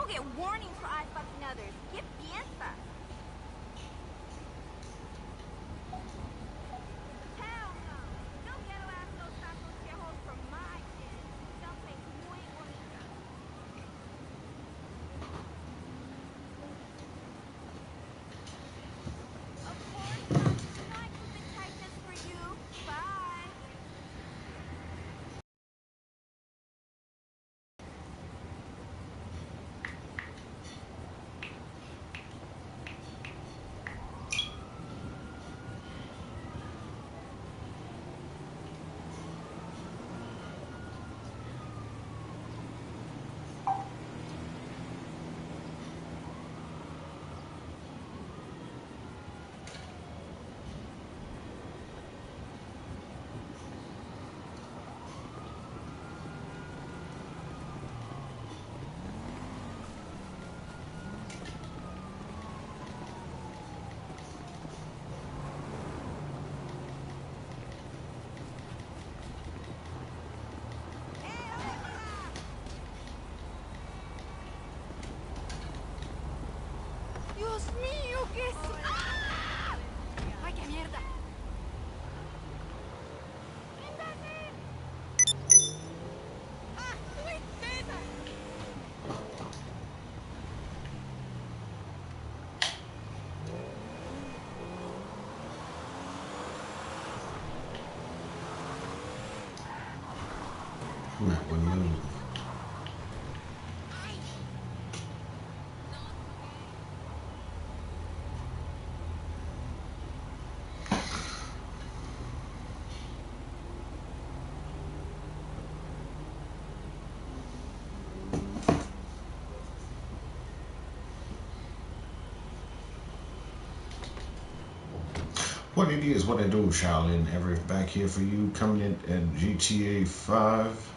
People get warnings for eye-fucking others. ¿Qué piensas? Hell no. No ghetto ass no tacos viejos from my kid. Something muy bonita. Of course not. You know I keep it tight just for you. Bye. Dios mío, ¿qué es? ¡Ah! ¡Ay, qué mierda! ¡Ah! ¡Tristeza! That one move. What it is, what I do, shoulin4every's back here for you, coming in at GTA 5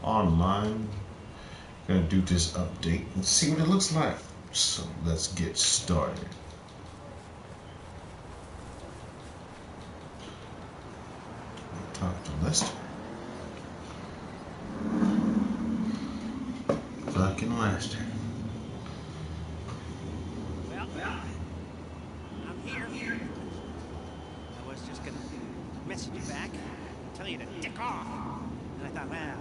online. Gonna do this update and see what it looks like. So let's get started. Talk to Lester. Fucking Lester. Well, I'm here. I was just gonna message you back, tell you to dick off. And I thought, well,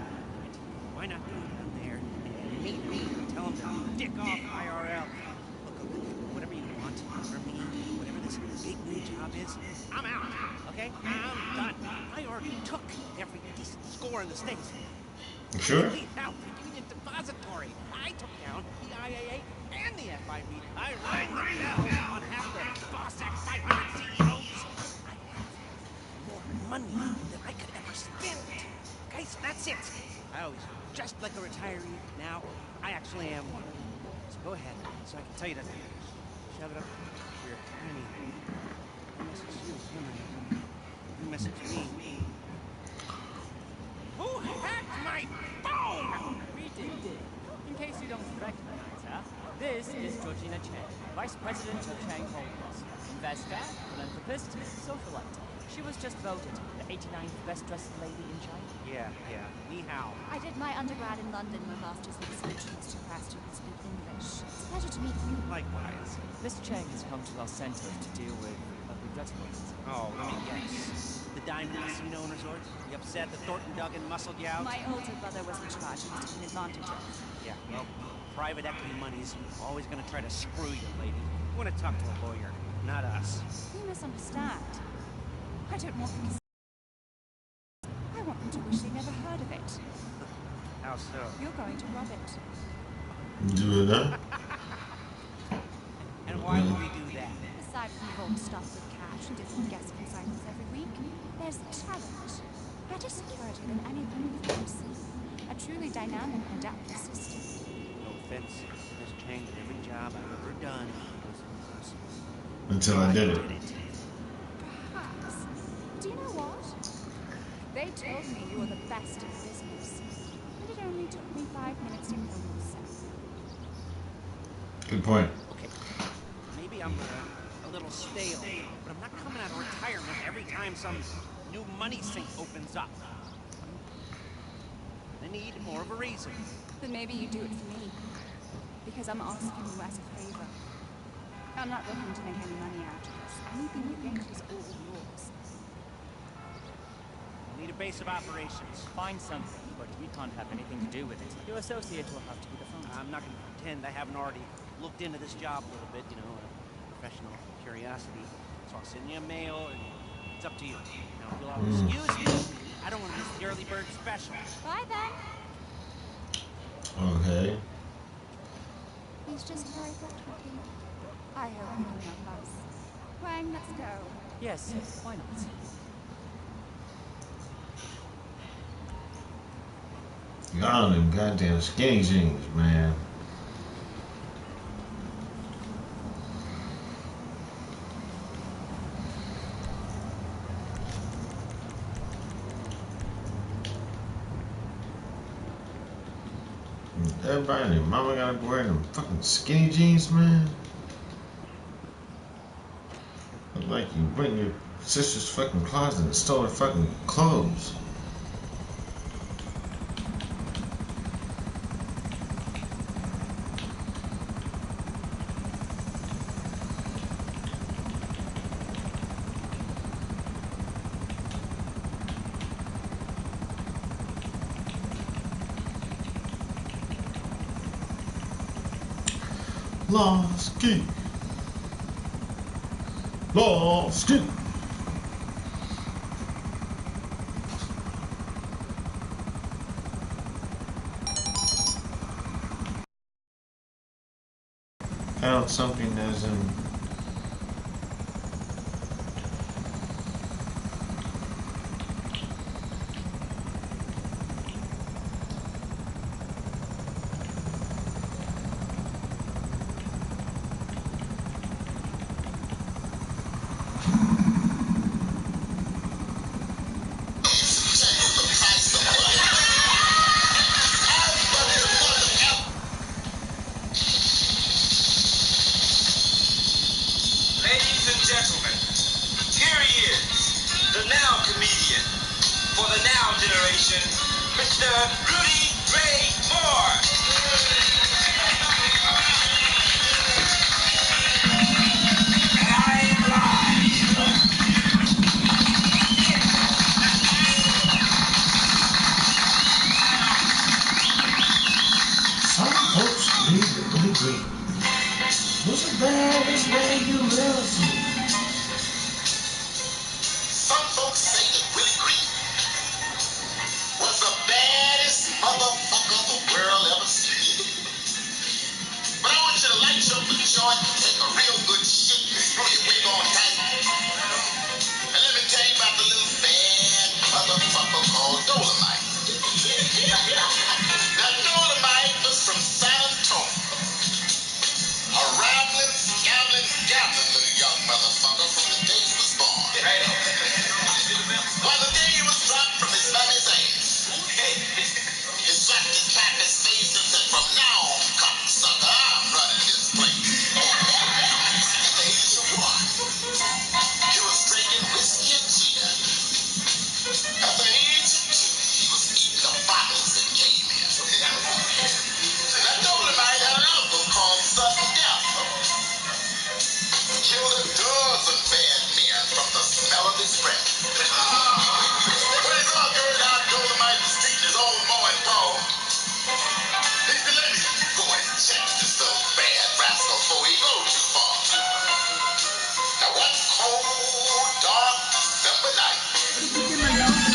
why not go down there and meet me and tell him to dick off IRL. Look, whatever you want from me, whatever this big new job is, I'm out, okay? I'm done. I already took every decent score in the States. Sure. I laid out the Union Depository. I took down the IAA and the FIB. I rang the bell on half the Boss Act 500 CEOs. I have more money than I could ever spend. Okay, so that's it. I always just like a retiree. Now, I actually am one. So go ahead, so I can tell you to shove it up your tiny. I message you, you message me. Who hacked my phone? We did. In case you don't recognize her, this is Georgina Chen, Vice President of Chang Holdings, investor, philanthropist, socialite. She was just voted the 89th best-dressed lady in China. Yeah. Ni hao. I did my undergrad in London where masters in socialist impressed who can speak English. It's a pleasure to meet you. Likewise. Mr. Cheng has come to Los Santos to deal with a regrettable incident. Oh, let me guess. The Diamond Casino and Resort? You upset that Thornton Duggan muscled you out? My older brother was in charge and was taking advantage of. Yeah, well, private equity money's always gonna try to screw you, lady. You wanna talk to a lawyer, not us. You misunderstand. I don't want them to... I want them to wish they never heard of it. How so? You're going to rob it. Do that. And why would we do that? Aside from vault stuff with cash and different guest consignments every week, there's talent. Better security than anything we've ever seen. A truly dynamic and adaptive system. No offense, Miss Chang, but every job I've ever done was impossible. Until I did it. Perhaps. Do you know what? They told me you were the best in the business. And it only took me 5 minutes to know yourself. Good point. Okay, maybe I'm a little stale, but I'm not coming out of retirement every time some new money sink opens up. I need more of a reason. Then maybe you do it for me. because I'm asking you as a favor. I'm not looking to make any money out of this. Anything you get is all yours. We'll need a base of operations. Find something, but we can't have anything to do with it. Your associate will have to be the front. I'm not going to pretend I haven't already looked into this job a little bit, you know, professional curiosity. So I'll send you a mail, and it's up to you. Now, if you'll all excuse me, I don't want to miss the early bird special. Bye then. Okay. He's just very good-looking. I hope you can help us. Wang, let's go. Yes, why not? Y'all them goddamn skinny jeans, man. Everybody and their mama gotta wear them fucking skinny jeans, man. Look like you went in your sister's fucking closet and stole her fucking clothes. Lost key. Lost key. Found something as in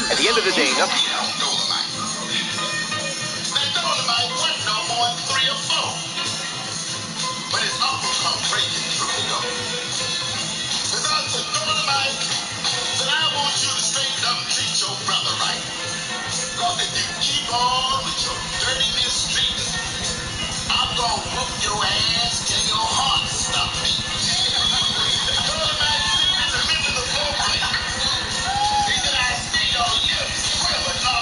At the end of the day, nothing. But his uncle come breaking through the door. His uncle said, Dolomite, said, I want you to straighten up and treat your brother right. Because if you keep on with your dirtiness streak, I'm going to whoop your ass till your heart stop beating. Dolomite sitting in the middle of the floor. He said, I see your lips quiver.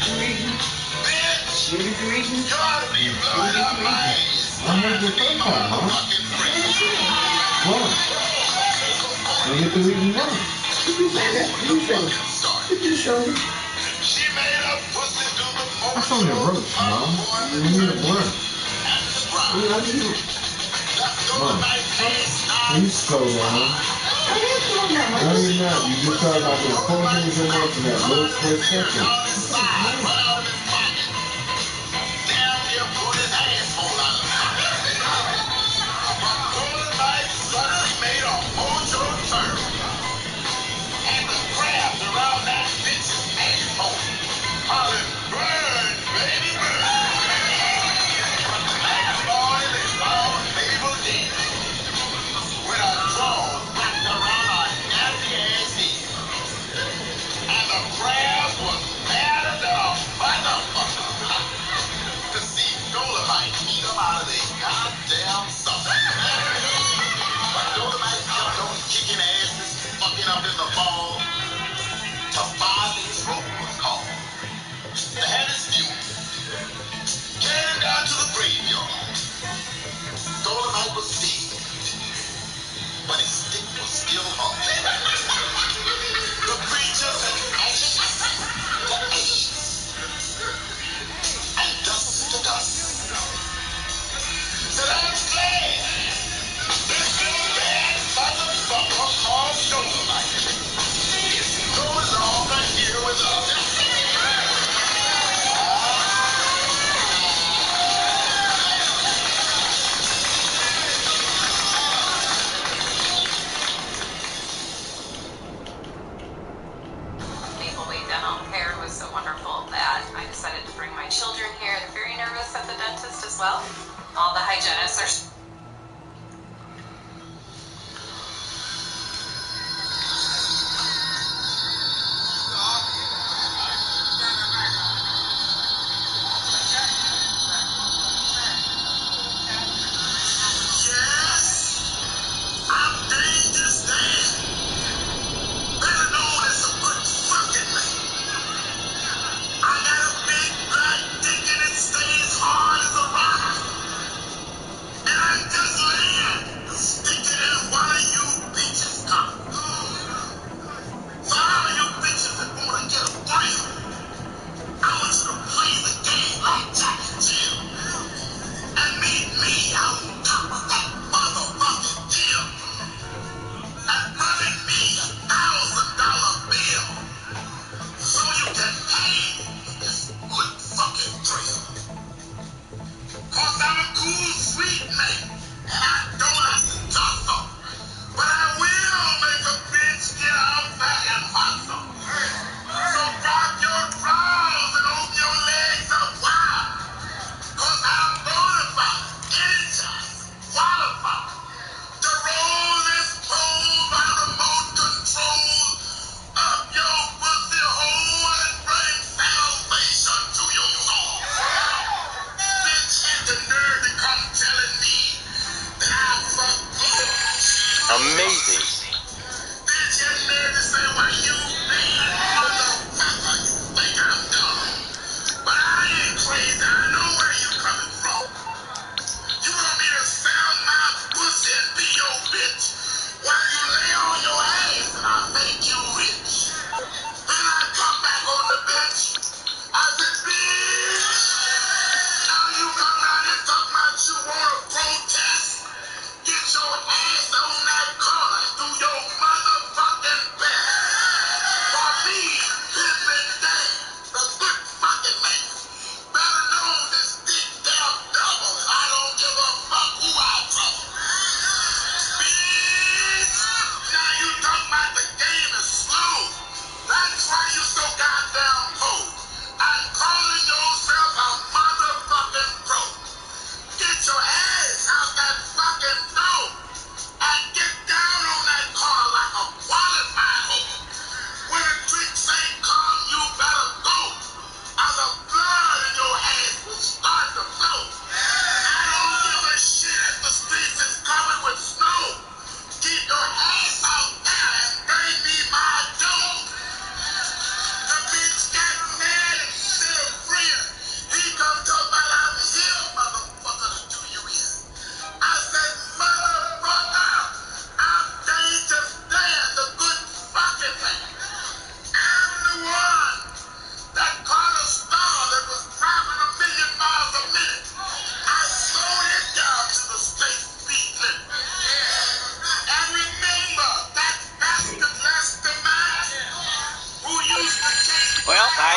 What did you eat? I heard your first time, huh? What? When you through eating what? Did you say that? Did you say that? Did you show me? That's on your roach, Mom. You need a blunt. You know, Mom, please slow down. No, you're not. You just started like in 4 minutes a month in that little split second. And I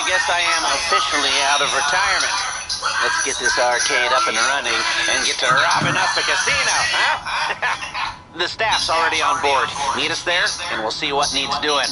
guess I am officially out of retirement. Let's get this arcade up and running and get to robbing up the casino, huh? The staff's already on board. Meet us there, and we'll see what needs doing.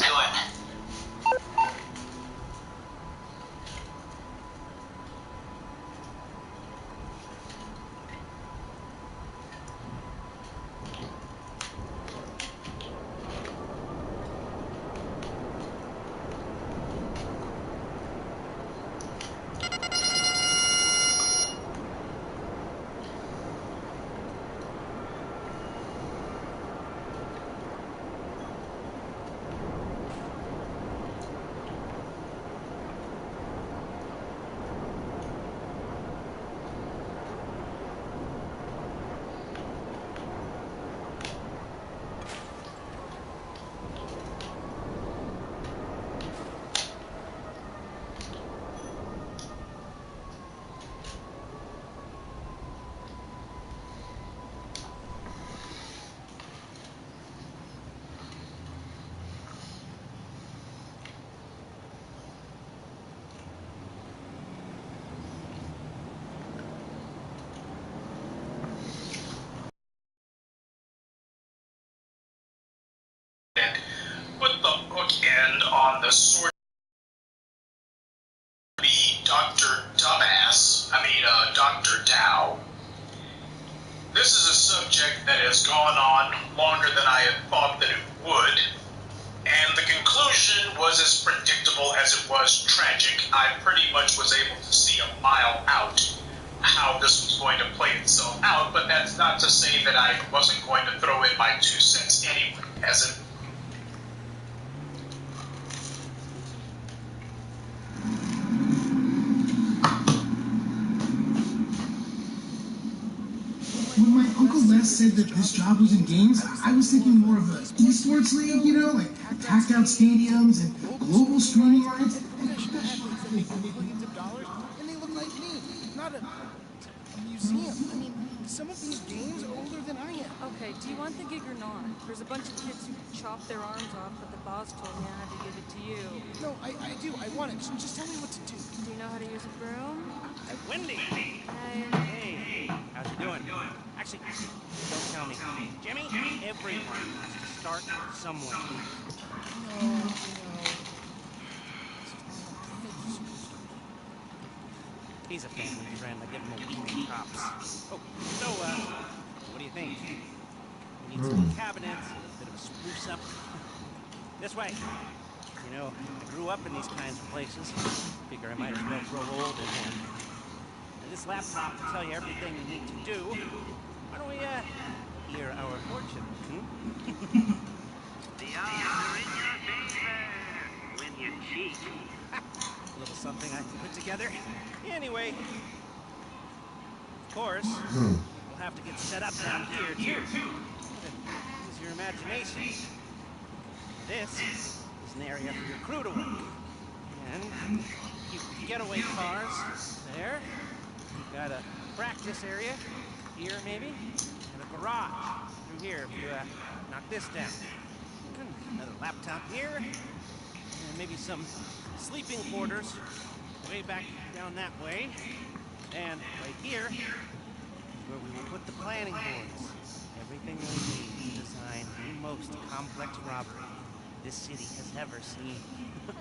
Put the bookend on the sort of be Dr. Dumbass. Dr. Dow. This is a subject that has gone on longer than I had thought that it would, and the conclusion was as predictable as it was tragic. I pretty much was able to see a mile out how this was going to play itself out, but that's not to say that I wasn't going to throw in my 2 cents anyway, as it When my Uncle Les said that this job was in games, I was thinking more of an esports league, like packed out stadiums and global streaming rights. Millions of dollars, and they look like me, not a museum. Some of these games are older than I am. Okay, do you want the gig or not? There's a bunch of kids who chop their arms off, but the boss told me I had to give it to you. No, I do. I want it. Just tell me what to do. Do you know how to use a broom? Wendy! Hey, how's it doing? Actually, don't tell me. Jimmy, everyone has to start somewhere. No. He's a family friend. I give him a week of props. Oh, so, what do you think? We need some cabinets, a bit of a spruce up. This way. I grew up in these kinds of places. Figure I might as well grow old in one. And this laptop will tell you everything you need to do. Why don't we, hear our fortune, The odds are in your favor when you cheat. A little something I can put together. Anyway, of course, we'll have to get set up down here, too. Use your imagination. This is an area for your crew to work. And keep getaway cars there. You've got a practice area here, maybe, and a garage through here if you knock this down. And another laptop here, and maybe some sleeping quarters way back down that way. And right here is where we will put the planning boards. Everything we need to design the most complex robbery this city has ever seen.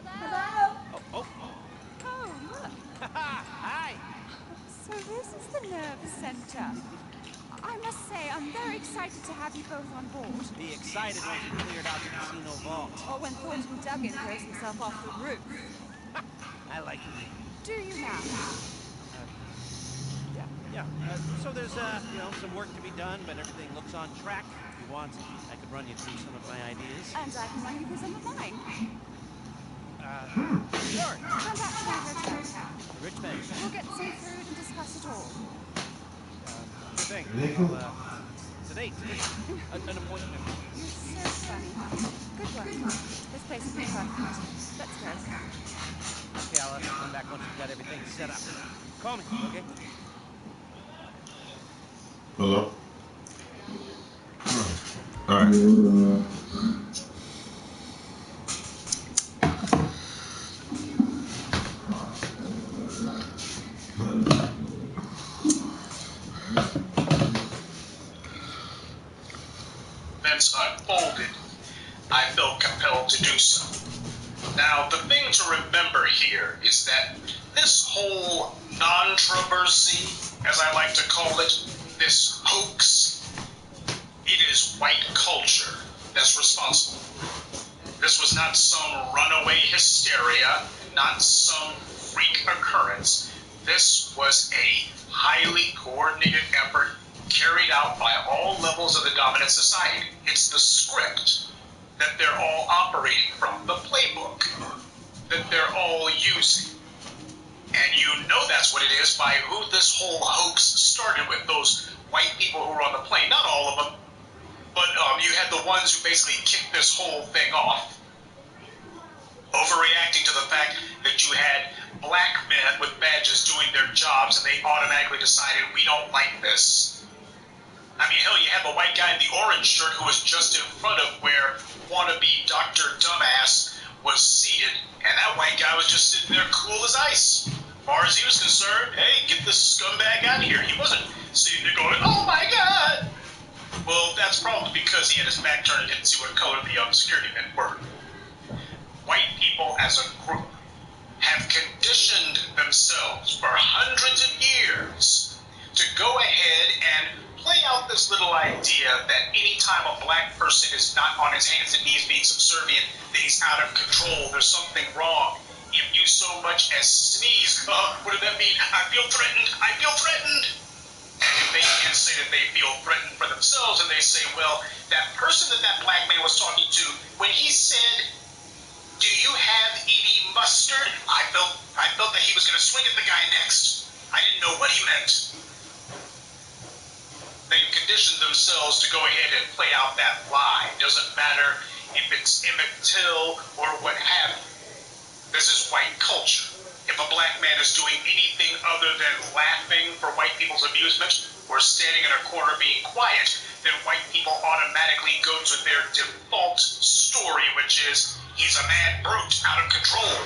Hello? Oh, Oh, look. hi! So this is the nerve center. I must say, I'm very excited to have you both on board. Be excited once you cleared out the casino vault. Or when Thornton Duggan throws himself off the roof. I like it. Do you now? Yeah. So there's, some work to be done, but everything looks on track. If you want, I could run you through some of my ideas. And I can run you through some of mine. Sure. Come back to my hotel. Richmond. We'll get some food and discuss it all. Sure thing. Today, an appointment. You're so funny, honey. Good work. This place will be perfect. Let's go. Okay, I'll come back once we've got everything set up. Call me, okay? Hello? Alright. events unfolded, I felt compelled to do so. Now, the thing to remember here is that this whole controversy, as I like to call it, this hoax, it is white culture that's responsible. This was not some runaway hysteria, not some freak occurrence. This was a highly coordinated effort carried out by all levels of the dominant society. It's the script that they're all operating from, the playbook that they're all using. And you know that's what it is by who this whole hoax started with, those white people who were on the plane. Not all of them, but you had the ones who basically kicked this whole thing off, overreacting to the fact that you had black men with badges doing their jobs and they automatically decided, we don't like this. I mean, hell, you had the white guy in the orange shirt who was just in front of where wannabe Dr. Dumbass was seated, and that white guy was just sitting there cool as ice. As far as he was concerned, hey, get this scumbag out of here. He wasn't sitting there going, oh my God. Well, that's probably because he had his back turned and didn't see what color the security men were. White people as a group have conditioned themselves for hundreds of years to go ahead and play out this little idea that anytime a black person is not on his hands and knees being subservient, that he's out of control, there's something wrong. If you so much as sneeze, what does that mean? I feel threatened. I feel threatened. And if they can't say that they feel threatened for themselves, and they say, well, that person that black man was talking to, when he said, do you have any mustard? I felt that he was going to swing at the guy next. I didn't know what he meant. They've conditioned themselves to go ahead and play out that lie. It doesn't matter if it's Emmett Till or what have you. This is white culture. If a black man is doing anything other than laughing for white people's amusement or standing in a corner being quiet, then white people automatically go to their default story, which is he's a mad brute out of control.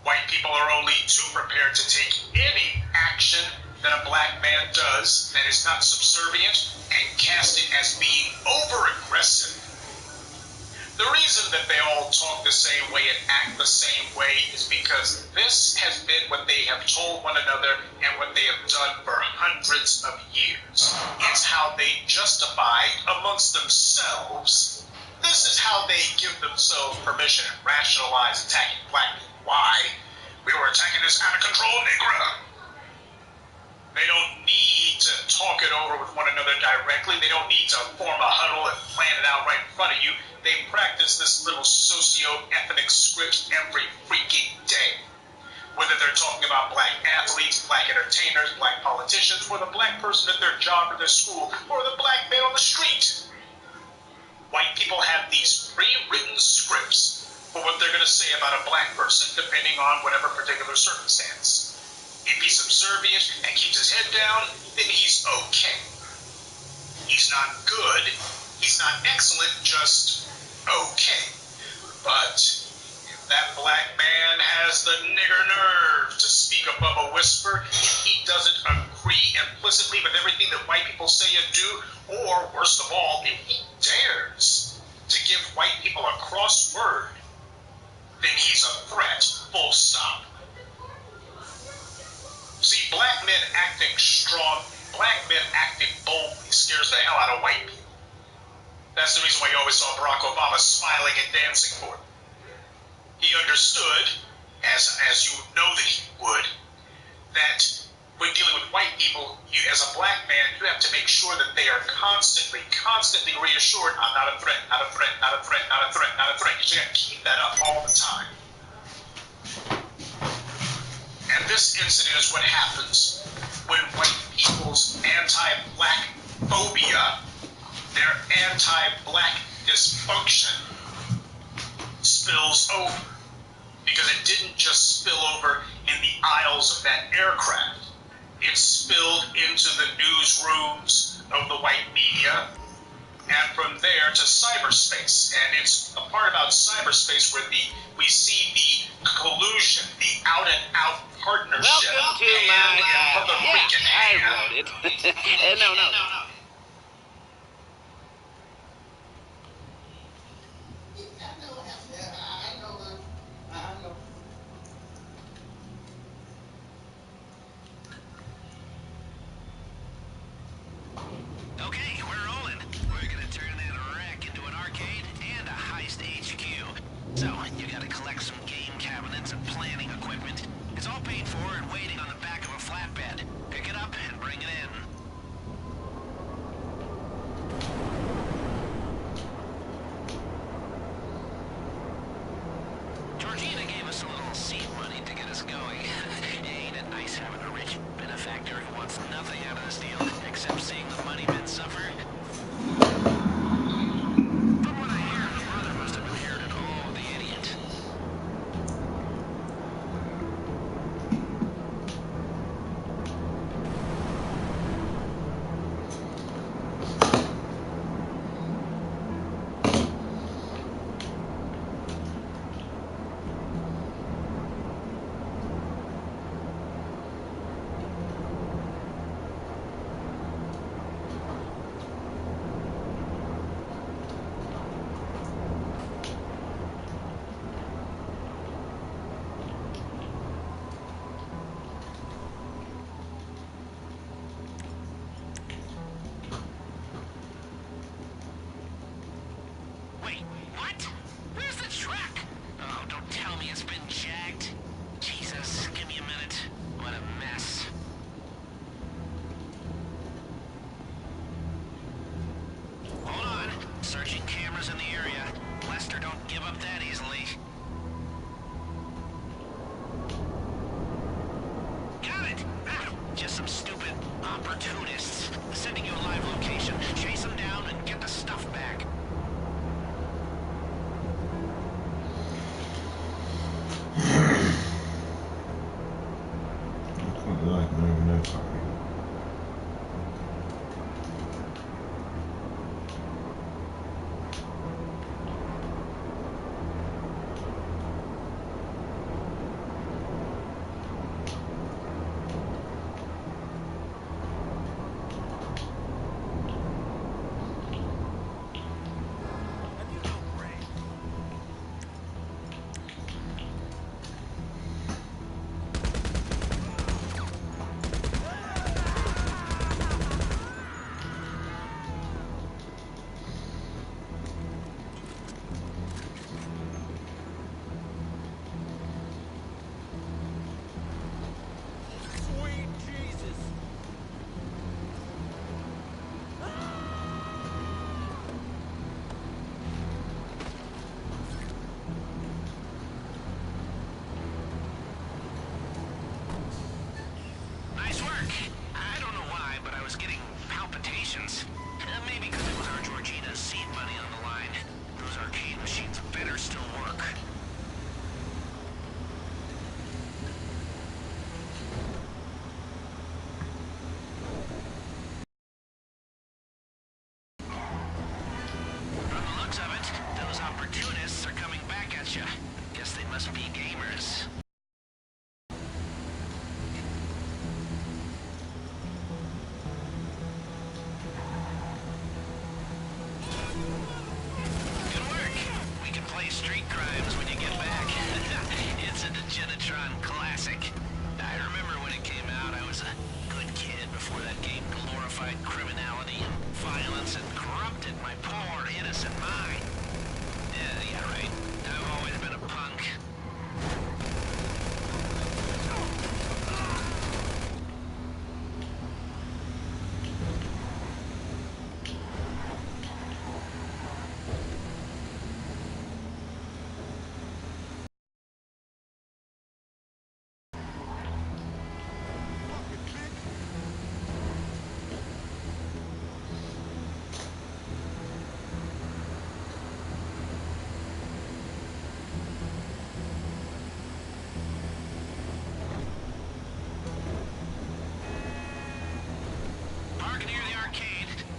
White people are only too prepared to take any action that a black man does that is not subservient and cast it as being over-aggressive. The reason that they all talk the same way and act the same way is because this has been what they have told one another and what they have done for hundreds of years. It's how they justify amongst themselves. This is how they give themselves permission and rationalize attacking black people. Why? We were attacking this out-of-control Negro. They don't need to talk it over with one another directly. They don't need to form a huddle and plan it out right in front of you. They practice this little socio-ethnic script every freaking day. Whether they're talking about black athletes, black entertainers, black politicians, or the black person at their job or their school, or the black man on the street. White people have these pre-written scripts for what they're going to say about a black person depending on whatever particular circumstance. If he's subservient and keeps his head down, then he's okay. He's not good. He's not excellent, just okay. But if that black man has the nigger nerve to speak above a whisper, if he doesn't agree implicitly with everything that white people say and do, or worst of all, if he dares to give white people a cross word, then he's a threat, full stop. See, black men acting strong, black men acting boldly scares the hell out of white people. That's the reason why you always saw Barack Obama smiling and dancing for him. He understood, as you know that he would, that when dealing with white people, you as a black man, you have to make sure that they are constantly reassured, I'm not a threat, not a threat, not a threat, not a threat, not a threat. You have to keep that up all the time. And this incident is what happens when white people's anti-black phobia, their anti-black dysfunction spills over. Because it didn't just spill over in the aisles of that aircraft. It spilled into the newsrooms of the white media, and from there to cyberspace. And it's a part about cyberspace where we see the collusion, the out-and-out partnership. Welcome to I wrote it. No. opportunists. Sending you a live location. Chase them down and get the stuff back. Like moving that far. Maybe because it was our Georgina's seed money on the line. Those arcade machines better still work. From the looks of it, those opportunists are coming back at you. Guess they must be gamers. Street crimes when you get back. It's a Degenitron classic. I remember when it came out, I was a good kid before that game glorified criminality and violence and corrupted my poor, innocent mind. Yeah, right. I've always been a punk.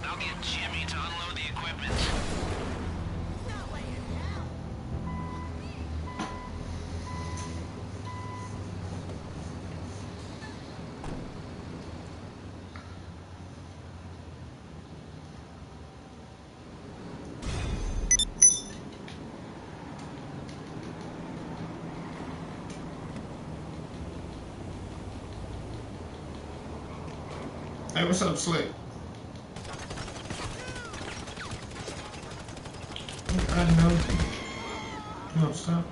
I'll get Jimmy to unload the equipment. Hey, what's up, Slick? I know. You don't stop.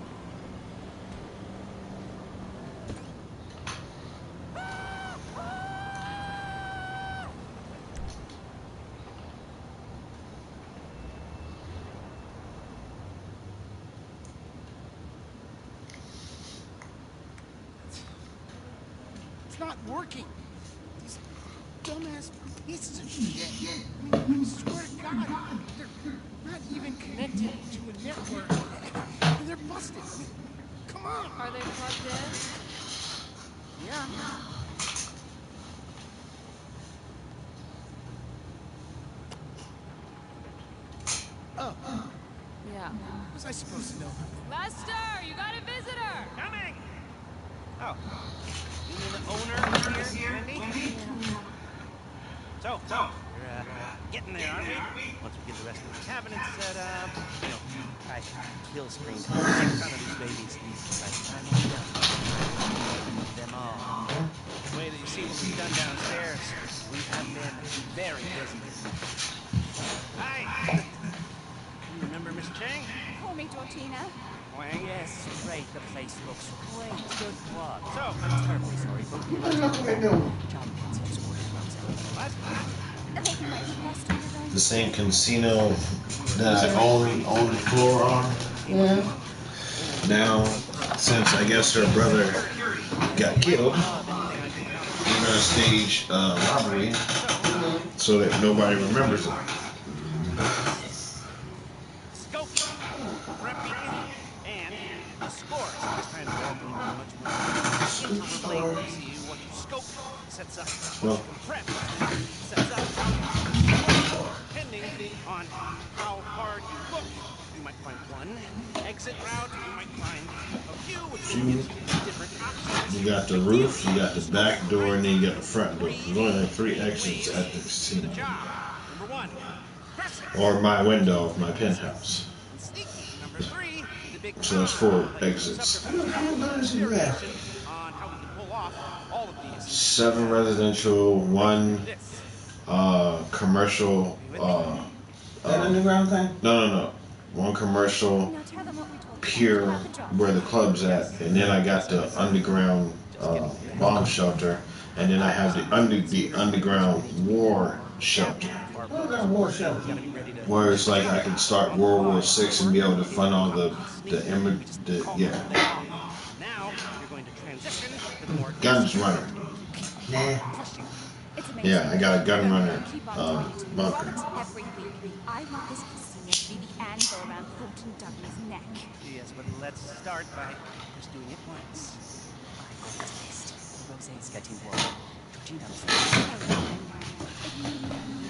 It's not working. These dumbass pieces of shit. I mean, I swear to God, they're not even connected to a network. And they're busted. I mean, come on. Are they plugged in? Yeah. Oh. Yeah. What was I supposed to know? Lester, you got a visitor! Coming! Oh. You mean the owner here, Wendy? So, we're getting there, aren't we? Once we get the rest of the cabinet set up, you know, I kill screen 6 of these babies. By the time I'm done, them all. The way that you see what we've done downstairs, we have been very busy. Hi! You remember Miss Chang? Call me Georgina. Wang? Yes, great. The place looks great. Good work. So, I'm terribly sorry, but we John gets escorted what? They can wait for us to your own. The same casino that I owned the floor on. Yeah. Now, since I guess her brother got killed, You're gonna stage robbery so that nobody remembers it. Scoping, prepping, and the scores. This time they're all going to be much more interrelated. See, what you scope sets up what you can prep. Sets up how you score. Depending on how hard you look, you might find one exit route, you might find a few, which gives you different options. You got the roof, you got the back door, and then you got the front door. There's only like 3 exits at the casino. Number 1, or my window of my penthouse. and sneaky. Number 3, the big So that's 4 like exits. on how we can pull off all of these. 7 residential, 1 commercial. That underground thing? No. 1 commercial, Now tell them what we told pure them about the job. where the club's at, and then I got the underground bomb shelter, and then I have the underground war shelter. Underground war shelter. Where it's like I can start World War VI and be able to fund all Now you're going to transition to the more guns runner. It's amazing. Yeah, I got a gun runner Keep on trying to bunker. do it every week. I want this casino to be the anvil around Thornton Douglas' neck. Yes, but let's start by just doing it once. Rose's getting warm. Georgina was If you need me,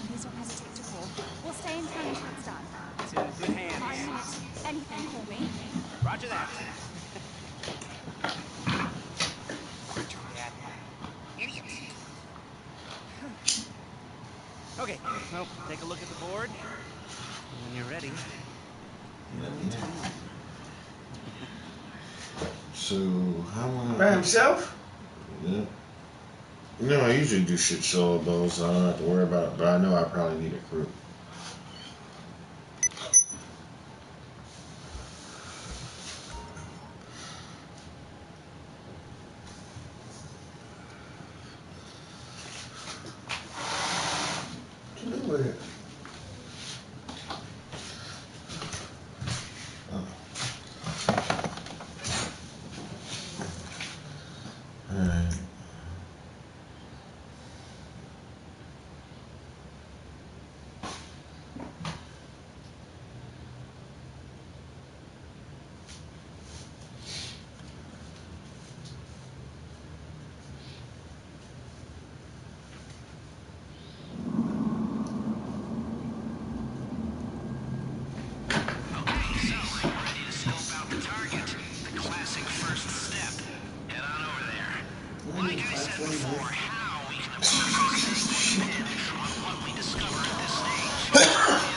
please don't hesitate to call. We'll stay in town until it's done. It's in good hands. I need anything for me. Roger that. Idiot. Okay, well, take a look at the board. When you're ready. So how long? By himself? Yeah. You know, I usually do shit solo though, so I don't have to worry about it. But I know I probably need a crew. What you do with it? Alright.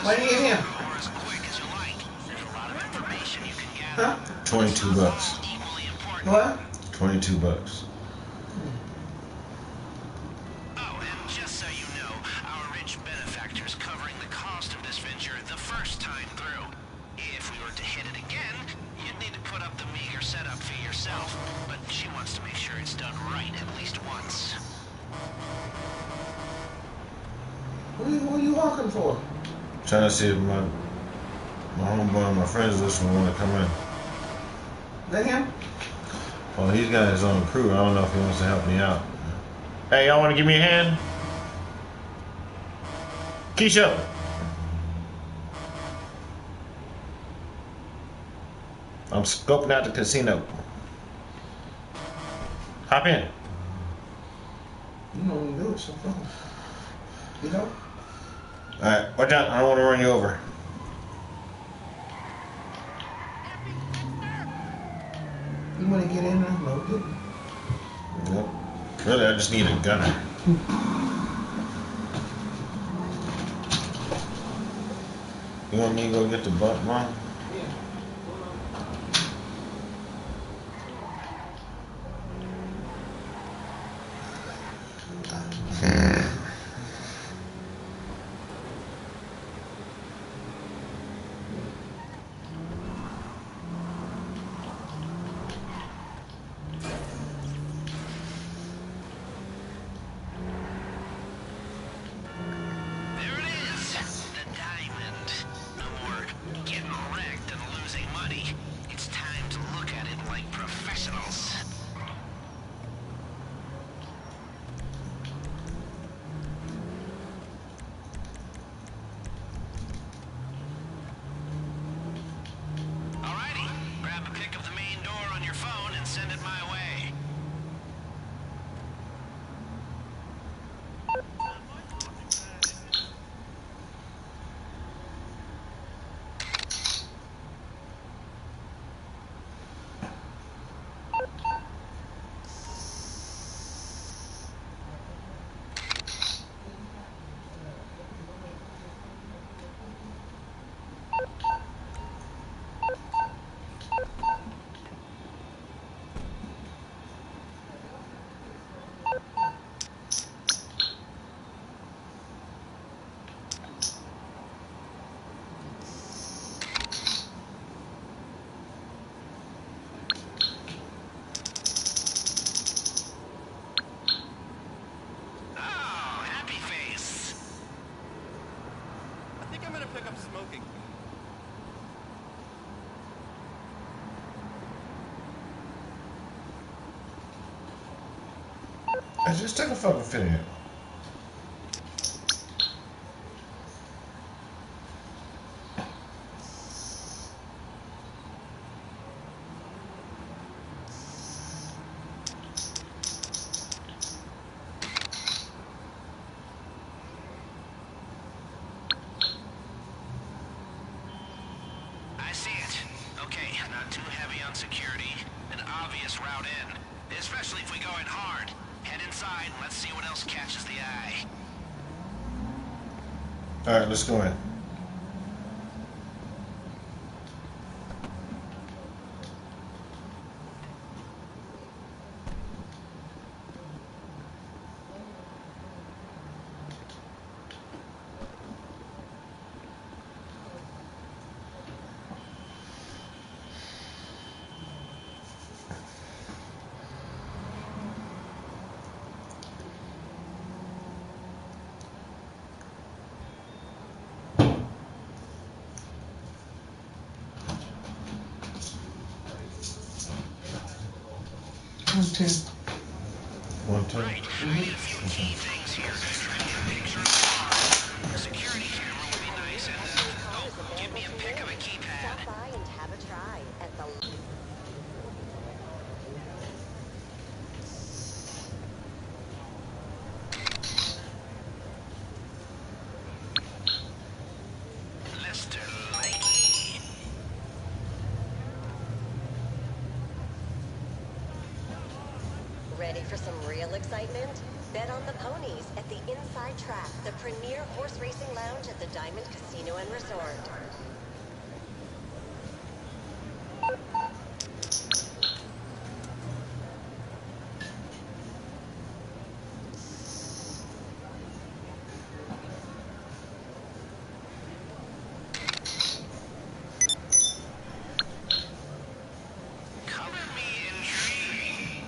Why do you get him? Huh? $22. What? Oh, $22. and just so you know, our rich benefactor's covering the cost of this venture the first time through. If we were to hit it again, you'd need to put up the meager setup fee yourself, but she wants to make sure it's done right at least once. Who are you walking for? Trying to see if my homeboy and my friends list will want to come in. Is that him? Well, he's got his own crew. I don't know if he wants to help me out. Hey, y'all want to give me a hand? Keisha! I'm scoping out the casino. Hop in. You know when you do it so far. You know? Alright, watch out. I don't want to run you over. You want to get in there? No, didn't. Nope. Really, I just need a gunner. You want me to go get the butt, Mom? There it is, the diamond. No more getting Just take a fucking video. I see it. Okay, not too heavy on security. An obvious route in. Especially if we go in hard. Head inside and let's see what else catches the eye. Alright, let's go in. Content. 110. Right. I need a few key things here. Gonna try to get a picture of the car. A security camera would be nice, and give me a pic of a keypad. Stop by and have a try at the... Mr. Likey. Ready for some real excitement? Bet on the ponies at the Inside Track, the premier horse racing lounge at the Diamond Casino and Resort. Color me intrigued.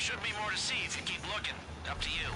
There should be more to see if you keep looking. Up to you.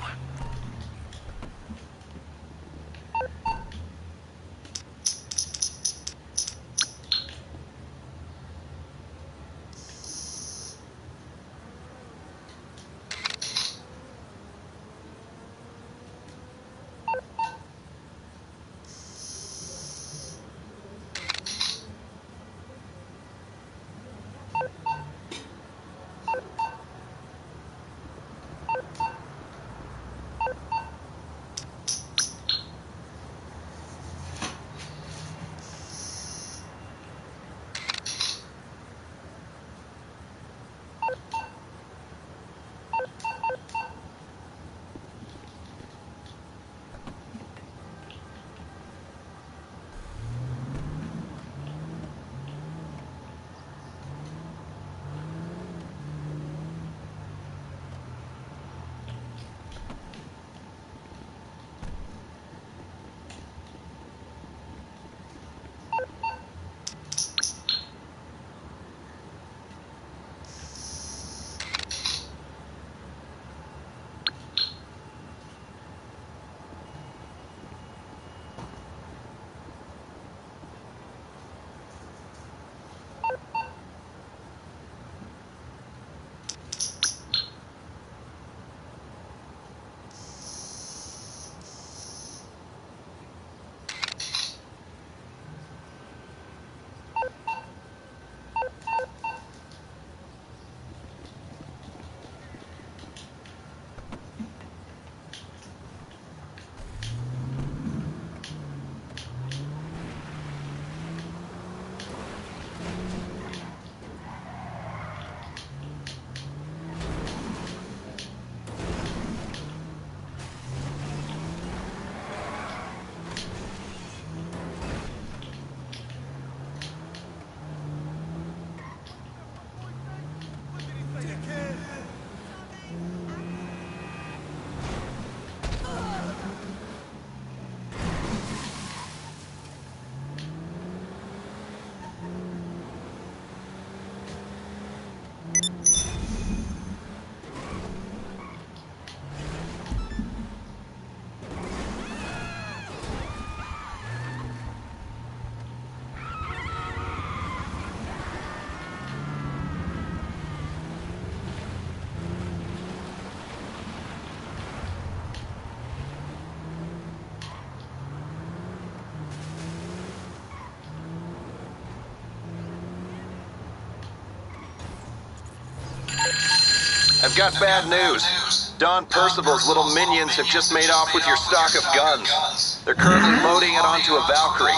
I've got bad news. Don Percival's little minions have just made off with your stock of guns. They're currently loading it onto a Valkyrie.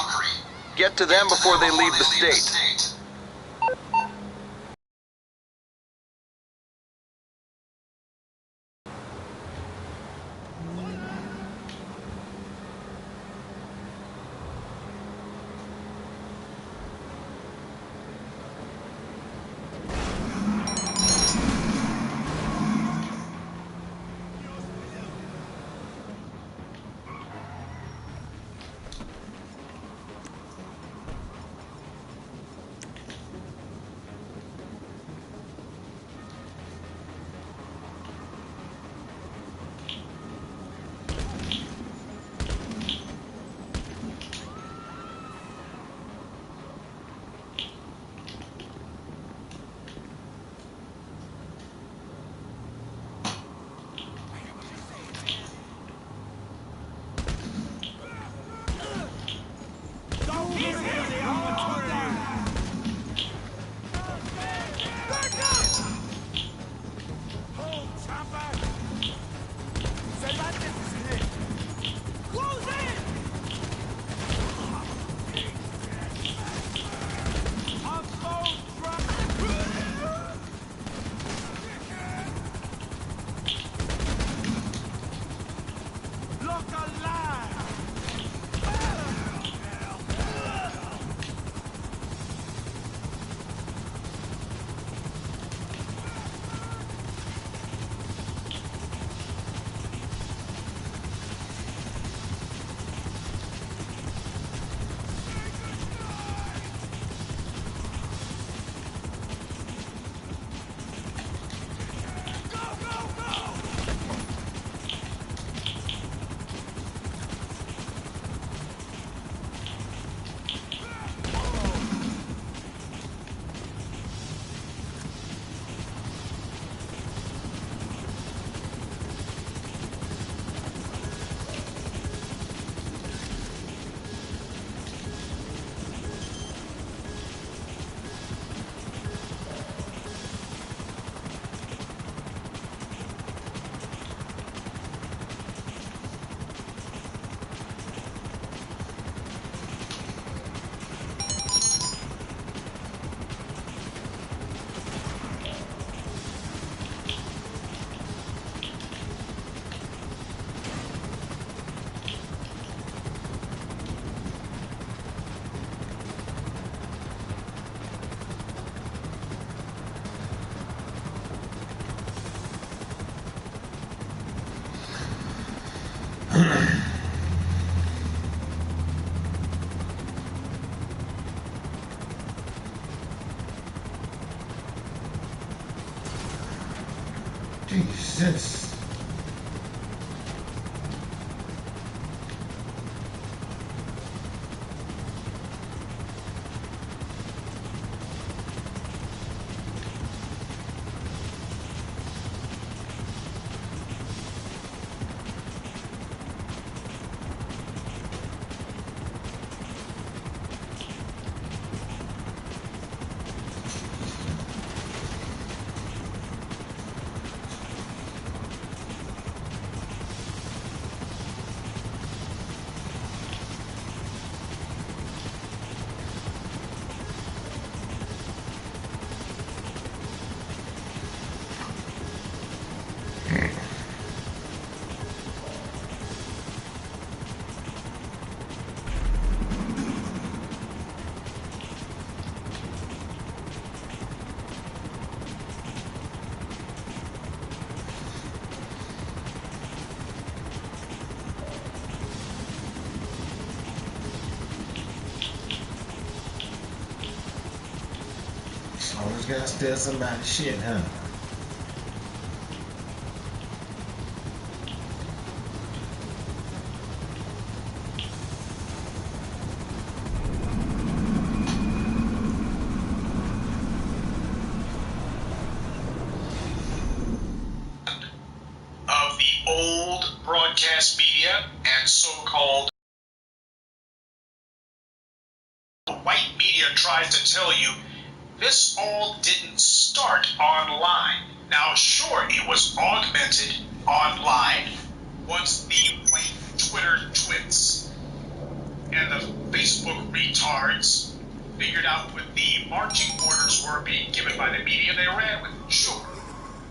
Get to them before they leave the state. Jesus. Always gotta steal somebody's shit, huh? Of the old broadcast media and so-called white media tries to tell you this all didn't start online. Now, sure, it was augmented online once the white Twitter twits and the Facebook retards figured out what the marching orders were being given by the media. They ran with it, sure.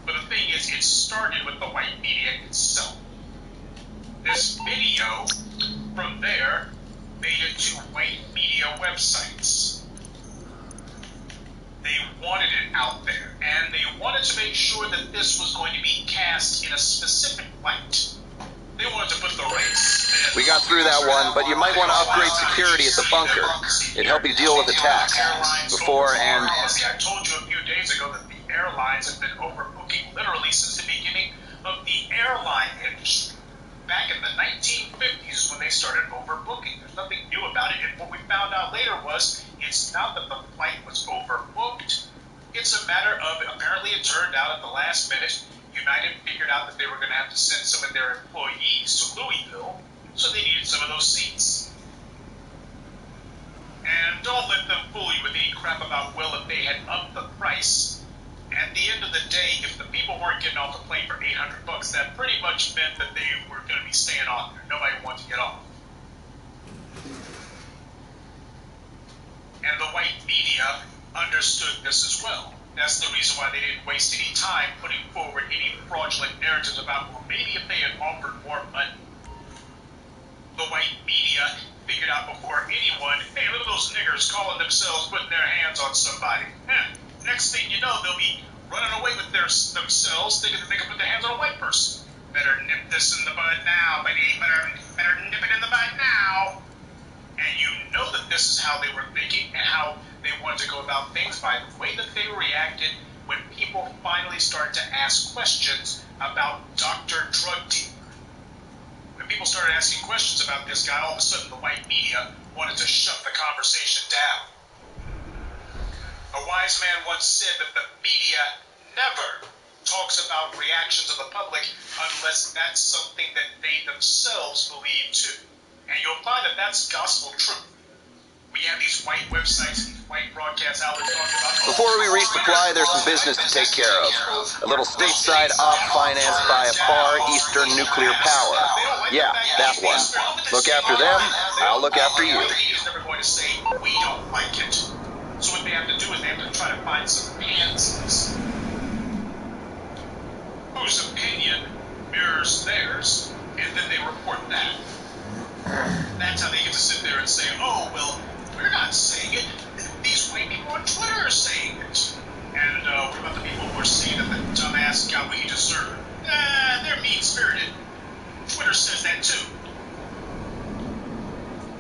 But the thing is, it started with the white media itself. This video, from there, made it to white media websites. They wanted it out there, and they wanted to make sure that this was going to be cast in a specific light. They wanted to put the race. We got through that one, but you might want to upgrade security at the bunker. It'd help you deal with attacks. Before and... I told you a few days ago that the airlines have been overbooking literally since the beginning of the airline industry. Back in the 1950s when they started overbooking. There's nothing new about it, and what we found out later was it's not that the flight was overbooked. It's a matter of, apparently it turned out at the last minute, United figured out that they were going to have to send some of their employees to Louisville, so they needed some of those seats. And don't let them fool you with any crap about, well, if they had upped the price. At the end of the day, if the people weren't getting off the plane for $800, that pretty much meant that they were going to be staying on there. Nobody wanted to get off. And the white media understood this as well. That's the reason why they didn't waste any time putting forward any fraudulent narratives about, well, maybe if they had offered more money. The white media figured out before anyone, hey, look at those niggers calling themselves putting their hands on somebody. Next thing you know, they'll be running away with themselves, thinking that they can put their hands on a white person. Better nip this in the bud now, buddy. Better nip it in the bud now. And you know that this is how they were thinking and how they wanted to go about things, by the way that they reacted when people finally started to ask questions about Dr. Drug Dealer. When people started asking questions about this guy, all of a sudden the white media wanted to shut the conversation down. A wise man once said that the media never talks about reactions of the public unless that's something that they themselves believe too. And you'll find that that's gospel truth. We have these white websites and these white broadcast outlets talking about... Before we resupply, there's some business to take care of. A little stateside op financed by a Far Eastern nuclear power. Yeah, that one. Look after them, I'll look after you. He's never going to say, we don't like it. So what they have to do is they have to try to find some pansies whose opinion mirrors theirs, and then they report that. That's how they get to sit there and say, oh, well, we're not saying it. These white people on Twitter are saying it. And what about the people who are saying that the dumbass got what he deserved? They're mean-spirited. Twitter says that too.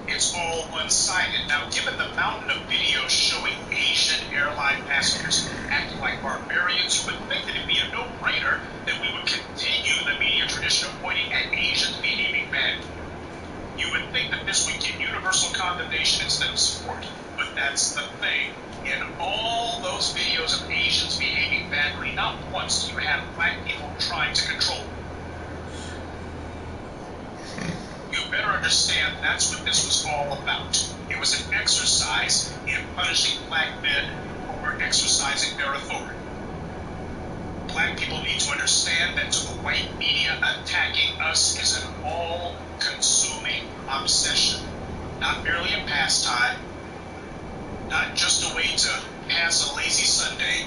It's all one-sided. Now, given the mountain of videos showing Asian airline passengers acting like barbarians, you would think that it'd be a no-brainer that we condemnation instead of support. But that's the thing. In all those videos of Asians behaving badly, not once do you have black people trying to control them. You better understand that's what this was all about. It was an exercise in punishing black men who were exercising their authority. Black people need to understand that to the white media, attacking us is an all-consuming obsession, not merely a pastime, not just a way to pass a lazy Sunday.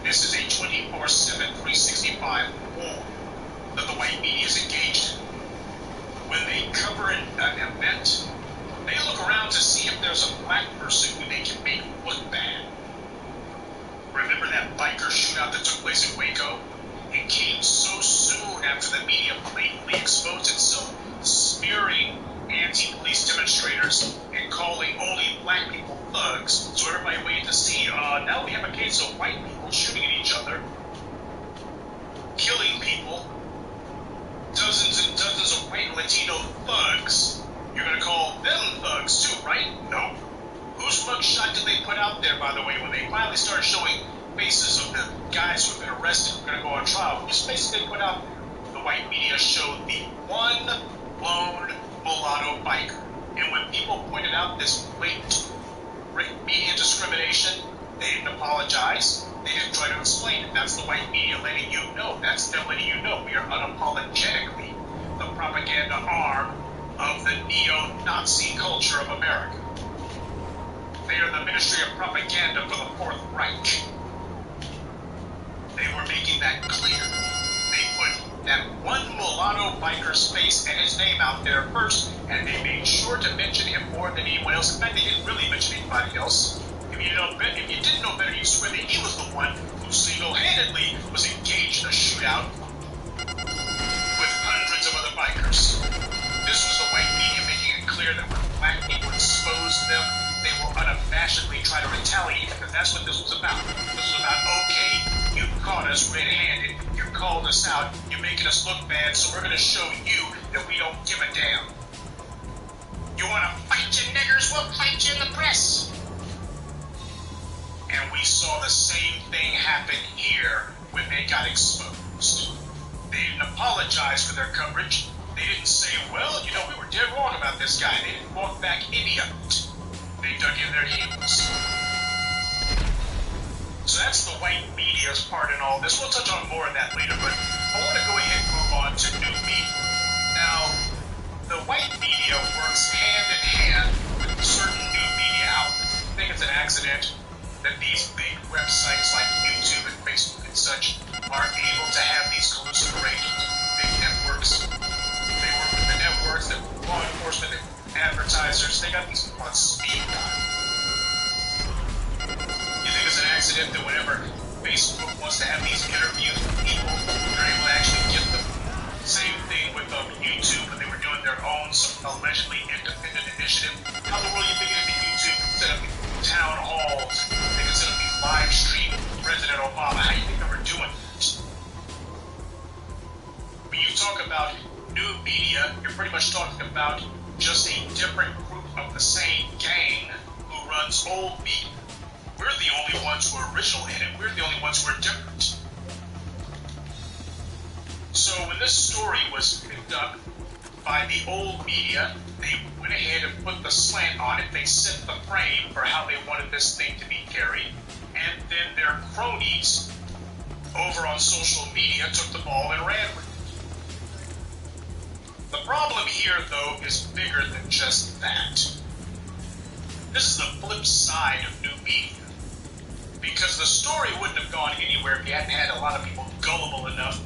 This is a 24/7, 365 war that the white media is engaged in. When they cover an event, they look around to see if there's a black person who they can make look bad. Remember that biker shootout that took place in Waco? It came so soon after the media blatantly exposed itself, smearing anti-police demonstrators and calling only black people thugs, so everybody waited to see, now we have a case of white people shooting at each other, killing people, dozens and dozens of white Latino thugs. You're gonna call them thugs too, right? No. Whose mugshot did they put out there, by the way, when they finally started showing faces of the guys who have been arrested, who are gonna go on trial? Whose faces they put out there? The white media showed the one lone mulatto biker. And when people pointed out this blatant media discrimination, they didn't apologize. They didn't try to explain it. That's the white media letting you know. That's them letting you know. We are unapologetically the propaganda arm of the neo-Nazi culture of America. They are the Ministry of Propaganda for the Fourth Reich. They were making that clear. They put that one mulatto biker's face and his name out there first, and they made sure to mention him more than anyone else. In fact, they didn't really mention anybody else. If you didn't know better, you swear that he was the one who single-handedly was engaged in a shootout with hundreds of other bikers. This was the white media making it clear that when black people exposed them, they will unabashedly try to retaliate, because that's what this was about. This was about, okay, you caught us red-handed, you called us out, you're making us look bad, so we're going to show you that we don't give a damn. You want to fight you niggers? We'll fight you in the press. And we saw the same thing happen here when they got exposed. They didn't apologize for their coverage. They didn't say, well, you know, we were dead wrong about this guy. They didn't walk back any of it. They dug in their heels. So that's the white media's part in all this. We'll touch on more of that later, but I want to go ahead and move on to new media. Now, the white media works hand in hand with certain new media outlets. I think it's an accident that these big websites like YouTube and Facebook and such are able to have these collusive arrangements. Big networks. They work with the networks, the law enforcement, the advertisers. They got these people on speed dial. You think it's an accident that whenever Facebook wants to have these interviews with people, they're able to actually get them? Same thing with YouTube when they were doing their own allegedly independent initiative. How in the world are you thinking that YouTube could set up town halls? They could set up these live stream President Obama. How do you think they were doing that? When you talk about new media, you're pretty much talking about just a different group of the same gang who runs old media. We're the only ones who are original in it. We're the only ones who are different. So when this story was picked up by the old media, they went ahead and put the slant on it. They set the frame for how they wanted this thing to be carried. And then their cronies over on social media took the ball and ran with it. The problem here, though, is bigger than just that. This is the flip side of new media. Because the story wouldn't have gone anywhere if you hadn't had a lot of people gullible enough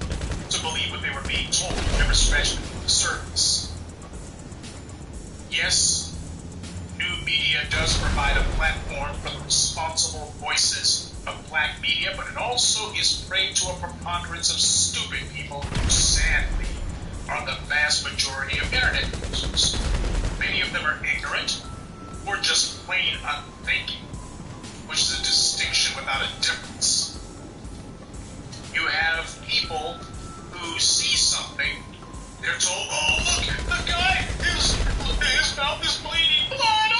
to believe what they were being told, never scratched the surface. Yes, new media does provide a platform for the responsible voices of black media, but it also is prey to a preponderance of stupid people who, sadly, are the vast majority of internet users. Many of them are ignorant or just plain unthinking, which is a distinction without a difference. You have people who see something, they're told, oh, look, the guy, his mouth is bleeding blood,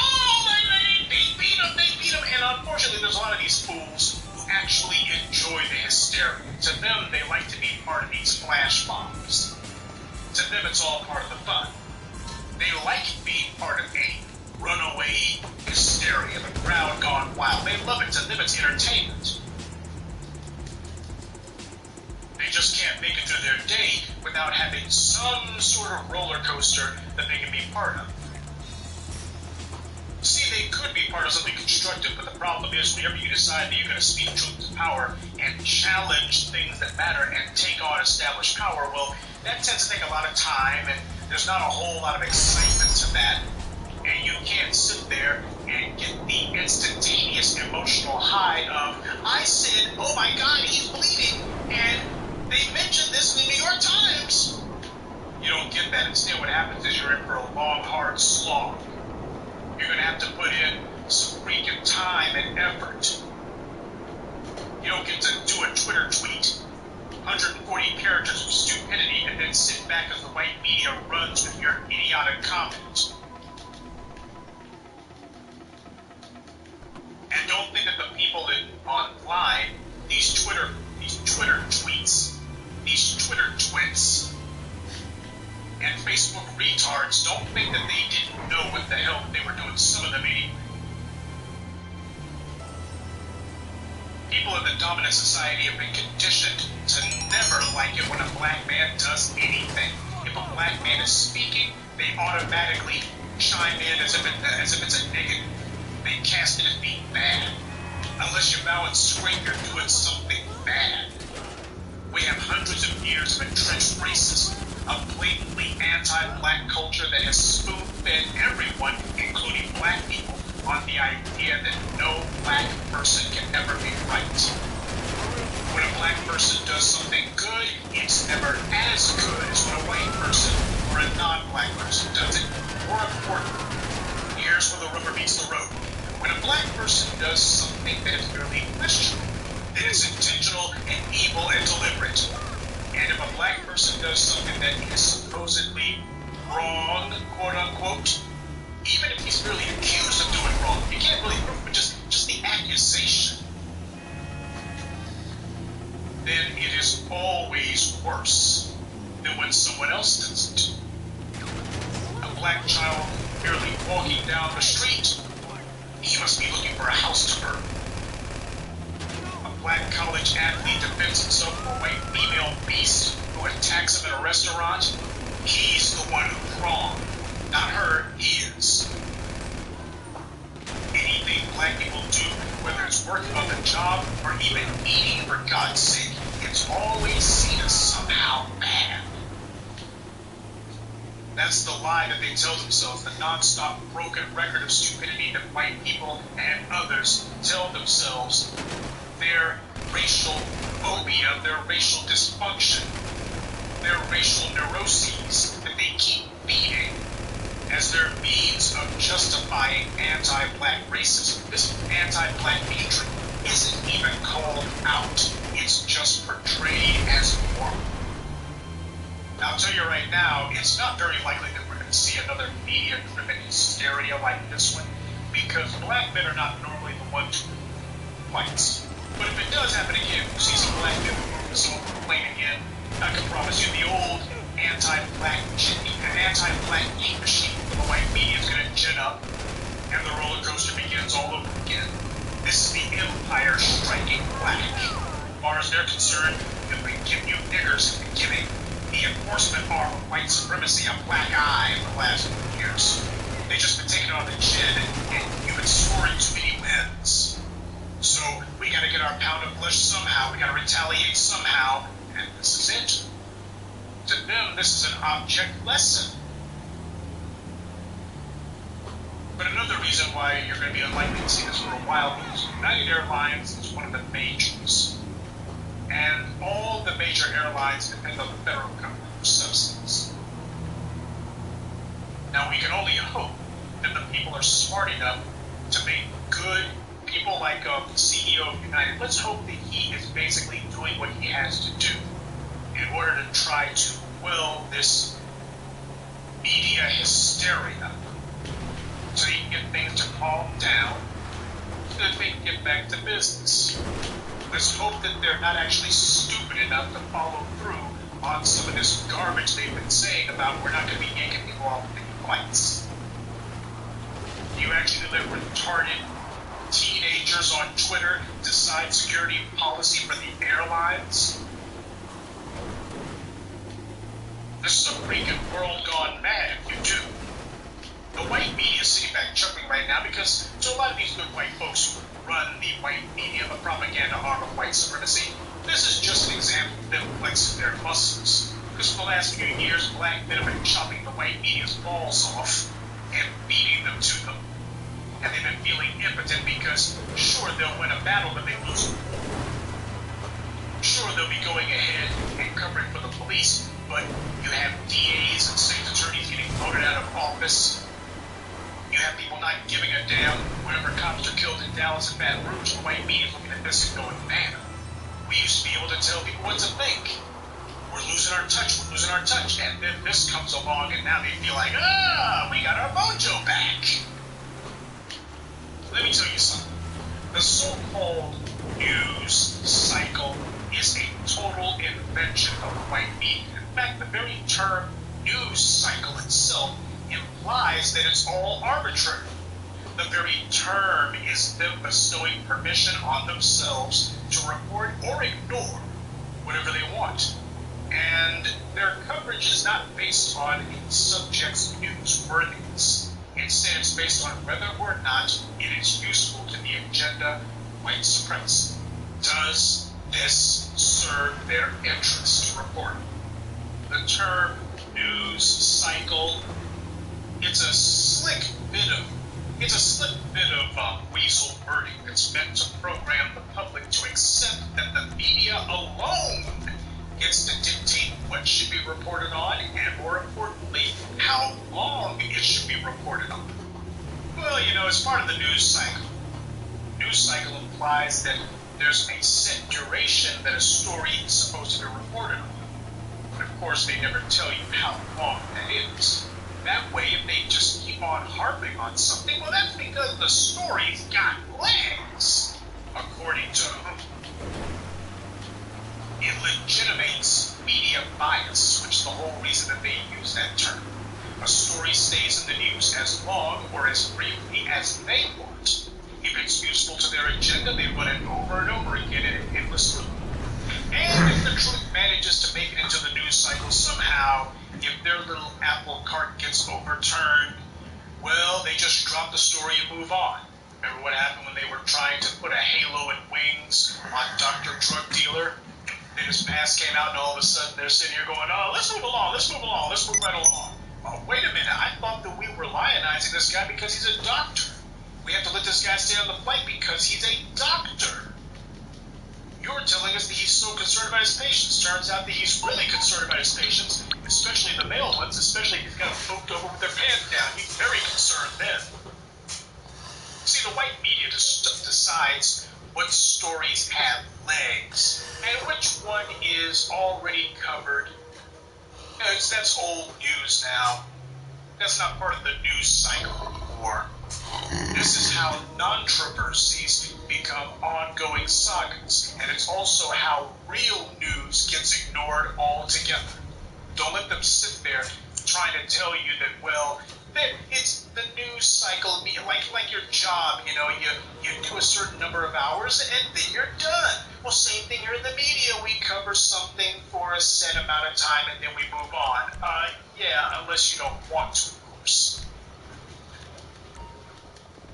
these flash mobs. To them, it's all part of the fun. They like being part of a runaway hysteria, the crowd gone wild. They love it. To them, it's entertainment. They just can't make it through their day without having some sort of roller coaster that they can be part of. See, they could be part of something constructive, but the problem is whenever you decide that you're going to speak truth to power and challenge things that matter and take on established power, well, that tends to take a lot of time, and there's not a whole lot of excitement to that. And you can't sit there and get the instantaneous emotional high of, I said, oh my God, he's bleeding, and they mentioned this in the New York Times. You don't get that. Instead, what happens is you're in for a long, hard slog. You're going to have to put in some freaking time and effort. You don't get to do a Twitter tweet, 140 characters of stupidity, and then sit back as the white media runs with your idiotic comments. And don't think that the people online, these Twitter tweets, these Twitter twits, and Facebook retards, don't think that they didn't know what the hell they were doing. Some of them anyway. People in the dominant society have been conditioned to never like it when a black man does anything. If a black man is speaking, they automatically chime in as if it's a negative. They cast it as being bad. Unless you bow and scream, you're doing something bad. We have hundreds of years of entrenched racism, a blatantly anti-black culture that has spoon-fed everyone, including black people, on the idea that no black person can ever be right. When a black person does something good, it's never as good as when a white person or a non-black person does it. More important, here's where the rubber meets the road. When a black person does something that is merely questionable, that is intentional and evil and deliberate. And if a black person does something that is supposedly wrong, quote unquote, even if he's merely accused of doing wrong, you can't really prove it, but just the accusation, then it is always worse than when someone else does it. A black child merely walking down the street, he must be looking for a house to burn. A black college athlete defends himself from a white female beast who attacks him at a restaurant. He's the one who's wrong. Not her, he is. Anything black people do, whether it's working on the job or even eating, for God's sake, it's always seen as somehow bad. That's the lie that they tell themselves, the non-stop broken record of stupidity that white people and others tell themselves. Their racial phobia, their racial dysfunction, their racial neuroses that they keep feeding as their means of justifying anti-black racism. This anti-black hatred isn't even called out. It's just portrayed as normal. Now, I'll tell you right now, it's not very likely that we're going to see another media-driven hysteria like this one, because black men are not normally the ones who fight. But if it does happen again, we'll see some black men move this over plane again. I can promise you the old anti-black hate machine for the white media is going to gin up, and the roller coaster begins all over again. This is the empire striking black. As far as they're concerned, if we give you niggers, and giving the enforcement arm of white supremacy a black eye in the last few years. They've just been taking it on the chin, and you've been scoring too many wins. So we gotta get our pound of flesh somehow, we gotta retaliate somehow, and this is it. To them, this is an object lesson. But another reason why you're going to be unlikely to see this for a while is United Airlines is one of the majors. And all the major airlines depend on the federal government for subsidies. Now, we can only hope that the people are smart enough to make good people like the CEO of United. Let's hope that he is basically doing what he has to do in order to try to quell this media hysteria so he can get things to calm down so that they can get back to business. Let's hope that they're not actually stupid enough to follow through on some of this garbage they've been saying about we're not going to be yanking people off big flights. You actually let retarded teenagers on Twitter decide security policy for the airlines? This is a freaking world gone mad if you do. The white media is sitting back chuckling right now because to a lot of these good white folks who run the white media, the propaganda arm of white supremacy, this is just an example of them flexing their muscles. Because for the last few years, black men have been chopping the white media's balls off and beating them to them. And they've been feeling impotent because, sure, they'll win a battle, but they lose. Sure, they'll be going ahead and covering for the police, but you have DAs and state attorneys getting voted out of office. You have people not giving a damn whenever cops are killed in Dallas and Baton Rouge. The white media looking at this and going, man, we used to be able to tell people what to think. We're losing our touch, And then this comes along and now they feel like, we got our mojo back. Let me tell you something. The so-called news cycle is a total invention of the white media. In fact, the very term news cycle itself implies that it's all arbitrary. The very term is them bestowing permission on themselves to report or ignore whatever they want. And their coverage is not based on a subject's newsworthiness. Instead, it's based on whether or not it is useful to the agenda of white supremacy. Does this serve their interest to report? The term news cycle, it's a slick bit of weasel wording that's meant to program the public to accept that the media alone gets to dictate what should be reported on and, more importantly, how long it should be reported on. Well, it's part of the news cycle. News cycle implies that there's a set duration that a story is supposed to be reported on. But of course, they never tell you how long that is. That way, if they just keep on harping on something, well, that's because the story's got legs, according to whom. It legitimates media bias, which is the whole reason that they use that term. A story stays in the news as long or as briefly as they want. If it's useful to their agenda, they run it over and over again in an endless loop. And if the truth manages to make it into the news cycle somehow, if their little apple cart gets overturned, well, they just drop the story and move on. Remember what happened when they were trying to put a halo and wings on Dr. Drug Dealer? Then his past came out and all of a sudden they're sitting here going, let's move right along. Oh, wait a minute, I thought that we were lionizing this guy because he's a doctor. We have to let this guy stay on the flight because he's a doctor. You're telling us that he's so concerned about his patients. Turns out that he's really concerned about his patients, especially the male ones, especially if he's got them poked over with their pants down. He's very concerned then. See, the white media decides what stories have legs and which one is already covered. That's old news now. That's not part of the news cycle anymore. This is how controversies become ongoing sagas, and it's also how real news gets ignored altogether. Don't let them sit there trying to tell you that, well, that it's the news cycle, like your job, you do a certain number of hours and then you're done. Well, same thing here in the media. We cover something for a set amount of time and then we move on. Yeah, unless you don't want to, of course.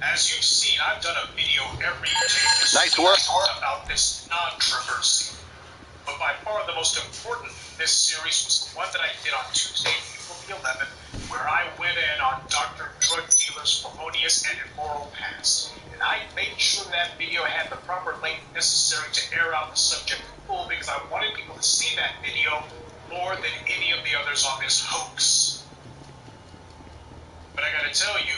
As you've seen, I've done a video every day Nice work. about this controversy. But by far the most important in this series was the one that I did on Tuesday, April the 11th, where I went in on Dr. Drug Dealer's felonious and immoral past. And I made sure that video had the proper length necessary to air out the subject in full because I wanted people to see that video more than any of the others on this hoax. But I gotta tell you,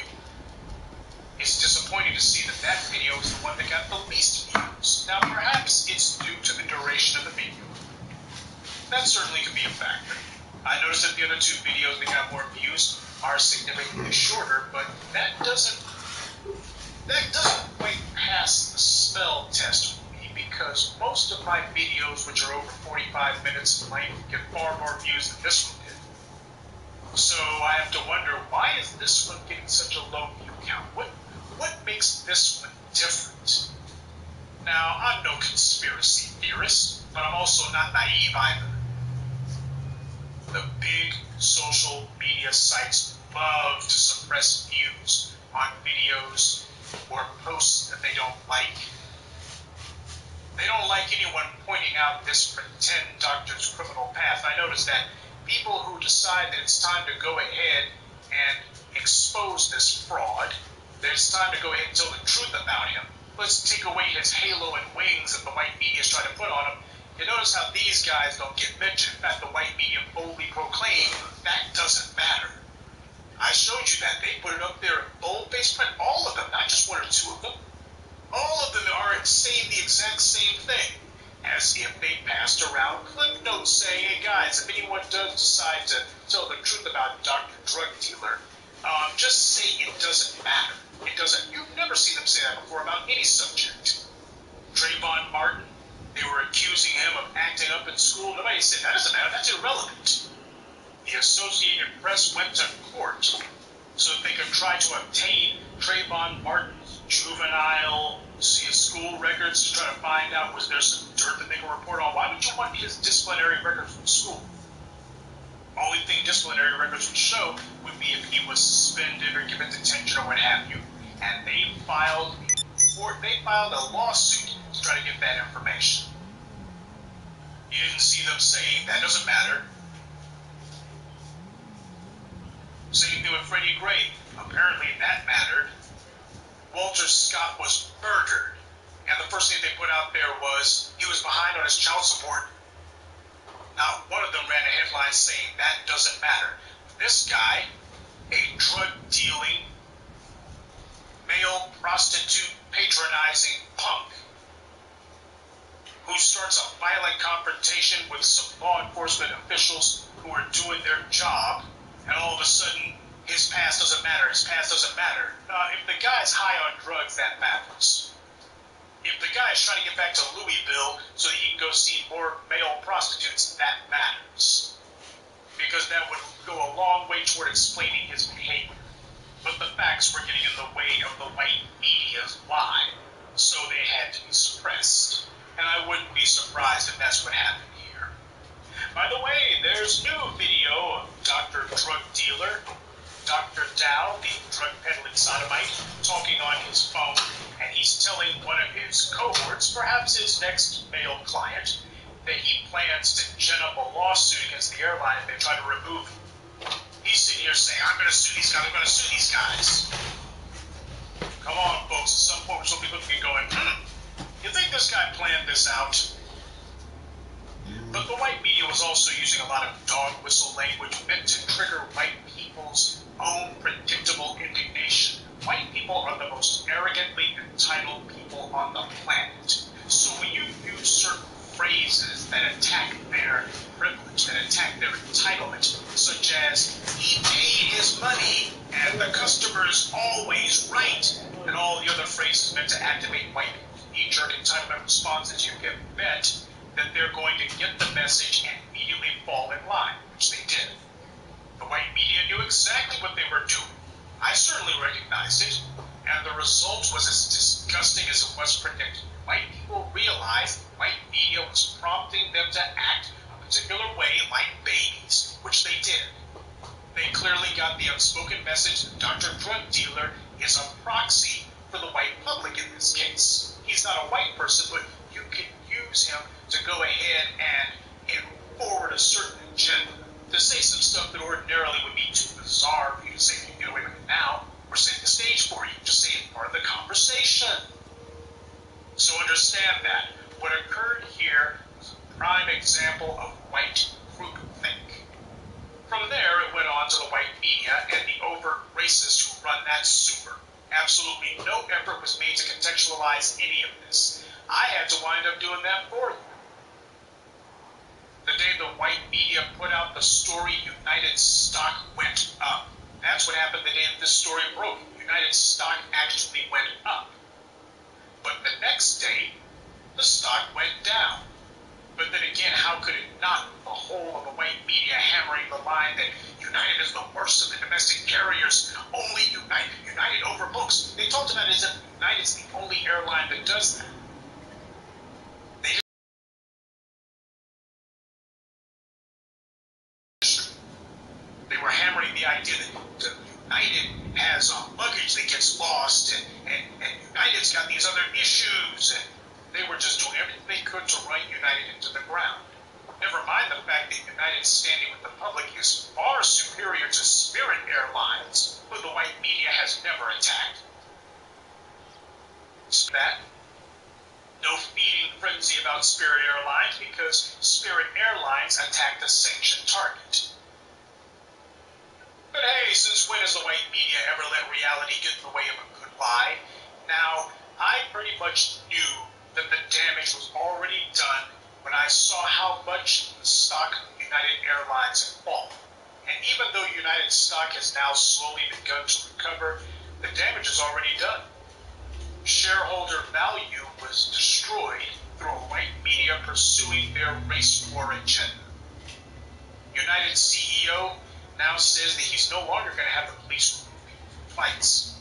it's disappointing to see that that video is the one that got the least views. Now, perhaps it's due to the duration of the video. That certainly could be a factor. I noticed that the other two videos that got more views are significantly shorter, but that doesn't quite pass the spell test for me because most of my videos, which are over 45 minutes in length, get far more views than this one did. So I have to wonder, why is this one getting such a low view count? What makes this one different? Now, I'm no conspiracy theorist, but I'm also not naive either. The big social media sites love to suppress views on videos or posts that they don't like. They don't like anyone pointing out this pretend doctor's criminal path. I noticed that people who decide that it's time to go ahead and expose this fraud, that it's time to go ahead and tell the truth about him, let's take away his halo and wings that the white media is trying to put on him. You notice how these guys don't get mentioned. In fact, the white media boldly proclaim that doesn't matter. I showed you that. They put it up there in bold-faced print. All of them, not just one or two of them. All of them are saying the exact same thing, as if they passed around clip notes saying, hey guys, if anyone does decide to tell the truth about Dr. Drug Dealer, just say it doesn't matter. It doesn't. You've never seen them say that before about any subject. Trayvon Martin, they were accusing him of acting up in school. Nobody said that doesn't matter. That's irrelevant. The Associated Press went to court so that they could try to obtain Trayvon Martin's juvenile school records to try to find out was there some dirt that they could report on. Why would you want his disciplinary records from school? Only thing disciplinary records would show would be if he was suspended or given detention or what have you. And they filed a lawsuit to try to get that information. You didn't see them saying that doesn't matter. Same thing with Freddie Gray. Apparently that mattered. Walter Scott was murdered. And the first thing they put out there was he was behind on his child support. Now, one of them ran a headline saying that doesn't matter. This guy, a drug-dealing, male prostitute patronizing punk, who starts a violent confrontation with some law enforcement officials who are doing their job, and all of a sudden, his past doesn't matter, his past doesn't matter. If the guy's high on drugs, that matters. If the guy is trying to get back to Louisville so that he can go see more male prostitutes, that matters. Because that would go a long way toward explaining his behavior. But the facts were getting in the way of the white media's lie, so they had to be suppressed. And I wouldn't be surprised if that's what happened here. By the way, there's new video of Dr. Drug Dealer, Dr. Dow, the drug-peddling sodomite, talking on his phone, and he's telling one of his cohorts, perhaps his next male client, that he plans to gin up a lawsuit against the airline if they try to remove him. He's sitting here saying, I'm going to sue these guys, I'm going to sue these guys. Come on, folks, at some point some people be going, you think this guy planned this out? But the white media was also using a lot of dog whistle language meant to trigger white people's own predictable indignation. White people are the most arrogantly entitled people on the planet. So when you use certain phrases that attack their privilege, that attack their entitlement, such as, he paid his money and the customer's always right, and all the other phrases meant to activate white people's knee-jerk entitlement responses, you can bet that they're going to get the message and immediately fall in line, which they did. The white media knew exactly what they were doing. I certainly recognized it, and the result was as disgusting as it was predicted. White people realized white media was prompting them to act a particular way like babies, which they did. They clearly got the unspoken message that Dr. Drug Dealer is a proxy for the white public in this case. He's not a white person, but you can use him to go ahead and forward a certain agenda. To say some stuff that ordinarily would be too bizarre for you to say you can get away with it now, or setting the stage for you. Just say it's part of the conversation. So understand that. What occurred here was a prime example of white groupthink. From there, it went on to the white media and the overt racists who run that super. Absolutely no effort was made to contextualize any of this. I had to wind up doing that for you. The day the white media put out the story, United stock went up. That's what happened the day that this story broke. United stock actually went up. But the next day, the stock went down. But then again, how could it not? The whole of the white media hammering the line that United is the worst of the domestic carriers. Only United overbooks. They talked about it as if United's the only airline that does that. They were hammering the idea that United has luggage that gets lost, and United's got these other issues, and they were just doing everything they could to run United into the ground. Never mind the fact that United's standing with the public is far superior to Spirit Airlines, who the white media has never attacked. So that, no feeding frenzy about Spirit Airlines because Spirit Airlines attacked a sanctioned target. But hey, since when has the white media ever let reality get in the way of a good lie? Now, I pretty much knew that the damage was already done when I saw how much the stock of United Airlines had fallen. And even though United stock has now slowly begun to recover, the damage is already done. Shareholder value was destroyed through a white media pursuing their race war agenda. United CEO now says that he's no longer going to have the police remove people from flights.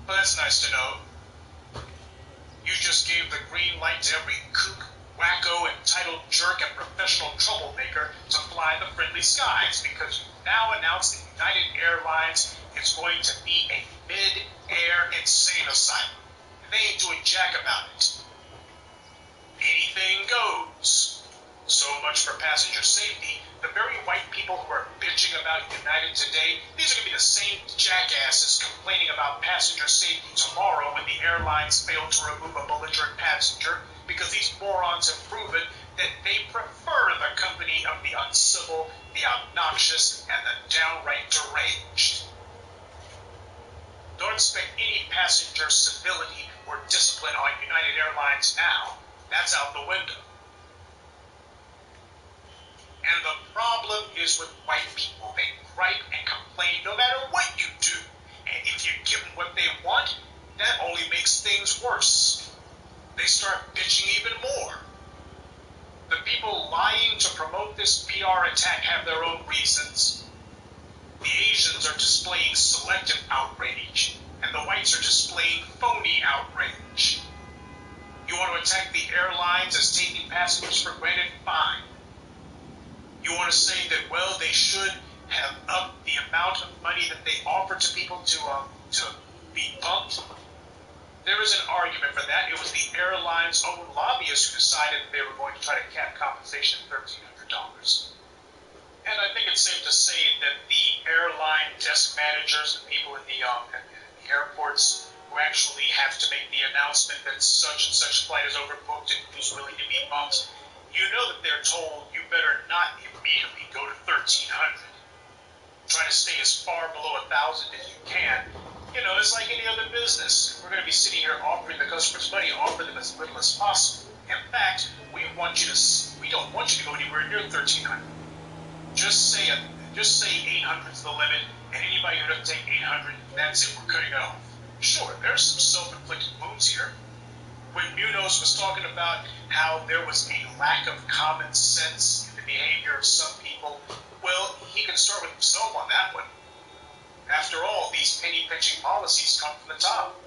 But that's nice to know. You just gave the green light to every kook, wacko, entitled jerk, and professional troublemaker to fly the friendly skies because you now announced that United Airlines is going to be a mid-air insane asylum. And they ain't doing jack about it. Anything goes. So much for passenger safety. The very white people who are bitching about United today, these are going to be the same jackasses complaining about passenger safety tomorrow when the airlines fail to remove a belligerent passenger because these morons have proven that they prefer the company of the uncivil, the obnoxious, and the downright deranged. Don't expect any passenger civility or discipline on United Airlines now. That's out the window. And the problem is with white people. They gripe and complain no matter what you do. And if you give them what they want, that only makes things worse. They start bitching even more. The people lying to promote this PR attack have their own reasons. The Asians are displaying selective outrage, and the whites are displaying phony outrage. You want to attack the airlines as taking passengers for granted? Fine. You want to say that, well, they should have upped the amount of money that they offer to people to be bumped? There is an argument for that. It was the airline's own lobbyists who decided that they were going to try to cap compensation at $1,300. And I think it's safe to say that the airline desk managers, the people in the airports who actually have to make the announcement that such and such flight is overbooked and who's willing to be bumped, you know that they're told you better not immediately go to 1,300. Try to stay as far below 1,000 as you can. You know, it's like any other business. We're going to be sitting here offering the customers money, offer them as little as possible. In fact, we don't want you to go anywhere near 1,300. Just say 800 is the limit, and anybody who doesn't take 800, that's it. We're cutting it off. Sure, there's some self-inflicted wounds here. When Munoz was talking about how there was a lack of common sense in the behavior of some people, well, he can start with himself on that one. After all, these penny-pinching policies come from the top.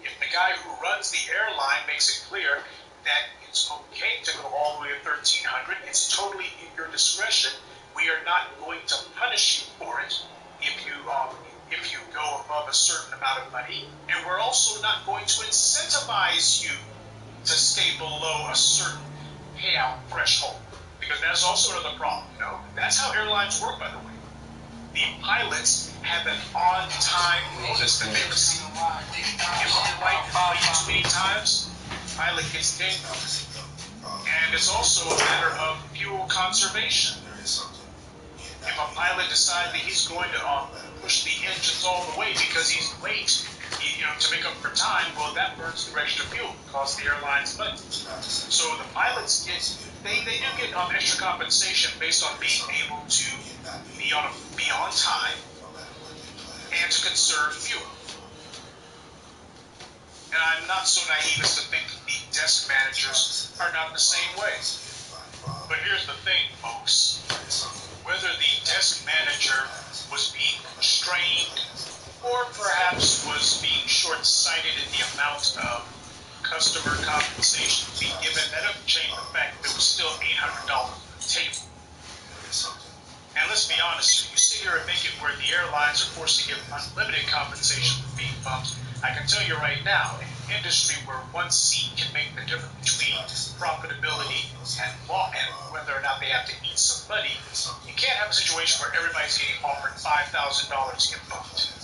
If the guy who runs the airline makes it clear that it's okay to go all the way to 1,300, it's totally in your discretion. We are not going to punish you for it if you go above a certain amount of money, and we're also not going to incentivize you to stay below a certain payout threshold, because that's also another problem. You know, that's how airlines work, by the way. The pilots have an on-time bonus that they receive. If the flight is late too many times, the pilot gets dinged. And it's also a matter of fuel conservation. If a pilot decides that he's going to push the engines all the way because he's late, to make up for time, well, that burns through extra fuel, costs the airlines money. So the pilots they do get extra compensation based on being able to be on time and to conserve fuel. And I'm not so naive as to think that the desk managers are not the same way. But here's the thing, folks. Whether the desk manager was being constrained or perhaps was being short-sighted in the amount of customer compensation to be given, that doesn't change the fact that there was still $800 on the table. And let's be honest, you sit here and make it where the airlines are forced to give unlimited compensation for being bumped. I can tell you right now, in an industry where one seat can make the difference between profitability and law and whether or not they have to eat some money, you can't have a situation where everybody's getting offered $5,000 to get bumped.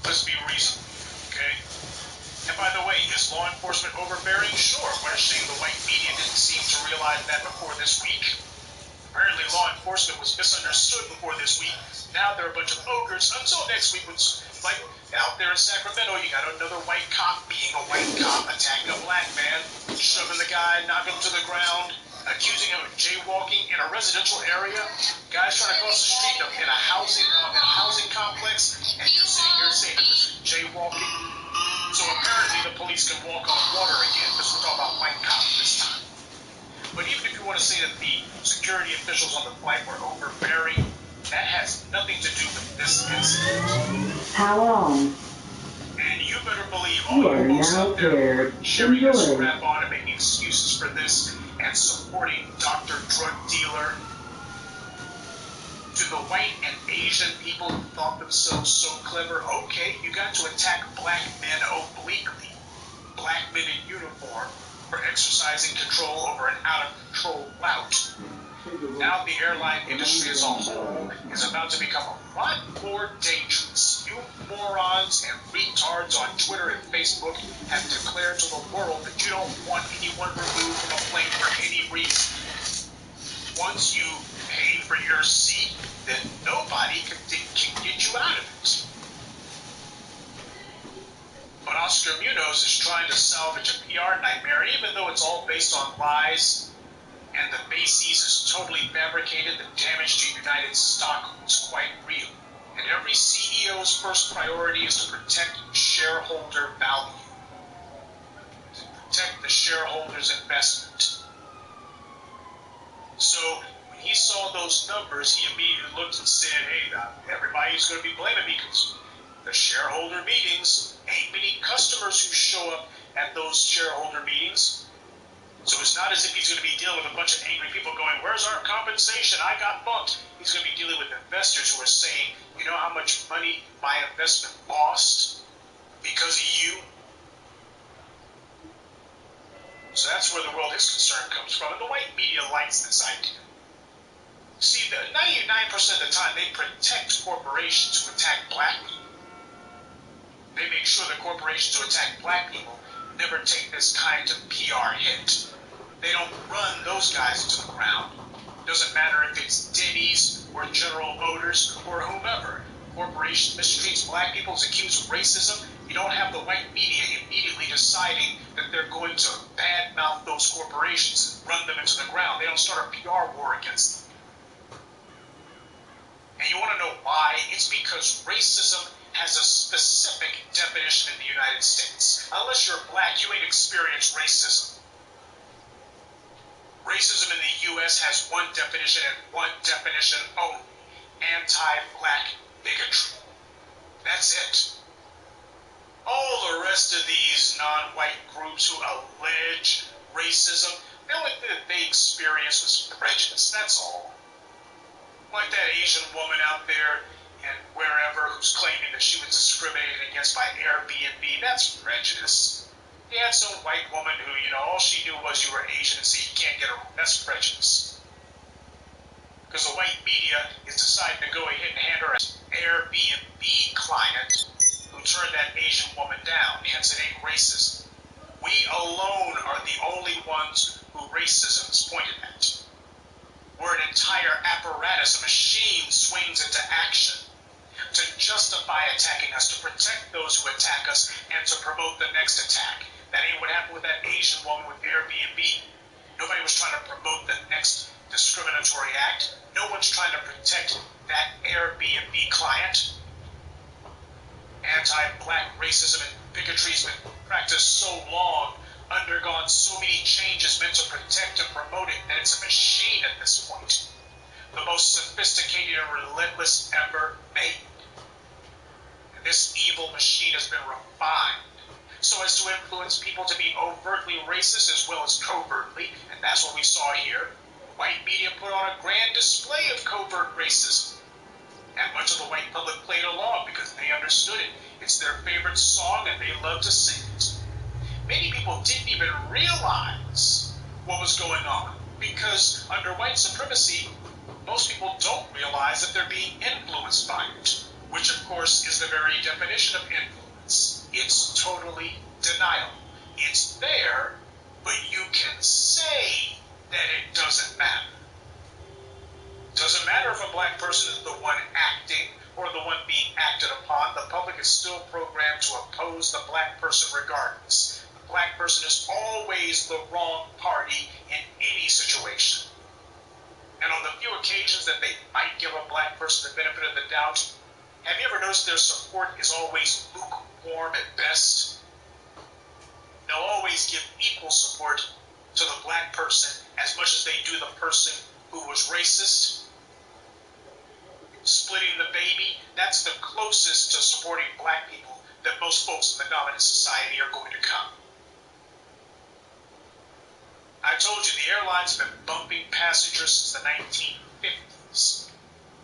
Let's be reasonable, okay? And by the way, is law enforcement overbearing? Sure. What a shame the white media didn't seem to realize that before this week. Apparently law enforcement was misunderstood before this week. Now they're a bunch of ogres until next week. Which, like out there in Sacramento, you got another white cop being a white cop attacking a black man, shoving the guy, knocking him to the ground, accusing him of jaywalking in a residential area. Guys trying to cross the street in a housing complex, and you're sitting here saying that this is jaywalking. So apparently the police can walk on water again, because we're talking about white cops this time. But even if you want to say that the security officials on the flight were overbearing, that has nothing to do with this incident. Power on. And you better believe all you folks out there sharing your strap on and making excuses for this and supporting Dr. Drug Dealer. To the white and Asian people who thought themselves so clever, okay, you got to attack black men obliquely, black men in uniform, for exercising control over an out-of-control route. Now the airline industry as a whole is about to become a lot more dangerous. You morons and retards on Twitter and Facebook have declared to the world that you don't want anyone removed from a plane for any reason. Once you pay for your seat, then nobody can get you out of it. But Oscar Munoz is trying to salvage a PR nightmare, even though it's all based on lies, and the basis is totally fabricated. The damage to United stock is quite real. And every CEO's first priority is to protect shareholder value, to protect the shareholder's investment. So when he saw those numbers, he immediately looked and said, hey, everybody's going to be blaming me because the shareholder meetings, ain't many customers who show up at those shareholder meetings. So it's not as if he's going to be dealing with a bunch of angry people going, where's our compensation? I got bumped. He's going to be dealing with investors who are saying, you know how much money my investment lost because of you? So that's where the world his concern comes from. And the white media likes this idea. See, 99% of the time they protect corporations who attack black people. They make sure the corporations who attack black people never take this kind of PR hit. They don't run those guys into the ground. Doesn't matter if it's Denny's or General Motors or whomever. Corporation mistreats black people, is accused of racism. You don't have the white media immediately deciding that they're going to badmouth those corporations and run them into the ground. They don't start a PR war against them. And you want to know why? It's because racism has a specific definition in the United States. Unless you're black, you ain't experienced racism. Racism in the U.S. has one definition and one definition only: anti-black bigotry. That's it. All the rest of these non-white groups who allege racism, the only thing that they experience was prejudice, that's all. Like that Asian woman out there and wherever who's claiming that she was discriminated against by Airbnb, that's prejudice. You had some white woman who, all she knew was you were Asian and so you can't get her. That's prejudice. Because the white media is deciding to go ahead and hand her an Airbnb client who turned that Asian woman down. Hence, it ain't racism. We alone are the only ones who racism is pointed at. Where an entire apparatus, a machine, swings into action to justify attacking us, to protect those who attack us, and to promote the next attack. That ain't what happened with that Asian woman with Airbnb. Nobody was trying to promote the next discriminatory act. No one's trying to protect that Airbnb client. Anti-black racism and bigotry has been practiced so long undergone so many changes meant to protect and promote it that it's a machine at this point. The most sophisticated and relentless ever made. And this evil machine has been refined so as to influence people to be overtly racist as well as covertly, and that's what we saw here. White media put on a grand display of covert racism. And much of the white public played along because they understood it. It's their favorite song and they love to sing it. Many people didn't even realize what was going on because under white supremacy, most people don't realize that they're being influenced by it, which of course is the very definition of influence. It's totally denial. It's there, but you can say that it doesn't matter. Doesn't matter if a black person is the one acting or the one being acted upon. The public is still programmed to oppose the black person regardless. The black person is always the wrong party in any situation. And on the few occasions that they might give a black person the benefit of the doubt, have you ever noticed their support is always lukewarm at best? They'll always give equal support to the black person as much as they do the person who was racist. Splitting the baby, that's the closest to supporting black people that most folks in the dominant society are going to come. I told you the airlines have been bumping passengers since the 1950s.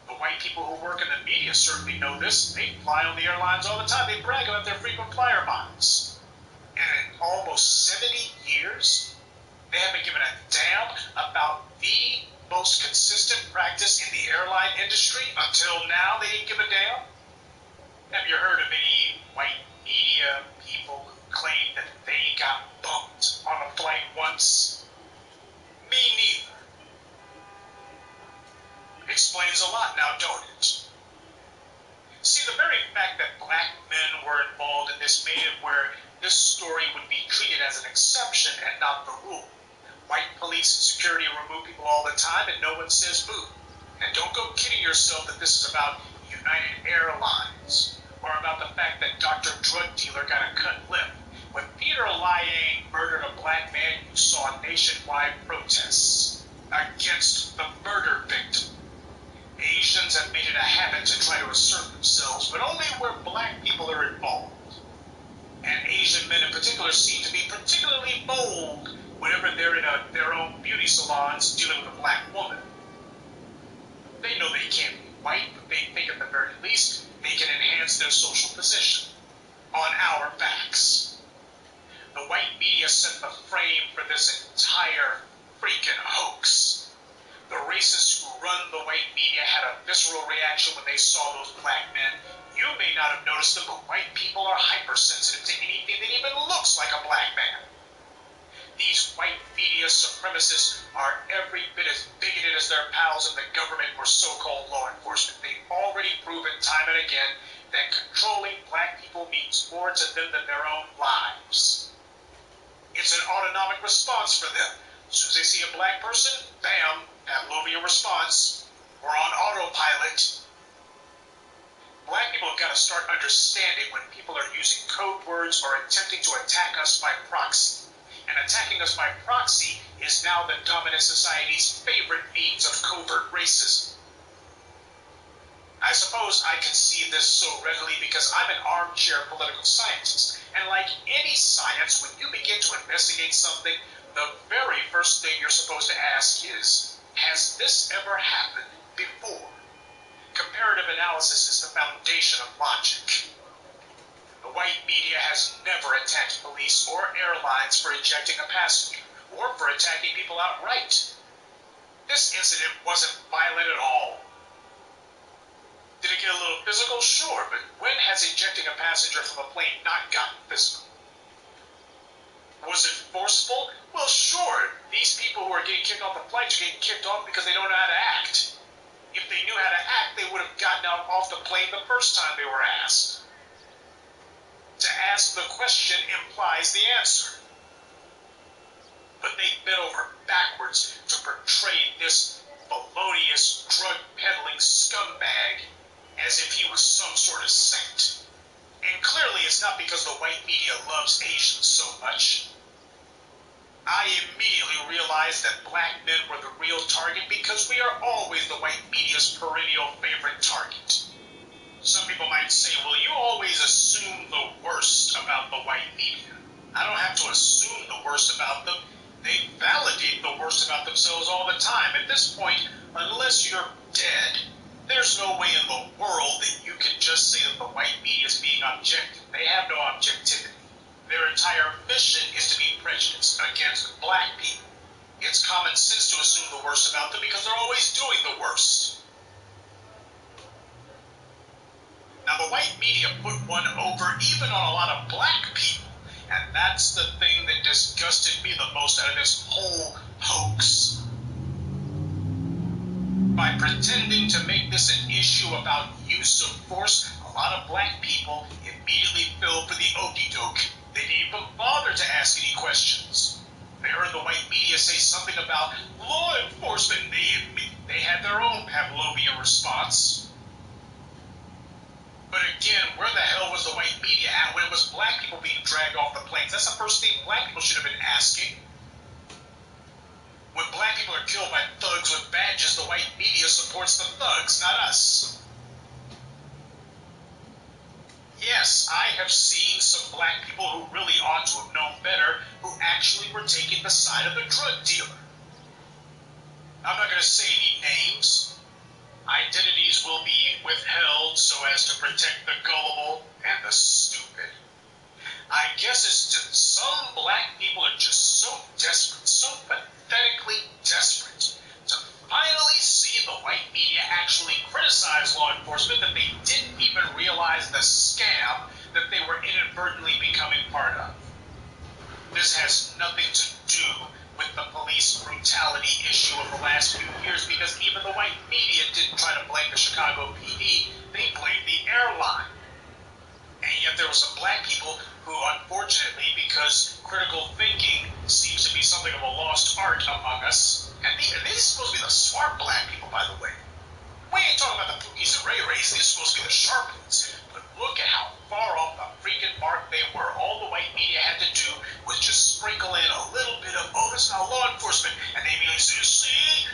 The white people who work in the media certainly know this. They fly on the airlines all the time. They brag about their frequent flyer miles. And in almost 70 years, they haven't given a damn about the most consistent practice in the airline industry. Until now, they didn't give a damn. Have you heard of any white media people who claim that they got bumped on a flight once? Me neither. Explains a lot now, don't it? See, the very fact that black men were involved in this made it where this story would be treated as an exception and not the rule. White police and security remove people all the time and no one says boo. And don't go kidding yourself that this is about United Airlines or about the fact that Dr. Drug Dealer got a cut lip. When Peter Lyang murdered a black man, you saw nationwide protests against the murder victim. Asians have made it a habit to try to assert themselves, but only where black people are involved. And Asian men in particular seem to be particularly bold whenever they're in their own beauty salons dealing with a black woman. They know they can't be white, but they think at the very least they can enhance their social position on our backs. The white media set the frame for this entire freaking hoax. The racists who run the white media had a visceral reaction when they saw those black men. You may not have noticed them, but white people are hypersensitive to anything that even looks like a black man. These white media supremacists are every bit as bigoted as their pals in the government or so-called law enforcement. They've already proven time and again that controlling black people means more to them than their own lives. It's an autonomic response for them. As soon as they see a black person, bam, Pavlovian response. We're on autopilot. Black people have got to start understanding when people are using code words or attempting to attack us by proxy. And attacking us by proxy is now the dominant society's favorite means of covert racism. I suppose I can see this so readily because I'm an armchair political scientist. And like any science, when you begin to investigate something, the very first thing you're supposed to ask is, has this ever happened before? Comparative analysis is the foundation of logic. The white media has never attacked police or airlines for ejecting a passenger or for attacking people outright. This incident wasn't violent at all. Did it get a little physical? Sure, but when has ejecting a passenger from a plane not gotten physical? Was it forceful? Well, sure. These people who are getting kicked off the flights are getting kicked off because they don't know how to act. If they knew how to act, they would have gotten out off the plane the first time they were asked. To ask the question implies the answer. But they bent over backwards to portray this felonious, drug-peddling scumbag as if he was some sort of saint. And clearly it's not because the white media loves Asians so much. I immediately realized that black men were the real target because we are always the white media's perennial favorite target. Some people might say, well, you always assume the worst about the white media. I don't have to assume the worst about them. They validate the worst about themselves all the time. At this point, unless you're dead, there's no way in the world that you can just say that the white media is being objective. They have no objectivity. Their entire mission is to be prejudiced against black people. It's common sense to assume the worst about them because they're always doing the worst. Now, the white media put one over even on a lot of black people. And that's the thing that disgusted me the most out of this whole hoax. By pretending to make this an issue about use of force, a lot of black people immediately fell for the okey-doke. They didn't even bother to ask any questions. They heard the white media say something about law enforcement. They had their own Pavlovian response. But again, where the hell was the white media at when it was black people being dragged off the planes? That's the first thing black people should have been asking. When black people are killed by thugs with badges, the white media supports the thugs, not us. Yes, I have seen some black people who really ought to have known better who actually were taking the side of the drug dealer. I'm not going to say any names. Identities will be withheld so as to protect the gullible and the stupid. I guess it's just some black people are just so desperate, so pathetically desperate to finally see the white media actually criticize law enforcement that they didn't even realize the scam that they were inadvertently becoming part of. This has nothing to do with the police brutality issue of the last few years because even the white media didn't try to blame the Chicago PD, they blamed the airline. And yet there were some black people who, unfortunately, because critical thinking seems to be something of a lost art among us, and these are supposed to be the smart black people, by the way. We ain't talking about the Pookies and Ray Rays, these are supposed to be the sharp ones. But look at how far off the freaking mark they were. All the white media had to do was just sprinkle in a little bit of, oh, that's not law enforcement. And they immediately say,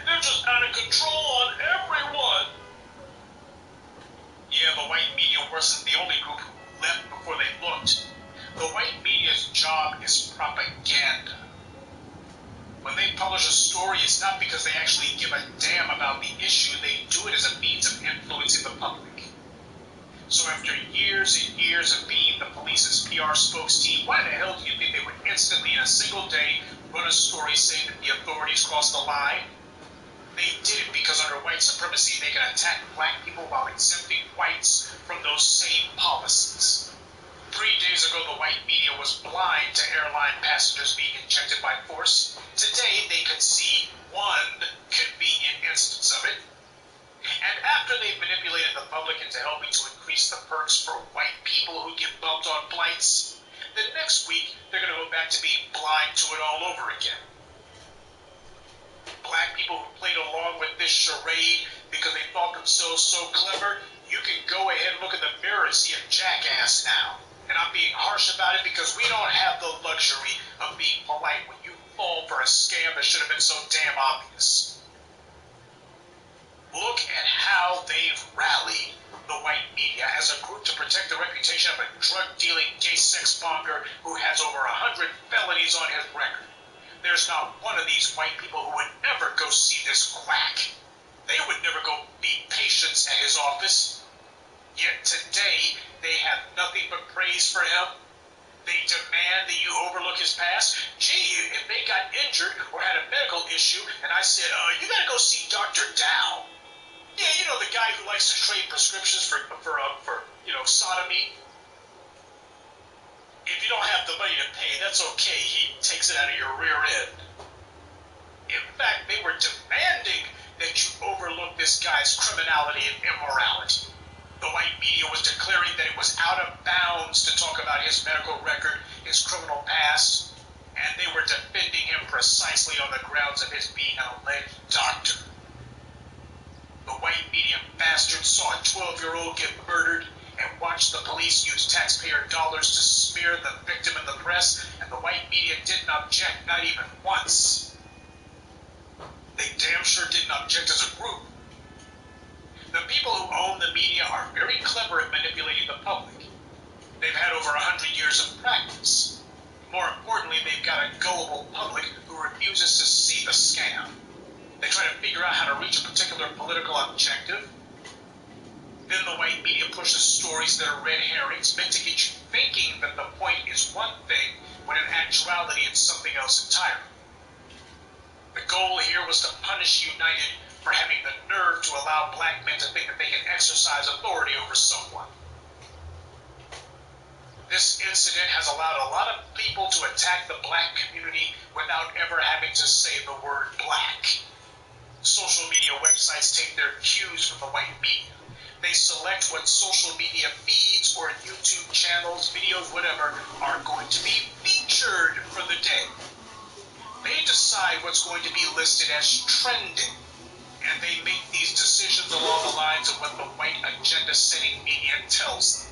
they're just out of control on everyone. Yeah, the white media wasn't the only group who left before they looked. The white media's job is propaganda. When they publish a story, it's not because they actually give a damn about the issue. They do it as a means of influencing the public. So after years and years of being the police's PR spokes team, why the hell do you think they would instantly, in a single day, run a story saying that the authorities crossed the line? They did it because under white supremacy, they can attack black people while exempting whites from those same policies. 3 days ago, the white media was blind to airline passengers being injected by force. Today, they could see one convenient instance of it. And after they've manipulated the public into helping to increase the perks for white people who get bumped on flights, the next week, they're going to go back to being blind to it all over again. Black people who played along with this charade because they thought themselves so clever, you can go ahead and look in the mirror and see a jackass now. And I'm being harsh about it because we don't have the luxury of being polite when you fall for a scam that should have been so damn obvious. Look at how they've rallied the white media as a group to protect the reputation of a drug-dealing gay sex monger who has over 100 felonies on his record. There's not one of these white people who would ever go see this quack. They would never go meet patients at his office. Yet today, they have nothing but praise for him. They demand that you overlook his past. Gee, if they got injured or had a medical issue, and I said, you gotta go see Dr. Dow. Yeah, you know, the guy who likes to trade prescriptions for sodomy. If you don't have the money to pay, that's okay. He takes it out of your rear end. In fact, they were demanding that you overlook this guy's criminality and immorality. The white media was declaring that it was out of bounds to talk about his medical record, his criminal past, and they were defending him precisely on the grounds of his being an alleged doctor. The white media bastards saw a 12-year-old get murdered and watched the police use taxpayer dollars to smear the victim in the press, and the white media didn't object, not even once. They damn sure didn't object as a group. The people who own the media are very clever at manipulating the public. They've had over 100 years of practice. More importantly, they've got a gullible public who refuses to see the scam. They try to figure out how to reach a particular political objective. Then the white media pushes stories that are red herrings, meant to get you thinking that the point is one thing, when in actuality it's something else entirely. The goal here was to punish United for having the nerve to allow black men to think that they can exercise authority over someone. This incident has allowed a lot of people to attack the black community without ever having to say the word black. Social media websites take their cues from the white media. They select what social media feeds or YouTube channels, videos, whatever, are going to be featured for the day. They decide what's going to be listed as trending, and they make these decisions along the lines of what the white agenda-setting media tells them.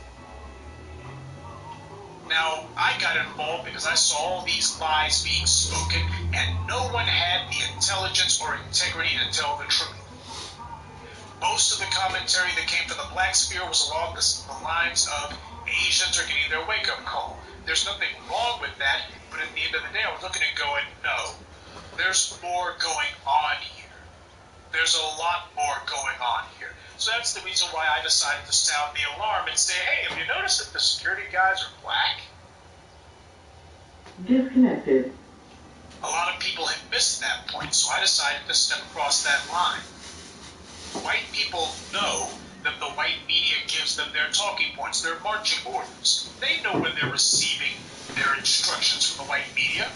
Now, I got involved because I saw all these lies being spoken, and no one had the intelligence or integrity to tell the truth. Most of the commentary that came from the black sphere was along the lines of Asians are getting their wake-up call. There's nothing wrong with that, but at the end of the day, I was looking at going, no, there's more going on here. There's a lot more going on here. So that's the reason why I decided to sound the alarm and say, hey, have you noticed that the security guys are black? Disconnected. A lot of people had missed that point, so I decided to step across that line. White people know that the white media gives them their talking points, their marching orders. They know when they're receiving their instructions from the white media.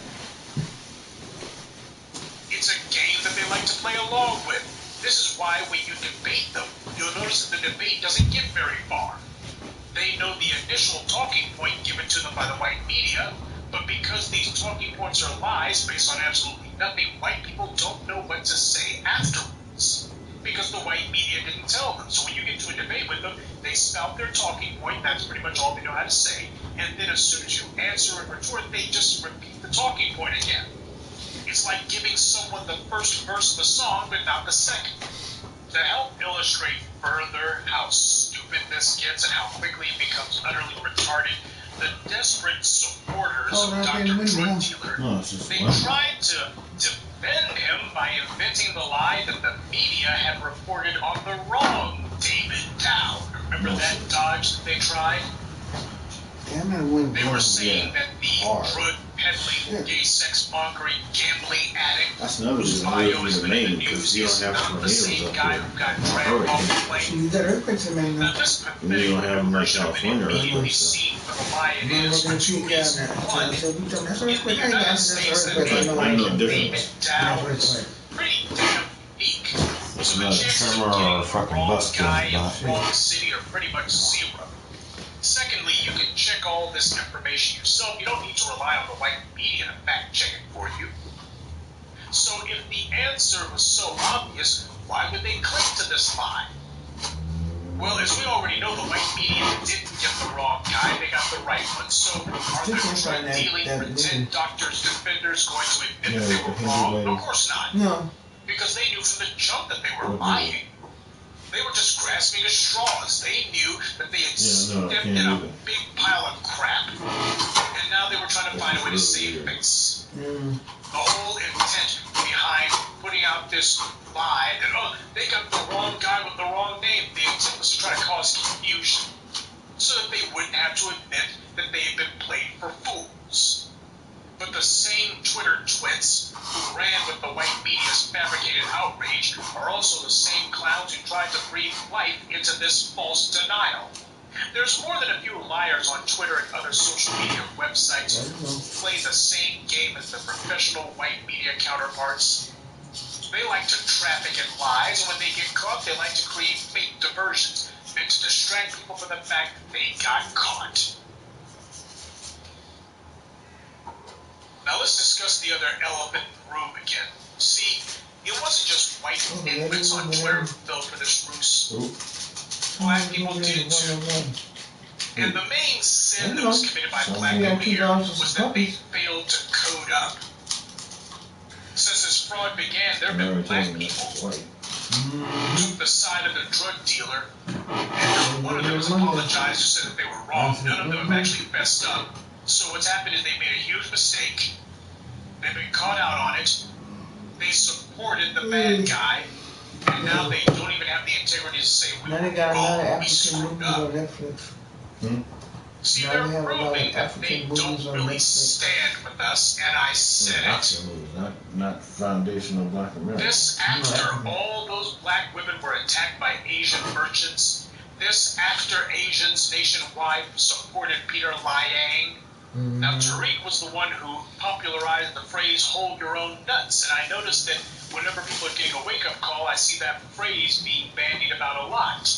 It's a game that they like to play along with. This is why when you debate them, you'll notice that the debate doesn't get very far. They know the initial talking point given to them by the white media, but because these talking points are lies based on absolutely nothing, white people don't know what to say afterwards. Because the white media didn't tell them. So when you get to a debate with them, they spout their talking point, that's pretty much all they know how to say, and then as soon as you answer and retort, they just repeat the talking point again. It's like giving someone the first verse of a song, but not the second. To help illustrate further how stupid this gets and how quickly it becomes utterly retarded, the desperate supporters of Dr. Drug Dealer, they tried to defend him by inventing the lie that the media had reported on the wrong David Dow. Remember that dodge that they tried? They were saying that the drug-peddling, gay-sex mongering, gambling addict whose bio has been in the news is not the same guy who got dragged off the plane. Now, this pathetic version of it immediately seen for the lie it is for two reasons. One, in the United States, that name like David Dow is pretty damn unique. So the chances of getting the wrong guy in the wrong city are pretty much zero. Secondly, you can check all this information yourself. You don't need to rely on the white media to fact check it for you. So if the answer was so obvious, why would they cling to this lie? Well, as we already know, the white media didn't get the wrong guy, they got the right one. So are the drug-dealing pretend doctors, defenders going to admit that they were wrong? Of course not. No. Because they knew from the jump that they were lying. They were just grasping at straws. They knew that they had stepped in a big pile of crap, and now they were trying to find a way to save face. The whole intent behind putting out this lie that, oh, they got the wrong guy with the wrong name, the intent was to try to cause confusion, so that they wouldn't have to admit that they had been played for fools. But the same Twitter twits who ran with the white media's fabricated outrage are also the same clowns who tried to breathe life into this false denial. There's more than a few liars on Twitter and other social media websites who play the same game as the professional white media counterparts. They like to traffic in lies, and when they get caught, they like to create fake diversions meant to distract people from the fact that they got caught. Now let's discuss the other elephant in the room again. See, it wasn't just white infants on Twitter who fell for this ruse. Black people did too. And the main sin that was committed by black people here was that they failed to code up. Since this fraud began, there have been black people who took the side of the drug dealer, and one of them has apologized and said that they were wrong. None of them have actually fessed up. So what's happened is they made a huge mistake. They've been caught out on it. They supported the bad guy, and now they don't even have the integrity to say we were wrong, we screwed up. See, they're proving that they don't really stand with us, and I said it. Not Foundational Black American. This after all those black women were attacked by Asian merchants. This after Asians nationwide supported Peter Liang. Now, Tariq was the one who popularized the phrase, hold your own nuts. And I noticed that whenever people are getting a wake-up call, I see that phrase being bandied about a lot.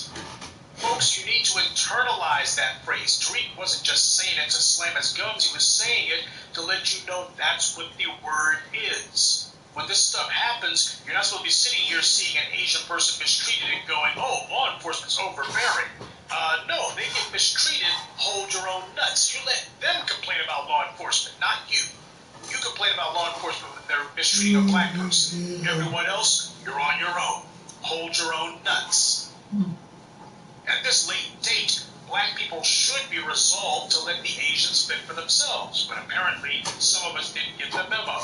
Folks, you need to internalize that phrase. Tariq wasn't just saying it to slam his gums. He was saying it to let you know that's what the word is. When this stuff happens, you're not supposed to be sitting here seeing an Asian person mistreated and going, oh, law enforcement's overbearing. No, they get mistreated, hold your own nuts. You let them complain about law enforcement, not you. You complain about law enforcement when they're mistreating a black person. Everyone else, you're on your own. Hold your own nuts. At this late date, black people should be resolved to let the Asians fend for themselves, but apparently some of us didn't get the memo.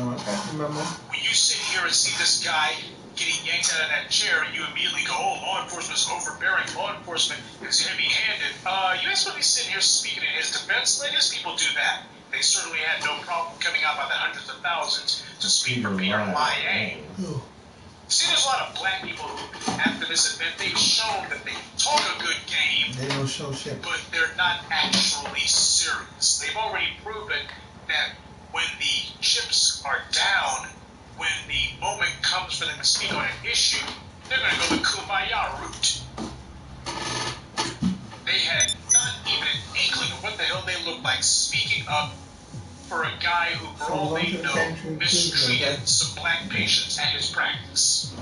When you sit here and see this guy getting yanked out of that chair, you immediately go, oh, law enforcement is overbearing, law enforcement is heavy-handed. You ain't supposed to be sitting here speaking in his defense. Let his people do that. They certainly had no problem coming out by the hundreds of thousands to speak for Peter Liang. See, there's a lot of black people who, after this event, they've shown that they talk a good game, they don't show shit, but they're not actually serious. They've already proven that when the chips are down, when the moment comes for them to speak on an issue, they're going to go the kumbaya route. They had not even an inkling of what the hell they looked like speaking up for a guy who, for all they know, mistreated some black patients at his practice.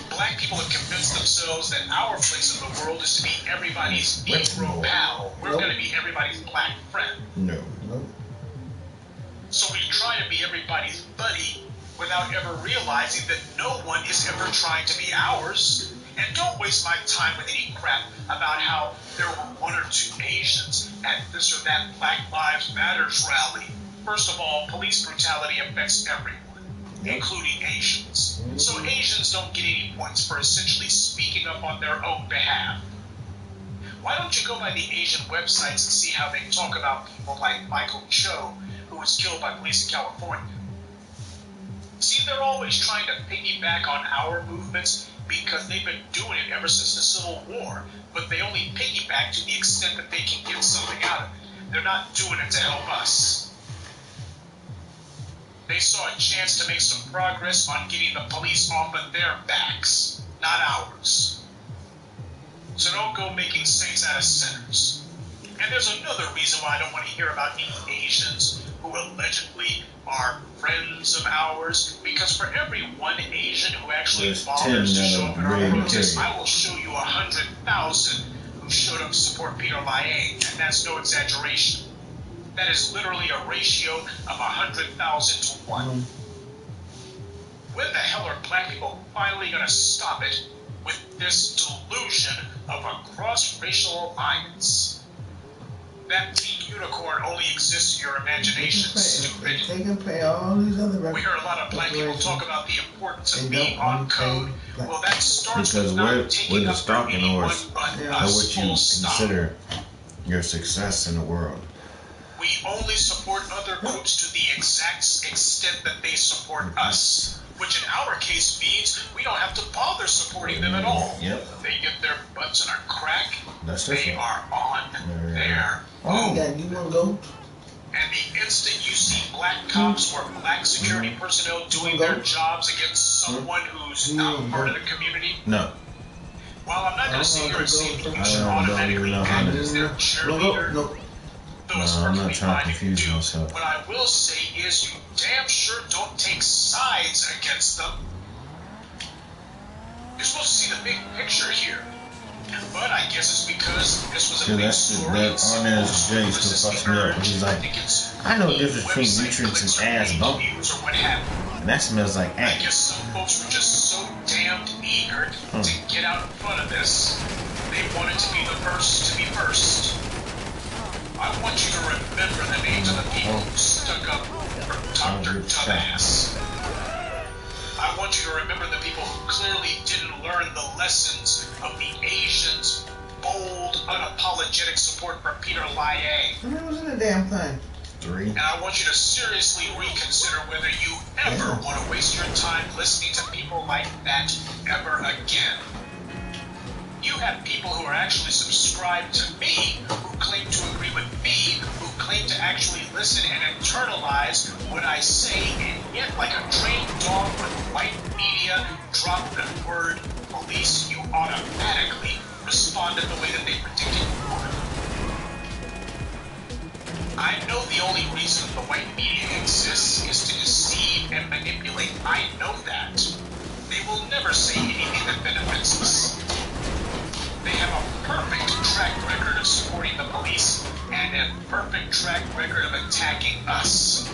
Black people have convinced themselves that our place in the world is to be everybody's Negro pal. We're going to be everybody's black friend. No. So we try to be everybody's buddy without ever realizing that no one is ever trying to be ours. And don't waste my time with any crap about how there were one or two Asians at this or that Black Lives Matters rally. First of all, police brutality affects everyone, including Asians. So Asians don't get any points for essentially speaking up on their own behalf. Why don't you go by the Asian websites and see how they talk about people like Michael Cho, who was killed by police in California? See, they're always trying to piggyback on our movements because they've been doing it ever since the Civil War, but they only piggyback to the extent that they can get something out of it. They're not doing it to help us. They saw a chance to make some progress on getting the police off of their backs, not ours. So don't go making saints out of sinners. And there's another reason why I don't want to hear about any Asians who allegedly are friends of ours, because for every one Asian who actually bothers to show up at our protest, I will show you 100,000 who showed up to support Peter Liang, and that's no exaggeration. That is literally a ratio of 100,000 to 1. When the hell are black people finally going to stop it with this delusion of a cross-racial alliance? That pink unicorn only exists in your imagination, stupid. They can play all these other records. We hear a lot of black people talk about the importance of being on code. Well, that starts with not taking up for anyone but us. What you consider your success in the world. We only support other groups to the exact extent that they support us, which in our case means we don't have to bother supporting them at all. Yep. They get their butts in a crack. That's they are on their own. You want to go? And the instant you see black cops or black security personnel doing their jobs against someone who's not part of the community, no. While I'm not going to sit here and say that you should automatically act as their cheerleader, though it's perfectly fine if you do, what I will say is you damn sure don't take sides against them. You're supposed to see the big picture here. But I guess it's because this was a Yeah, big that's story. that Arnaz J still fucks me up when he's like, I know the difference between nutrients and ass bump. And that smells like I ass. guess some folks were just so damned eager to get out in front of this. They wanted to be the first to be first. I want you to remember the names of the people who stuck up for Dr. Dumbass. I want you to remember the people who clearly didn't learn the lessons of the Asians' bold, unapologetic support for Peter Laie. How many was in the damn thing? 3. And I want you to seriously reconsider whether you ever want to waste your time listening to people like that ever again. You have people who are actually subscribed to me, who claim to agree with me, who claim to actually listen and internalize what I say, and yet, like a trained dog when white media drop the word police, you automatically responded the way that they predicted you would. I know the only reason the white media exists is to deceive and manipulate. I know that. They will never say anything that benefits us. They have a perfect track record of supporting the police and a perfect track record of attacking us.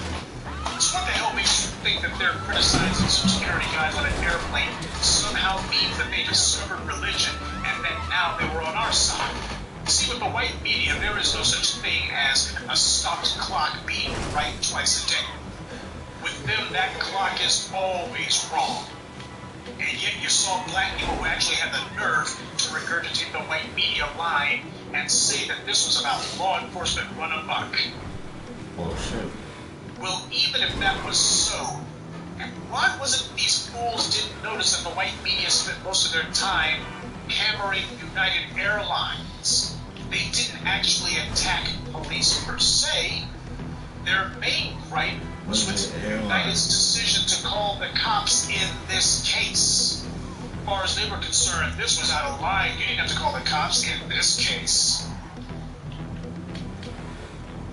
So what the hell makes you think that they're criticizing some security guys on an airplane somehow means that they discovered religion and that now they were on our side? See, with the white media, there is no such thing as a stopped clock being right twice a day. With them, that clock is always wrong. And yet you saw black people who actually had the nerve to regurgitate the white media line and say that this was about law enforcement run amok. Oh, shit. Well, even if that was so, why was it these fools didn't notice that the white media spent most of their time hammering United Airlines? They didn't actually attack police per se. Their main gripe was with United's decision to call the cops in this case. As far as they were concerned, this was out of line. You didn't have to call the cops in this case.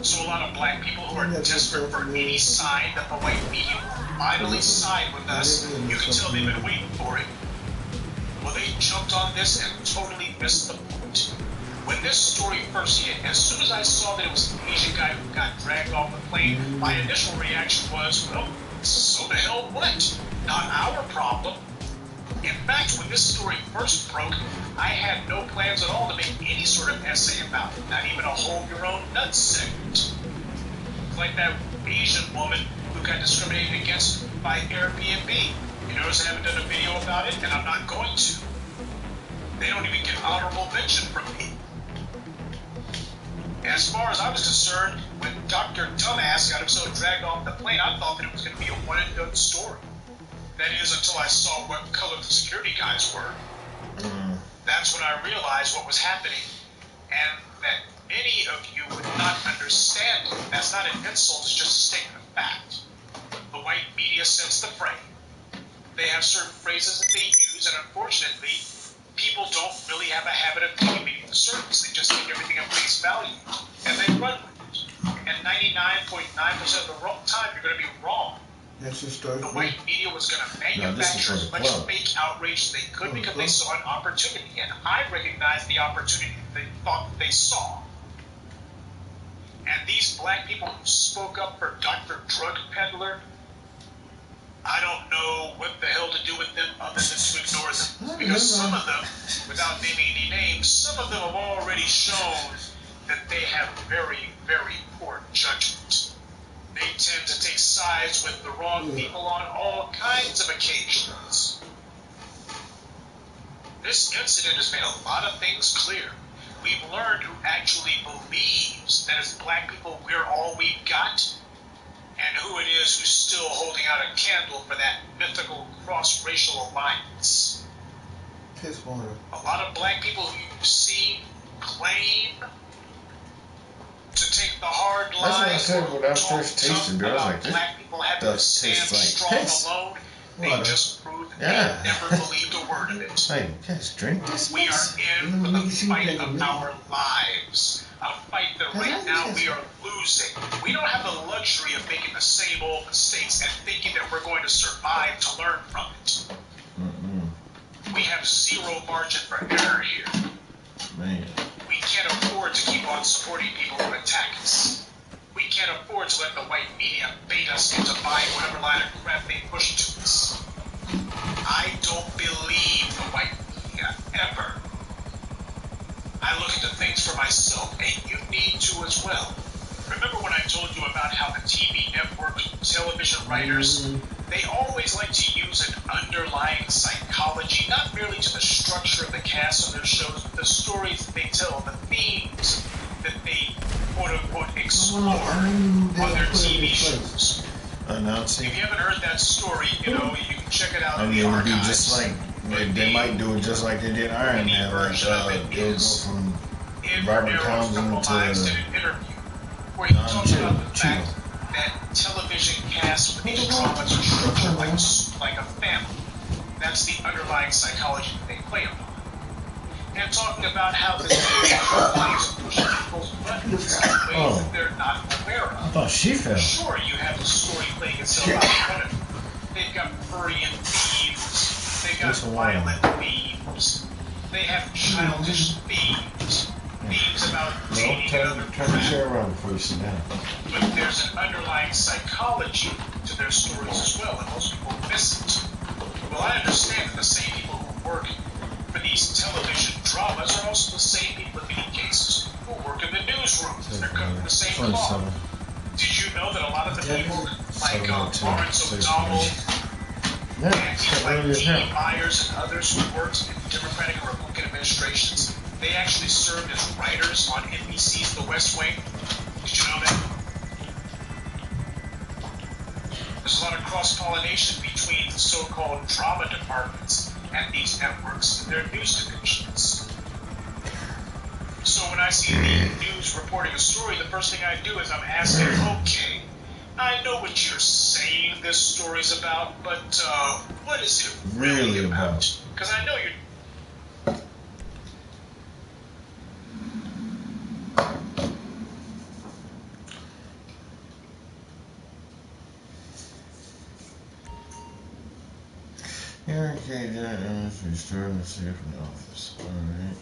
So a lot of black people who are desperate for any sign that the white media will finally side with us, you can tell they've been waiting for it. Well, they jumped on this and totally missed the point. When this story first hit, as soon as I saw that it was an Asian guy who got dragged off the plane, my initial reaction was, well, so the hell what? Not our problem. In fact, when this story first broke, I had no plans at all to make any sort of essay about it, not even a hold your own nuts segment. Like that Asian woman who got discriminated against by Airbnb. You notice I haven't done a video about it, and I'm not going to. They don't even get honorable mention from me. As far as I was concerned, when Dr. Dumbass got himself dragged off the plane, I thought that it was going to be a one-and-done story. That is, until I saw what color the security guys were. That's when I realized what was happening, and that many of you would not understand it. That's not an insult, it's just a statement of fact. The white media sets the frame. They have certain phrases that they use, and unfortunately, people don't really have a habit of taking meaning to service. They just take everything at face value, and they run with it. And 99.9% of the time, you're going to be wrong. That's just started. The white media was going to manufacture as much fake outrage as they could because they saw an opportunity, and I recognized the opportunity that they thought they saw. And these black people who spoke up for Dr. Drug Peddler, I don't know what the hell to do with them other than to ignore them. Because some of them, without naming any names, some of them have already shown that they have very, very poor judgment. They tend to take sides with the wrong people on all kinds of occasions. This incident has made a lot of things clear. We've learned who actually believes that as black people we're all we've got, and who it is who's still holding out a candle for that mythical cross-racial alliance. Piss water. A lot of black people who you've seen claim to take the hard line. That's what I said when I first tasted it. I was like, this black people having to stand tastes like piss. strong alone. They just proved that they never believed a word of it. Hey, guys, drink this. We are in for the fight of our lives. A fight that right now we are losing. We don't have the luxury of making the same old mistakes and thinking that we're going to survive to learn from it. We have zero margin for error here. Man. We can't afford to keep on supporting people who attack us. We can't afford to let the white media bait us into buying whatever line of crap they push to us. I don't believe the white media, ever. I look into things for myself, and you need to as well. Remember when I told you about how the TV network television writers, they always like to use an underlying psychology, not merely to the structure of the cast of their shows, but the stories that they tell, the themes that they quote-unquote explore on their TV shows. Announcing. If you haven't heard that story, you know, you can check it out I in mean, the it would be archives. just like, they might do it just like they did Iron Man. Like, they'll go from Robert Townsend to where he talks about the fact that television casts for these dramas are structured like a family. That's the underlying psychology that they play upon. And talking about how this is pushing people's buttons in ways that they're not aware of. I thought she fell. Sure, you have the story playing itself out in front of you. They've got prurient themes. They've got violent themes. They have childish themes. Themes about dating another Turn the chair around before you sit down. But there's an underlying psychology to their stories as well, and most people miss it. Well, I understand that the same people who work for these television dramas are also the same people in many cases who work in the newsrooms. They're cut from the same cloth. Did you know that a lot of the people, like Lawrence O'Donnell, and like T. Myers and others who worked in Democratic and Republican administrations, they actually served as writers on NBC's The West Wing? Did you know that? There's a lot of cross-pollination between the so-called drama departments at these networks and their news divisions. So when I see the news reporting a story, the first thing I do is I'm asking, okay, I know what you're saying this story's about, but what is it really about? Because I know you're... Aaron K. Jones restored the safe in the office. Alright.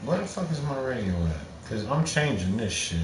Where the fuck is my radio at? Because I'm changing this shit.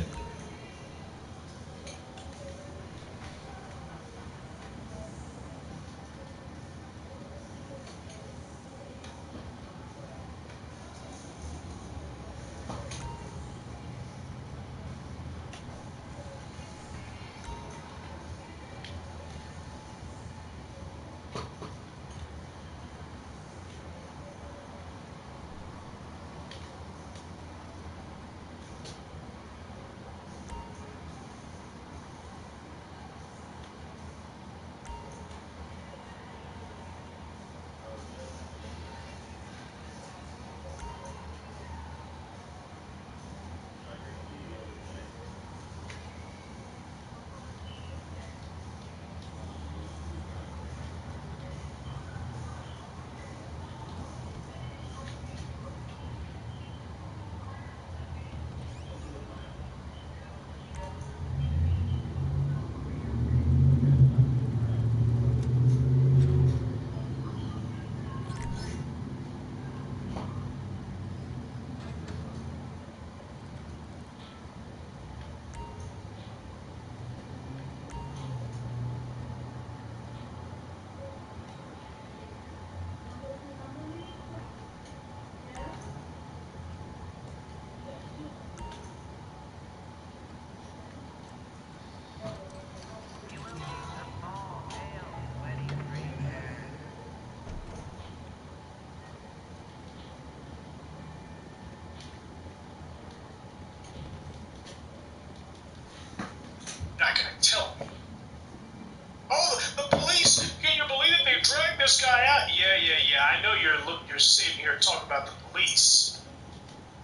I know you're sitting here talking about the police,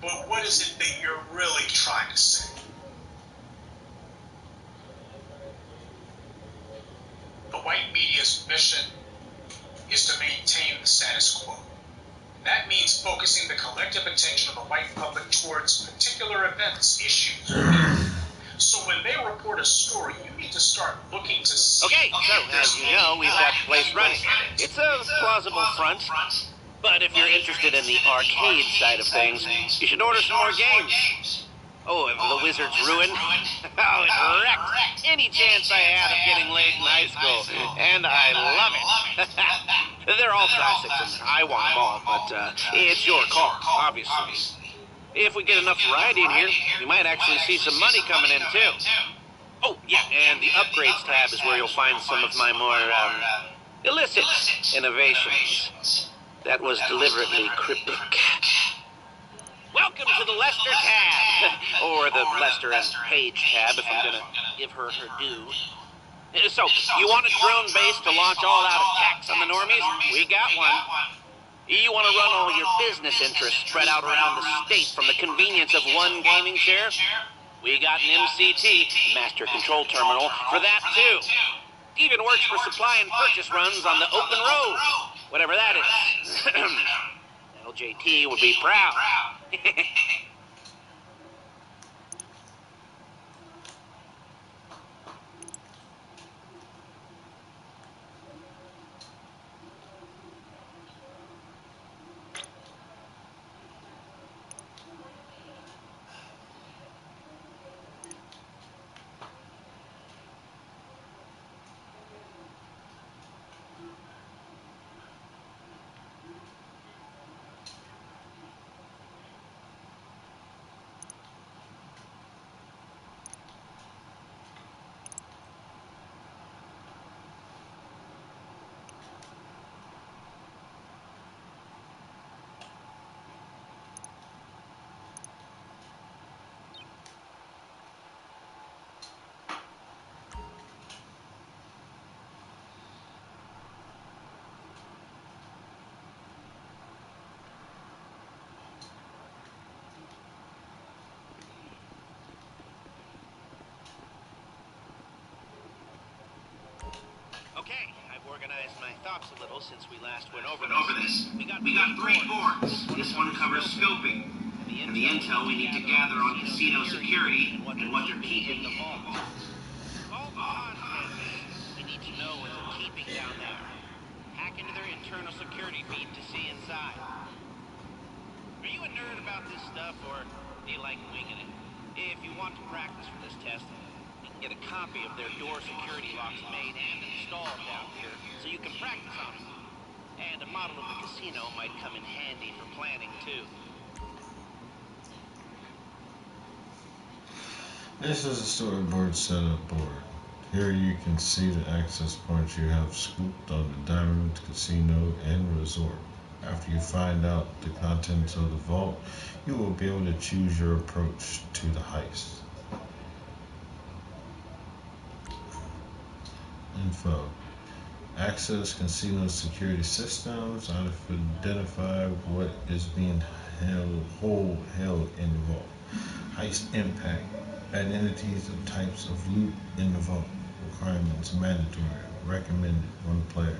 but what is it that you're really trying to say? The white media's mission is to maintain the status quo. That means focusing the collective attention of the white public towards particular events, issues, or people. So when they report a story, you need to start looking to see... Okay, so as you know, we've got the place running. It's a plausible front, but if you're interested in the arcade side of things, you should order some more games. Oh, the Wizard's Ruin? Oh, it wrecked any chance I had of getting laid in high school, and I love it. They're all classics, and I want them all, but it's your call, obviously. If we get enough variety in here, we might actually see some money coming in, too. Oh, yeah, and the upgrades tab is where you'll find some of my more, illicit innovations. That was deliberately cryptic. Welcome to the Lester tab, or the Lester and Paige tab, if I'm gonna give her due. So, you want a drone base to launch all-out attacks on the normies? We got one. You want to run all your business interests spread out around the state from the convenience of one gaming chair? We got an MCT, Master Control Terminal, for that too. Even works for supply and purchase runs on the open road, whatever that is. LJT would be proud. Okay, I've organized my thoughts a little since we last went over this. We got three boards. This one covers scoping, and the intel we need to gather on casino security and what they're keeping. All the content we need to know what they're keeping down there. Hack into their internal security feed to see inside. Are you a nerd about this stuff, or do you like winging it? If you want to practice for this test, get a copy of their door security locks made and installed down here, so you can practice on them. And a model of the casino might come in handy for planning, too. This is a storyboard setup board. Here you can see the access points you have scooped on the Diamond Casino and Resort. After you find out the contents of the vault, you will be able to choose your approach to the heist. Info. Access casino security systems. Identify what is being held in the vault. Heist impact. Identities of types of loot in the vault. Requirements mandatory. Recommended 1 player.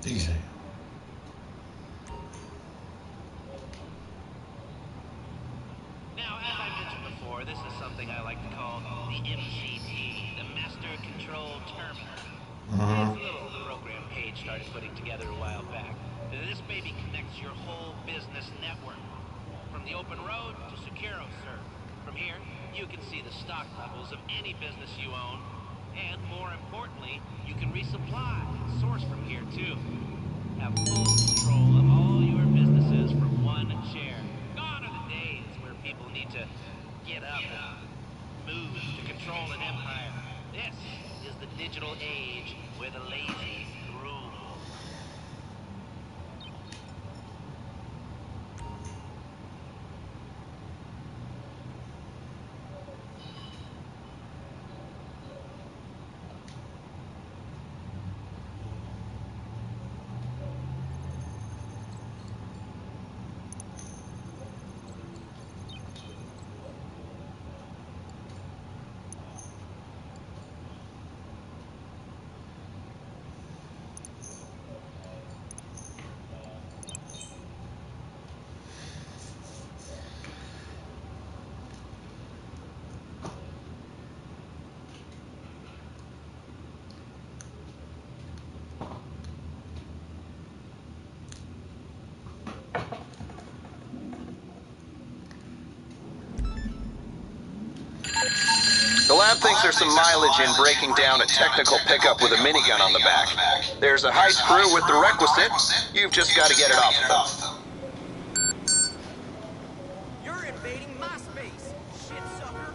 Easy. Now, as I mentioned before, this is something I like to call the MCT, the Master Control Terminal. It's a little program Paige started putting together a while back. This baby connects your whole business network, from the open road to SecuroServe. From here, you can see the stock levels of any business you own, and more importantly, you can resupply and source from here too. Have full control of all your businesses from one chair. Gone are the days where people need to get up and move to control an empire. This is the digital age where the lazy rule. The lab thinks there's some mileage in breaking down a technical pickup with a minigun on the back. There's a heist crew with the requisite. You've just got to get it off them. You're invading my space, shit sucker.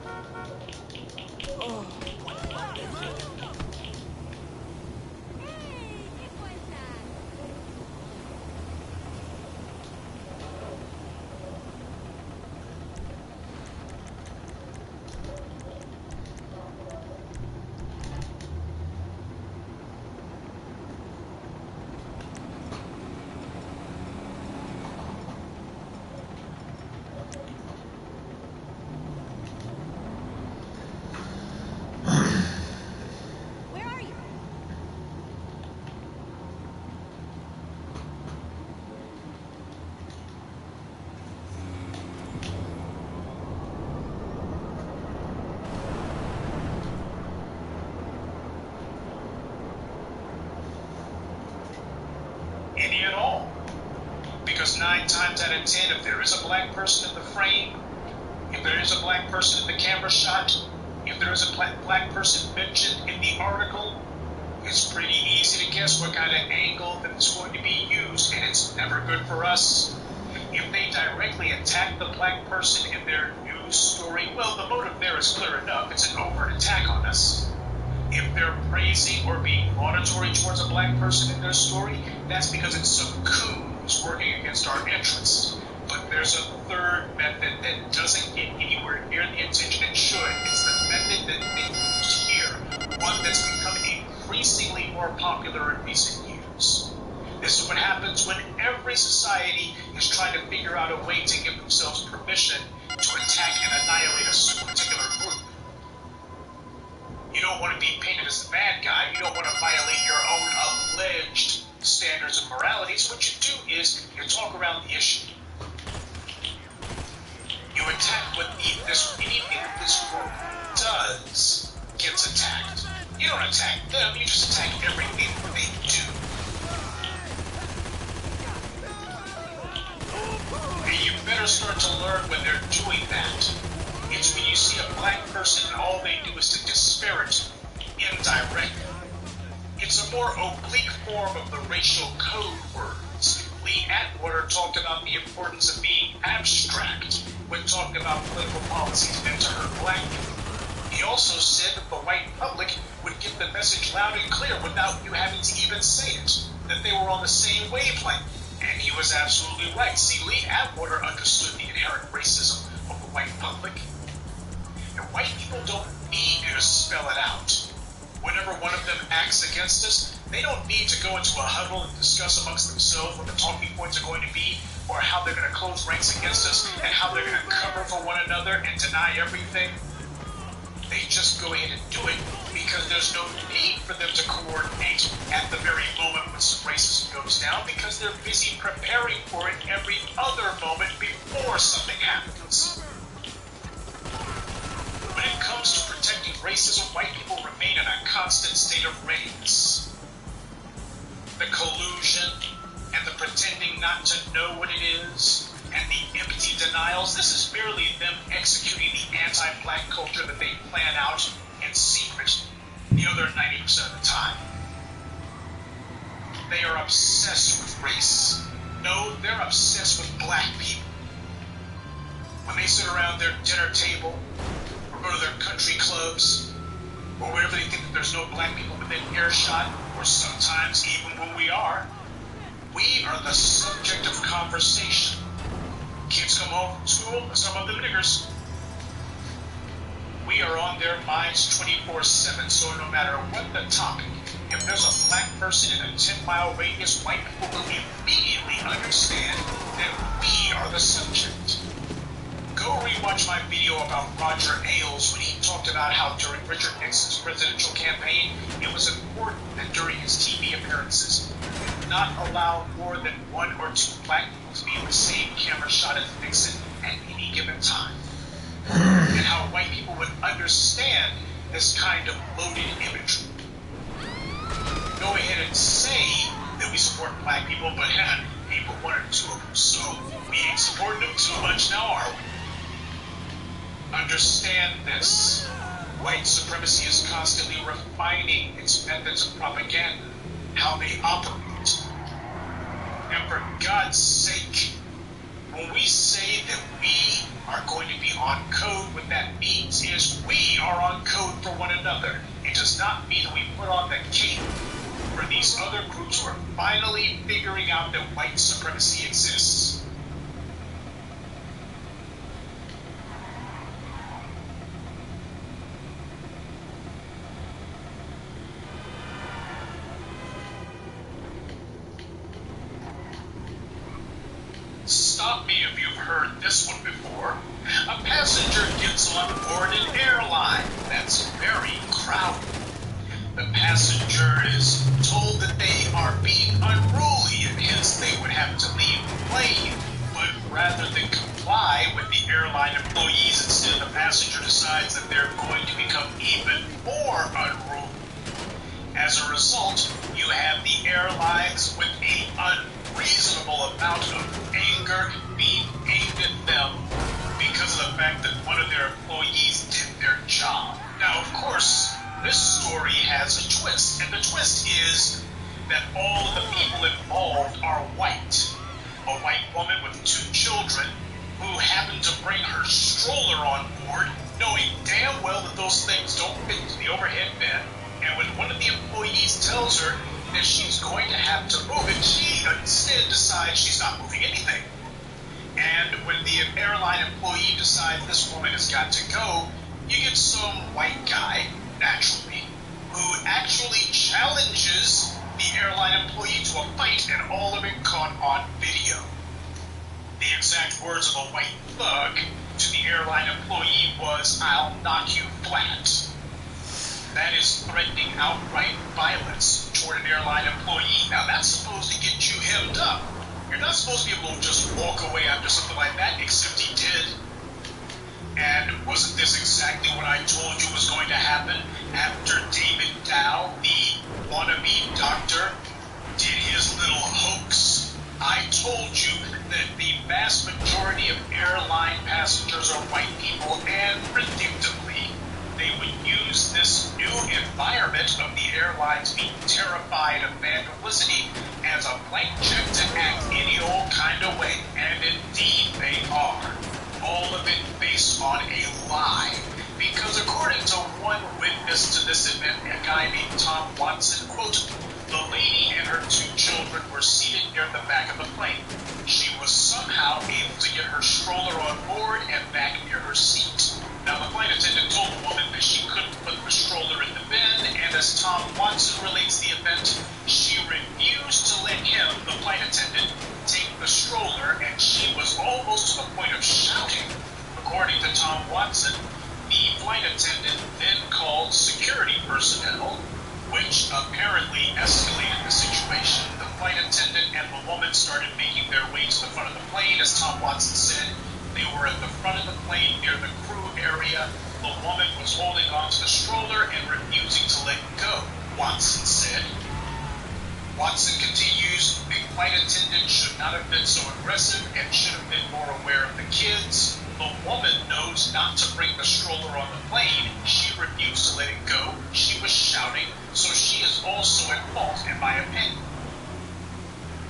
Any at all. Because 9 times out of 10, if there is a black person in the frame, if there is a black person in the camera shot, if there is a black person mentioned in the article, it's pretty easy to guess what kind of angle that's going to be used, and it's never good for us. If they directly attack the black person in their news story, well, the motive there is clear enough. It's an overt attack on us. If they're praising or being laudatory towards a black person in their story, that's because it's some coup who's working against our interests. But there's a third method that doesn't get anywhere near the attention it should. It's the method that they used here, one that's become increasingly more popular in recent years. This is what happens when every society is trying to figure out a way to give themselves permission to attack and annihilate a particular group. You don't want to be painted as the bad guy. You don't want to violate your own alleged standards of morality. So what you do is you talk around the issue. You attack what anything that this group does gets attacked. You don't attack them. You just attack everything they do. And you better start to learn when they're doing that. It's when you see a black person and all they do is to disparage indirectly. It's a more oblique form of the racial code words. Lee Atwater talked about the importance of being abstract when talking about political policies meant to hurt black people. He also said that the white public would get the message loud and clear without you having to even say it, that they were on the same wavelength. And he was absolutely right. See, Lee Atwater understood the inherent racism of the white public. And white people don't need you to spell it out. Whenever one of them acts against us, they don't need to go into a huddle and discuss amongst themselves what the talking points are going to be, or how they're going to close ranks against us, and how they're going to cover for one another and deny everything. They just go ahead and do it because because there's no need for them to coordinate at the very moment when some racism goes down, because they're busy preparing for it every other moment before something happens. When it comes to protecting racism, white people remain in a constant state of readiness. The collusion and the pretending not to know what it is, and the empty denials, this is merely them executing the anti-black culture that they plan out in secret the other 90% of the time. They are obsessed with race. No, they're obsessed with black people. When they sit around their dinner table, or go to their country clubs, or wherever they think that there's no black people within earshot, or sometimes even when we are the subject of conversation. Kids come home from school, let's talk about the niggers. We are on their minds 24/7, so no matter what the topic, if there's a black person in a 10-mile radius, white people will immediately understand that we are the subject. Go rewatch my video about Roger Ailes when he talked about how during Richard Nixon's presidential campaign, it was important that during his TV appearances, he would not allow more than one or two black people to be in the same camera shot as Nixon at any given time. And how white people would understand this kind of loaded imagery. Go ahead and say that we support black people, but we put one or two of them, so we ain't supporting them too much now, are we? Understand this. White supremacy is constantly refining its methods of propaganda, how they operate. And for God's sake, when we say that we are going to be on code, what that means is we are on code for one another. It does not mean that we put on the cape for these other groups who are finally figuring out that white supremacy exists. Stop me if you've heard this one before. A passenger gets on board an airline that's very crowded. The passenger is told that they are being unruly and hence they would have to leave the plane. But rather than comply with the airline employees, instead the passenger decides that they're going to become even more unruly. As a result, you have the airlines with an unreasonable amount of anger being aimed at them because of the fact that one of their employees did their job. Now, of course, this story has a twist, and the twist is that all of the people involved are white. A white woman with 2 children who happened to bring her stroller on board, knowing damn well that those things don't fit into the overhead bin. And when one of the employees tells her that she's going to have to move it, she instead decides she's not moving anything. And when the airline employee decides this woman has got to go, you get some white guy, naturally, who actually challenges the airline employee to a fight, and all of it caught on video. The exact words of a white thug to the airline employee was, "I'll knock you flat." That is threatening outright violence toward an airline employee. Now, that's supposed to get you hemmed up. You're not supposed to be able to just walk away after something like that, except he did. And wasn't this exactly what I told you was going to happen after David Dow, the wannabe doctor, did his little hoax? I told you that the vast majority of airline passengers are white people, and predictably, they would use this new environment of the airlines being terrified of vandalism as a blank check to act any old kind of way. And indeed they are. All of it based on a lie. Because according to one witness to this event, a guy named Tom Watson, quote, "The lady and her 2 children were seated near the back of the plane. She was somehow able to get her stroller on board and back near her seat. Now, the flight attendant told the woman that she couldn't put the stroller in the bin, and as Tom Watson relates the event, she refused to let him, the flight attendant, take the stroller, and she was almost to the point of shouting. According to Tom Watson, the flight attendant then called security personnel, which apparently escalated the situation. The flight attendant and the woman started making their way to the front of the plane. As Tom Watson said, they were at the front of the plane near the crew area. The woman was holding onto the stroller and refusing to let go, Watson said. Watson continues, the flight attendant should not have been so aggressive and should have been more aware of the kids. The woman knows not to bring the stroller on the plane. She refused to let it go. She was shouting, so she is also at fault, in my opinion.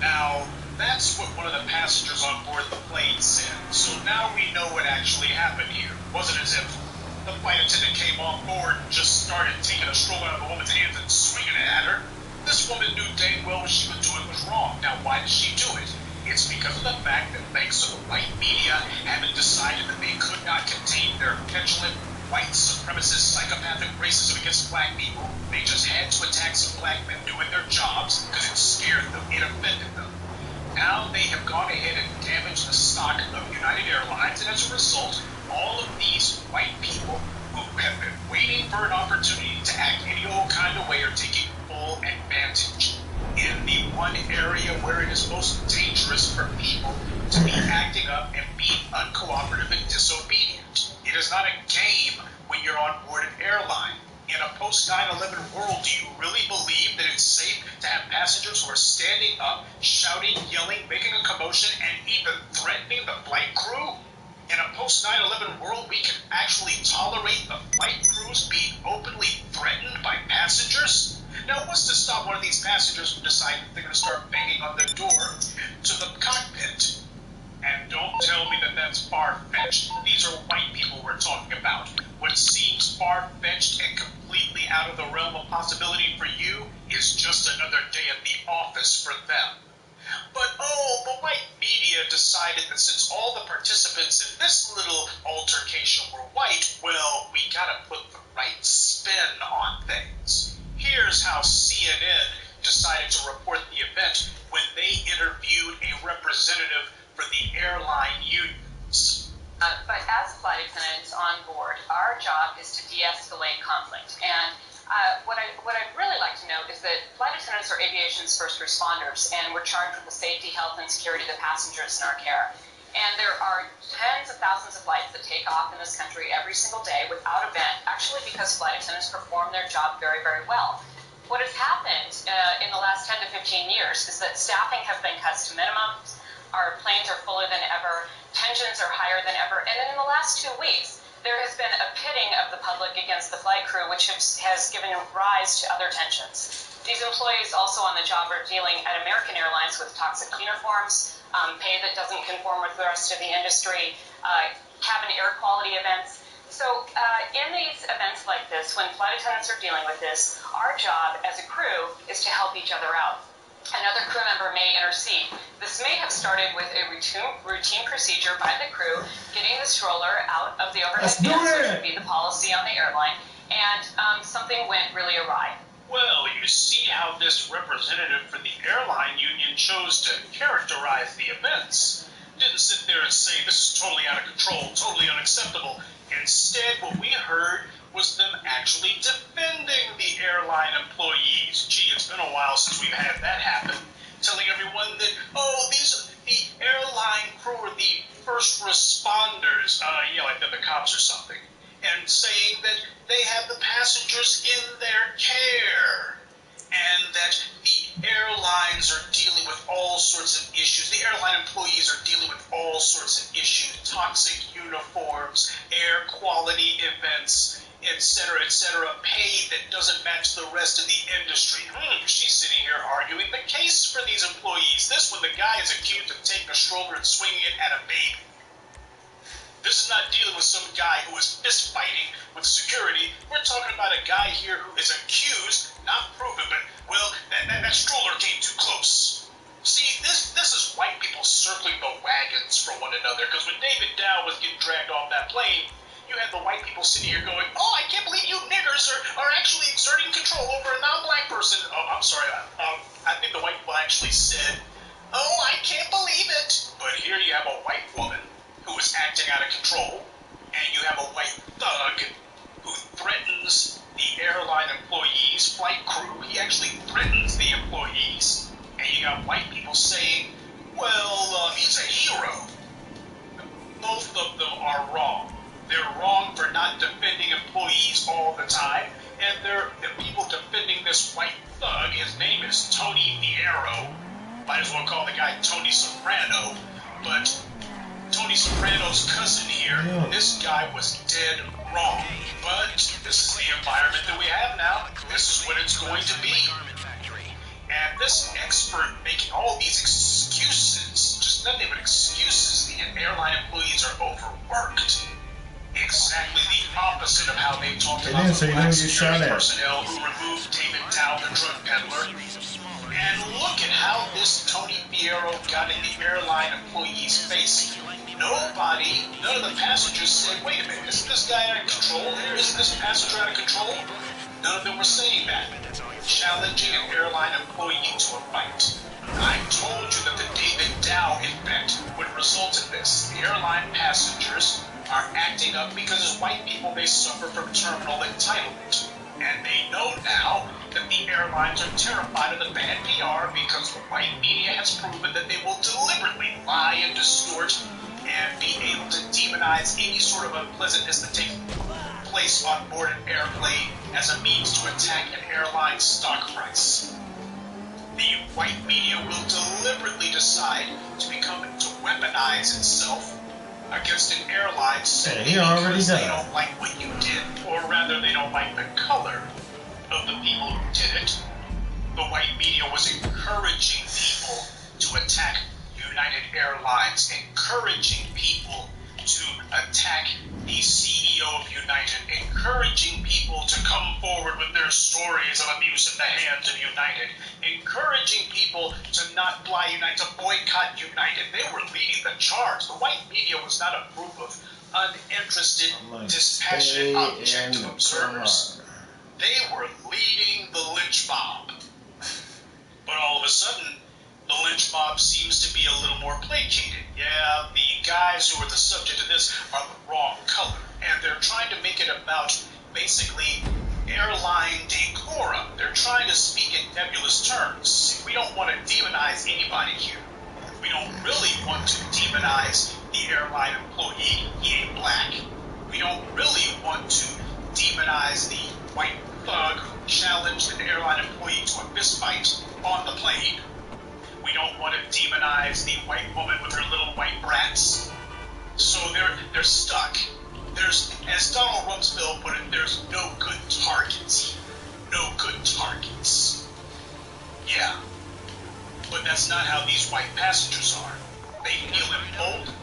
Now, that's what one of the passengers on board the plane said. So now we know what actually happened here. It wasn't as if the flight attendant came on board and just started taking a stroller out of the woman's hands and swinging it at her. This woman knew dang well what she was doing was wrong. Now, why did she do it? It's because of the fact that thanks to the white media having decided that they could not contain their petulant, white supremacist, psychopathic racism against black people, they just had to attack some black men doing their jobs because it scared them, it offended them. Now they have gone ahead and damaged the stock of United Airlines, and as a result, all of these white people who have been waiting for an opportunity to act any old kind of way are taking full advantage in the one area where it is most dangerous for people to be acting up and being uncooperative and disobedient. It is not a game when you're on board an airline. In a post-9/11 world, do you really believe that it's safe to have passengers who are standing up, shouting, yelling, making a commotion, and even threatening the flight crew? In a post-9/11 world, we can actually tolerate the flight crews being openly threatened by passengers? Now, what's to stop one of these passengers from deciding that they're going to start banging on the door to the cockpit? And don't tell me that that's far-fetched. These are white people we're talking about. What seems far-fetched and completely out of the realm of possibility for you is just another day at the office for them. But, the white media decided that since all the participants in this little altercation were white, well, we gotta put the right spin on things. Here's how CNN decided to report the event when they interviewed a representative for the airline unions. But as flight attendants on board, our job is to de-escalate conflict. And what I'd really like to note is that flight attendants are aviation's first responders, and we're charged with the safety, health, and security of the passengers in our care. And there are tens of thousands of flights that take off in this country every single day without event, actually because flight attendants perform their job very, very well. What has happened in the last 10 to 15 years is that staffing has been cut to minimums, our planes are fuller than ever, tensions are higher than ever, and in the last 2 weeks, there has been a pitting of the public against the flight crew, which has given rise to other tensions. These employees also on the job are dealing at American Airlines with toxic uniforms, pay that doesn't conform with the rest of the industry, cabin air quality events. So in these events like this, when flight attendants are dealing with this, our job as a crew is to help each other out. Another crew member may intercede. This may have started with a routine procedure by the crew, getting the stroller out of the overhead bin, which would be the policy on the airline, and something went really awry. Well, you see how this representative for the airline union chose to characterize the events. Didn't sit there and say, this is totally out of control, totally unacceptable. Instead, what we heard was them actually defending the airline employees. Gee, it's been a while since we've had that happen. Telling everyone that, the airline crew are the first responders, like they're the cops or something. And saying that they have the passengers in their care. And that the airlines are dealing with all sorts of issues. The airline employees are dealing with all sorts of issues. Toxic uniforms, air quality events, etc., pay that doesn't match the rest of the industry. She's sitting here arguing the case for these employees. This when the guy is accused of taking a stroller and swinging it at a baby. This is not dealing with some guy who is fist fighting with security. We're talking about a guy here who is accused, not proven, but, that stroller came too close. See, this is white people circling the wagons for one another, because when David Dow was getting dragged off that plane, you had the white people sitting here going, I can't believe you niggers are actually exerting control over a non-black person. I'm sorry, I think the white people actually said, I can't believe it. But here you have a white woman who is acting out of control, and you have a white thug flight crew. He actually threatens the employees. And you got white people saying, well, he's a hero. Both of them are wrong. They're wrong for not defending employees all the time. And the people defending this white thug, his name is Tony Fierro. Might as well call the guy Tony Soprano. But Tony Soprano's cousin here, this guy was dead wrong. But this is the environment that we have now. This is what it's going to be. And this expert making all these excuses, just nothing but excuses, the airline employees are overworked. Exactly the opposite of how they talked about the black security personnel who removed David Dow, the drug peddler. And look at how this Tony Fierro got in the airline employee's face. None of the passengers said, wait a minute, isn't this guy out of control here? Isn't this passenger out of control? None of them were saying that. Challenging an airline employee to a fight. I told you that the David Dow effect would result in this. The airline passengers are acting up because as white people they suffer from terminal entitlement. And they know now that the airlines are terrified of the bad PR because the white media has proven that they will deliberately lie and distort and be able to demonize any sort of unpleasantness that takes place on board an airplane as a means to attack an airline stock price. The white media will deliberately decide to weaponize itself against an airline simply because they don't like what you did, or rather they don't like the color of the people who did it. The white media was encouraging people to attack United Airlines, encouraging people to attack the CEO of United, encouraging people to come forward with their stories of abuse in the hands of United, encouraging people to not fly United, to boycott United. They were leading the charge. The white media was not a group of uninterested, dispassionate, objective observers. They were leading the lynch mob. But all of a sudden, the lynch mob seems to be a little more placated. Yeah, the guys who are the subject of this are the wrong color. And they're trying to make it about, basically, airline decorum. They're trying to speak in nebulous terms. We don't want to demonize anybody here. We don't really want to demonize the airline employee. He ain't black. We don't really want to demonize the white thug who challenged an airline employee to a fistfight on the plane. We don't want to demonize the white woman with her little white brats. So they're stuck. There's, as Donald Rumsfeld put it, there's no good targets. No good targets. Yeah. But that's not how these white passengers are. They feel emboldened.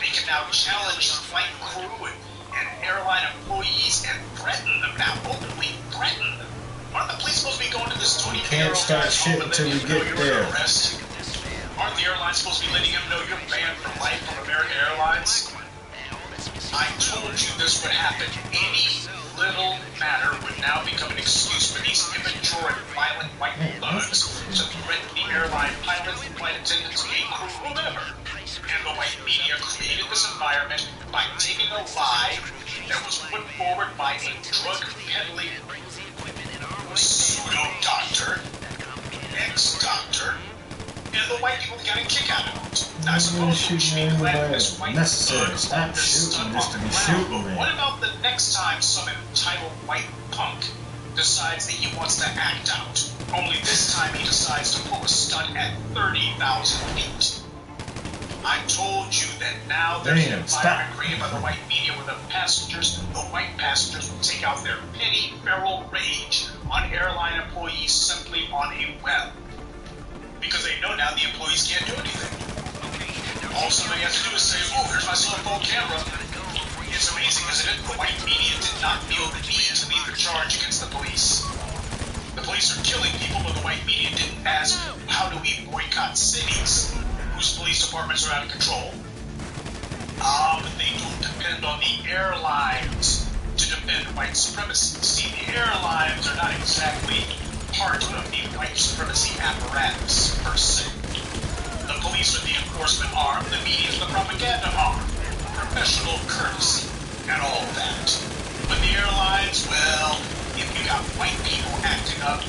They can now challenge the flight crew and airline employees and threaten them now. Openly threaten them. Aren't the police supposed to be going to this Tony Can't start shit until we get there. Aren't the airlines supposed to be letting him know you're banned for life from American Airlines? I told you this would happen. Any little matter would now become an excuse for these immature and violent white thugs to threaten the airline pilots, flight attendants, gate crew, whomever. And the white media created this environment by taking a lie that was put forward by a drug-peddling pseudo-doctor, ex-doctor, and the white people got a kick out of it. I suppose we should be glad this white thug Stop shooting just to be shooting, man. What about the next time some entitled white punk decides that he wants to act out? Only this time he decides to pull a stunt at 30,000 feet. I told you that now there's an environment created by the white media where the white passengers will take out their petty, feral rage on airline employees simply on a web. Because they know now the employees can't do anything. All somebody has to do is say, oh, here's my cell phone camera. It's amazing, isn't it? The white media did not feel the need to lead the charge against the police. The police are killing people, but the white media didn't ask, how do we boycott cities whose police departments are out of control? But they don't depend on the airlines to defend white supremacy. See, the airlines are not exactly part of the white supremacy apparatus, per se. The police are the enforcement arm, the media is the propaganda arm, professional courtesy, and all that. But the airlines, well, if you got white people acting up,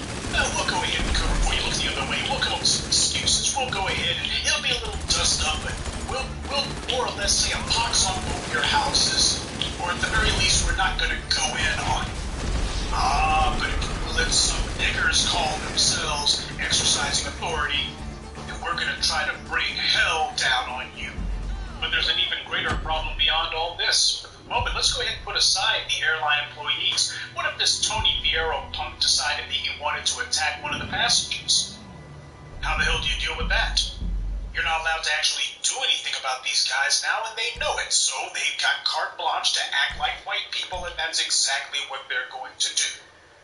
we'll go ahead and cover for you. Look the other way. We'll come up with some excuses. We'll go ahead and it'll be a little dust up, but we'll more or less say a pox on both your houses, or at the very least, we're not going to go in on you. But if you let some niggers call themselves exercising authority, then we're going to try to bring hell down on you. But there's an even greater problem beyond all this. For the moment, let's go ahead and put aside the airline employees. What if this Tony Fierro punk decided that he wanted to attack one of the passengers? How the hell do you deal with that? You're not allowed to actually do anything about these guys now, and they know it, so they've got carte blanche to act like white people, and that's exactly what they're going to do.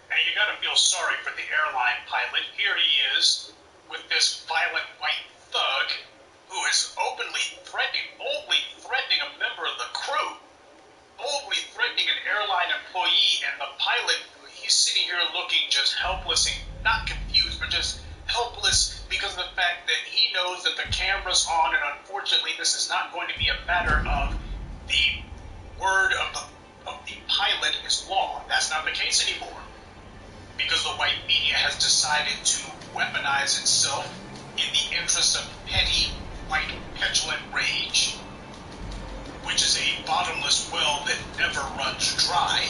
And you gotta feel sorry for the airline pilot. Here he is, with this violent white thug, who is boldly threatening a member of the crew, boldly threatening an airline employee, and the pilot, he's sitting here looking just helpless and not confused, but just helpless because of the fact that he knows that the camera's on, and unfortunately this is not going to be a matter of the word of the pilot is law. That's not the case anymore, because the white media has decided to weaponize itself in the interest of petty, white, petulant rage, which is a bottomless well that never runs dry.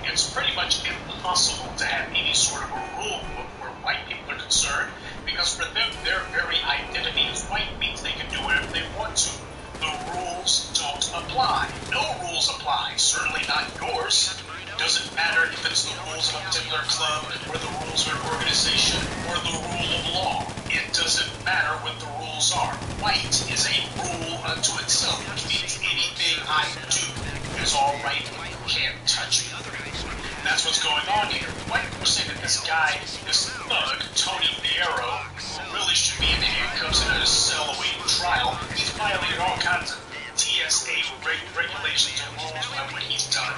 It's pretty much impossible to have any sort of a rule book where white people are concerned, because for them, their very identity as white means they can do whatever they want to. The rules don't apply. No rules apply. Certainly not yours. Doesn't matter if it's the rules of a particular club, or the rules of an organization, or the rule of law. It doesn't matter what the rules are. White is a rule unto itself, which means anything I do is all right. You can't touch me. That's what's going on here. White people say that this guy, this thug, Tony Fierro, who really should be in handcuffs and in a cell awaiting trial, he's violated all kinds of TSA regulations and rules by what he's done.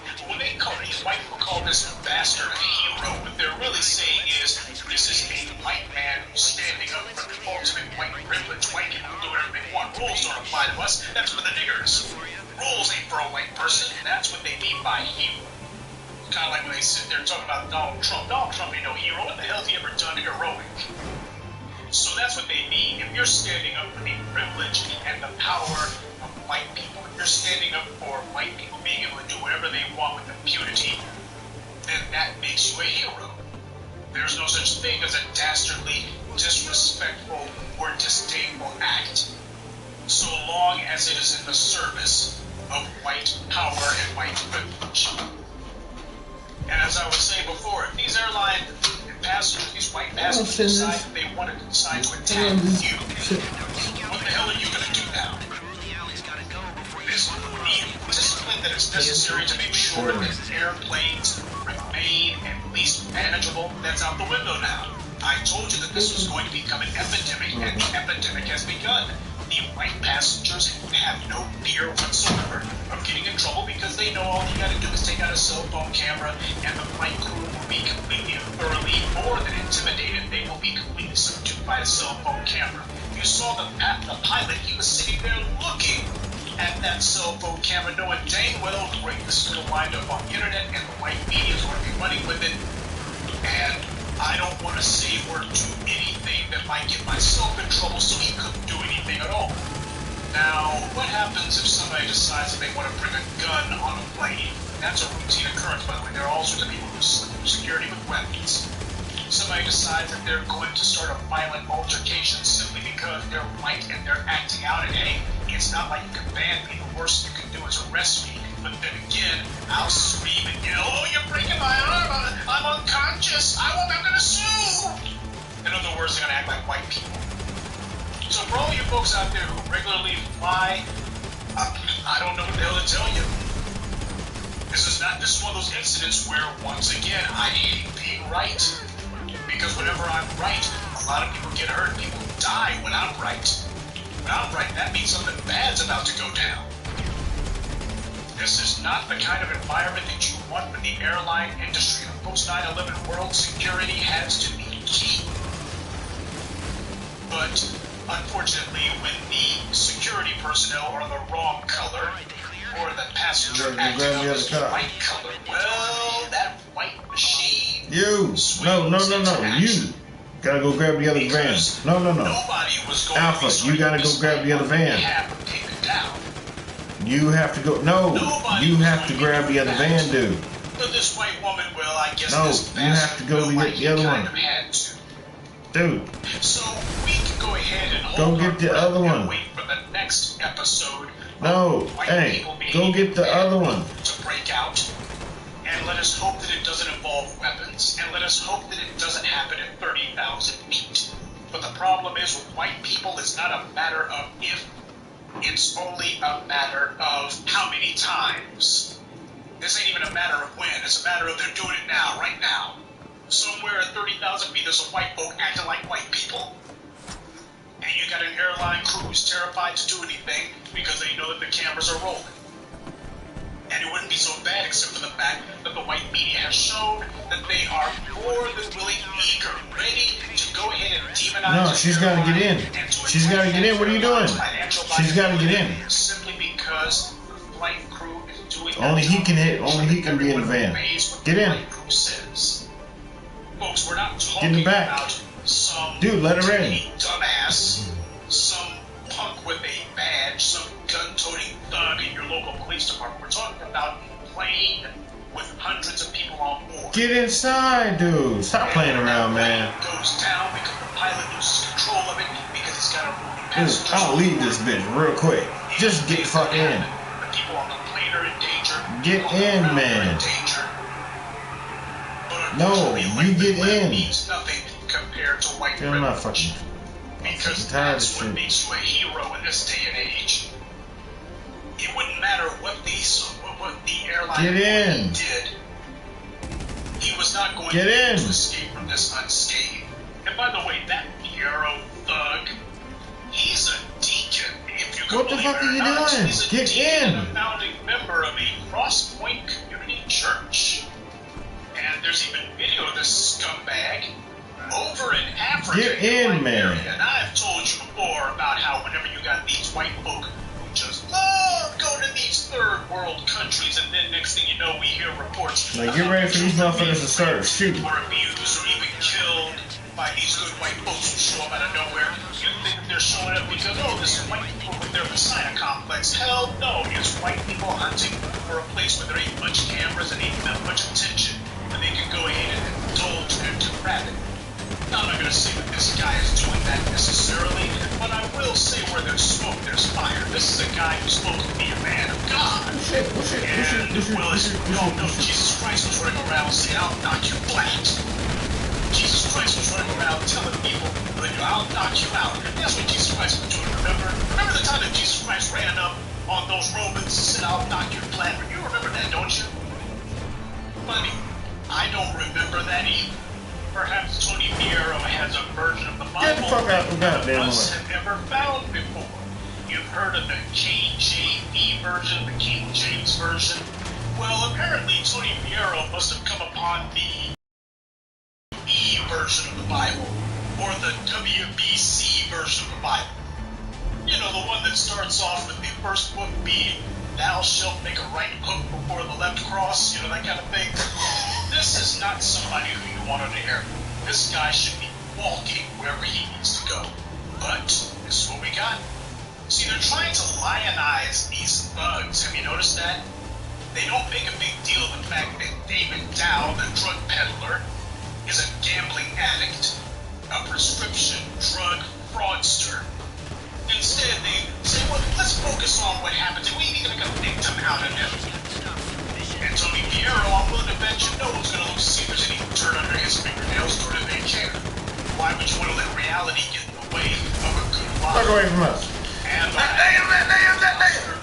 But when they call these white people call this bastard a hero, what they're really saying is this is a white man who's standing up for the ultimate white privilege. White people do whatever they want. Rules don't apply to us. That's for the niggers. Rules ain't for a white person. That's what they mean by hero. Kind of like when they sit there and talk about Donald Trump. Donald Trump ain't no hero. What the hell has he ever done heroic? So that's what they mean. If you're standing up for the privilege and the power of white people, if you're standing up for white people being able to do whatever they want with impunity, then that makes you a hero. There's no such thing as a dastardly, disrespectful, or disdainful act, so long as it is in the service of white power and white privilege. And as I was saying before, if these airline passengers, these white passengers decide that they want to decide to attack you, what the hell are you going to do now? The discipline that is necessary to make sure that airplanes remain at least manageable, that's out the window now. I told you that this was going to become an epidemic, and the epidemic has begun. The white passengers have no fear whatsoever of getting in trouble, because they know all you got to do is take out a cell phone camera, and the flight crew will be completely and thoroughly more than intimidated. They will be completely subdued by a cell phone camera. You saw the pilot, he was sitting there looking at that cell phone camera, knowing dang well, great, this is going to wind up on the internet, and the white media is going to be running with it, and I don't want to say or do anything that might get myself in trouble, so he couldn't do anything at all. Now, what happens if somebody decides that they want to bring a gun on a plane? That's a routine occurrence, by the way. There are all sorts of people who slip security with weapons. Somebody decides that they're going to start a violent altercation simply because they're white and they're acting out, and hey, it's not like you can ban me. The worst you can do is arrest me. But then again, I'll scream and yell, oh, you're breaking my arm, I'm unconscious, I'm going to sue. In other words, they're going to act like white people. So for all you folks out there who regularly fly, I don't know what the hell to tell you. This is one of those incidents where, once again, I hate being right. Because whenever I'm right, a lot of people get hurt, people die when I'm right. When I'm right, that means something bad's about to go down. This is not the kind of environment that you want for the airline industry. In the post-9/11 world, security has to be key. But unfortunately, when the security personnel are the wrong color, or the passenger acting up as the right color, well, that white machine You. No. You gotta go grab the other van. No. Alpha, you gotta go grab the other van. You have to go. No, you have to grab the other van, dude. But this white woman, well, I guess no, this you have to go get the other one. Dude. So we can go ahead and go get the other one. Wait for the next episode. No, hey, go get the other one. To break out. And let us hope that it doesn't involve weapons. And let us hope that it doesn't happen at 30,000 feet. But the problem is with white people, it's not a matter of if. It's only a matter of how many times. This ain't even a matter of when. It's a matter of they're doing it now, right now. Somewhere at 30,000 feet, there's a white folk acting like white people. And you got an airline crew who's terrified to do anything because they know that the cameras are rolling. And it wouldn't be so bad except for the fact that the white media has shown that they are more than willing, eager, ready to go ahead and demonize. No, she's got to get in. She's got to get in. What are you doing? She's got to get in. Simply because the flight crew is doing only he can hit. Only he can be in the van. Get in. Folks, we're not talking about some dude, let her in. Dumbass, some punk with a badge, some gun-toting thug in your local police department. We're talking about a plane with hundreds of people on board. Get inside, dude. Stop playing around, man. Goes down because the pilot loses control of it because he's got a dude, I'll leave this bitch real quick. Just get the fuck in. The people on the plane are in danger. Get in, man. No, you get in. Means nothing compared to white I'm not fucking. Because that's what makes you a hero in this day and age. It wouldn't matter what the airline did. He was not going to escape from this unscathed. And by the way, that Piero thug, he's a deacon. If you can what the fuck are you doing? Get in. A founding member of a Cross Point Community Church. And there's even video of this scumbag over in Africa. Get in, man. And I've told you before about how whenever you got these white folk who just love going to these third world countries, and then next thing you know, we hear reports. Like, get ready for these motherfuckers to start shooting. Or abused or even killed by these good white folks who show up out of nowhere. You think that they're showing up because, oh, this is white people with their Messiah complex. Hell no, it's white people hunting for a place where there ain't much cameras and ain't that much attention. And they can go ahead and indulge into rabbit. Now, I'm not going to say that this guy is doing that necessarily, but I will say where there's smoke, there's fire. This is a guy who's supposed to be a man of God. And, well, as we all know, Jesus Christ was running around saying, I'll knock you flat. Jesus Christ was running around telling people, I'll knock you out. And that's what Jesus Christ was doing, remember? Remember the time that Jesus Christ ran up on those Romans and said, I'll knock you flat? You remember that, don't you? Funny. I don't remember that either. Perhaps Tony Piero has a version of the Bible that none of us have ever found before. You've heard of the KJV version, the King James version. Well, apparently Tony Piero must have come upon the E version of the Bible, or the WBC version of the Bible. You know, the one that starts off with the first book being, thou shalt make a right hook before the left cross, you know, that kind of thing. This is not somebody who you want on the air. This guy should be walking wherever he needs to go. But this is what we got. See, they're trying to lionize these thugs. Have you noticed that? They don't make a big deal of the fact that David Dow, the drug peddler, is a gambling addict, a prescription drug fraudster. Instead, they say, well, let's focus on what happens. We ain't even gonna pick them out of it. And Tony Piero, I'm willing to bet you no one's gonna look to see if there's any dirt under his fingernails, nor do they care. Why would you want to let reality get in the way of a good life? Fuck away from us. And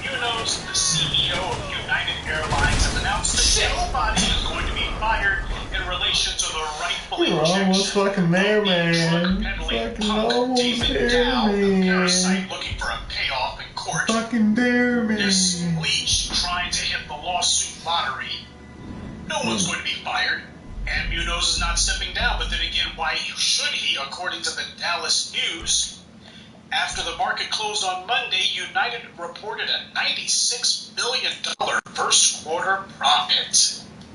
Munoz, the CEO of United Airlines, has announced that nobody is going to be fired in relation to the rightful injection almost fucking there, man. Fucking almost there, man. Parasite looking for a payoff in court. Fucking there, man. This leech trying to hit the lawsuit lottery. No one's going to be fired. And Munoz is not stepping down, but then again, why should he, according to the Dallas News? After the market closed on Monday, United reported a $96 million first quarter profit.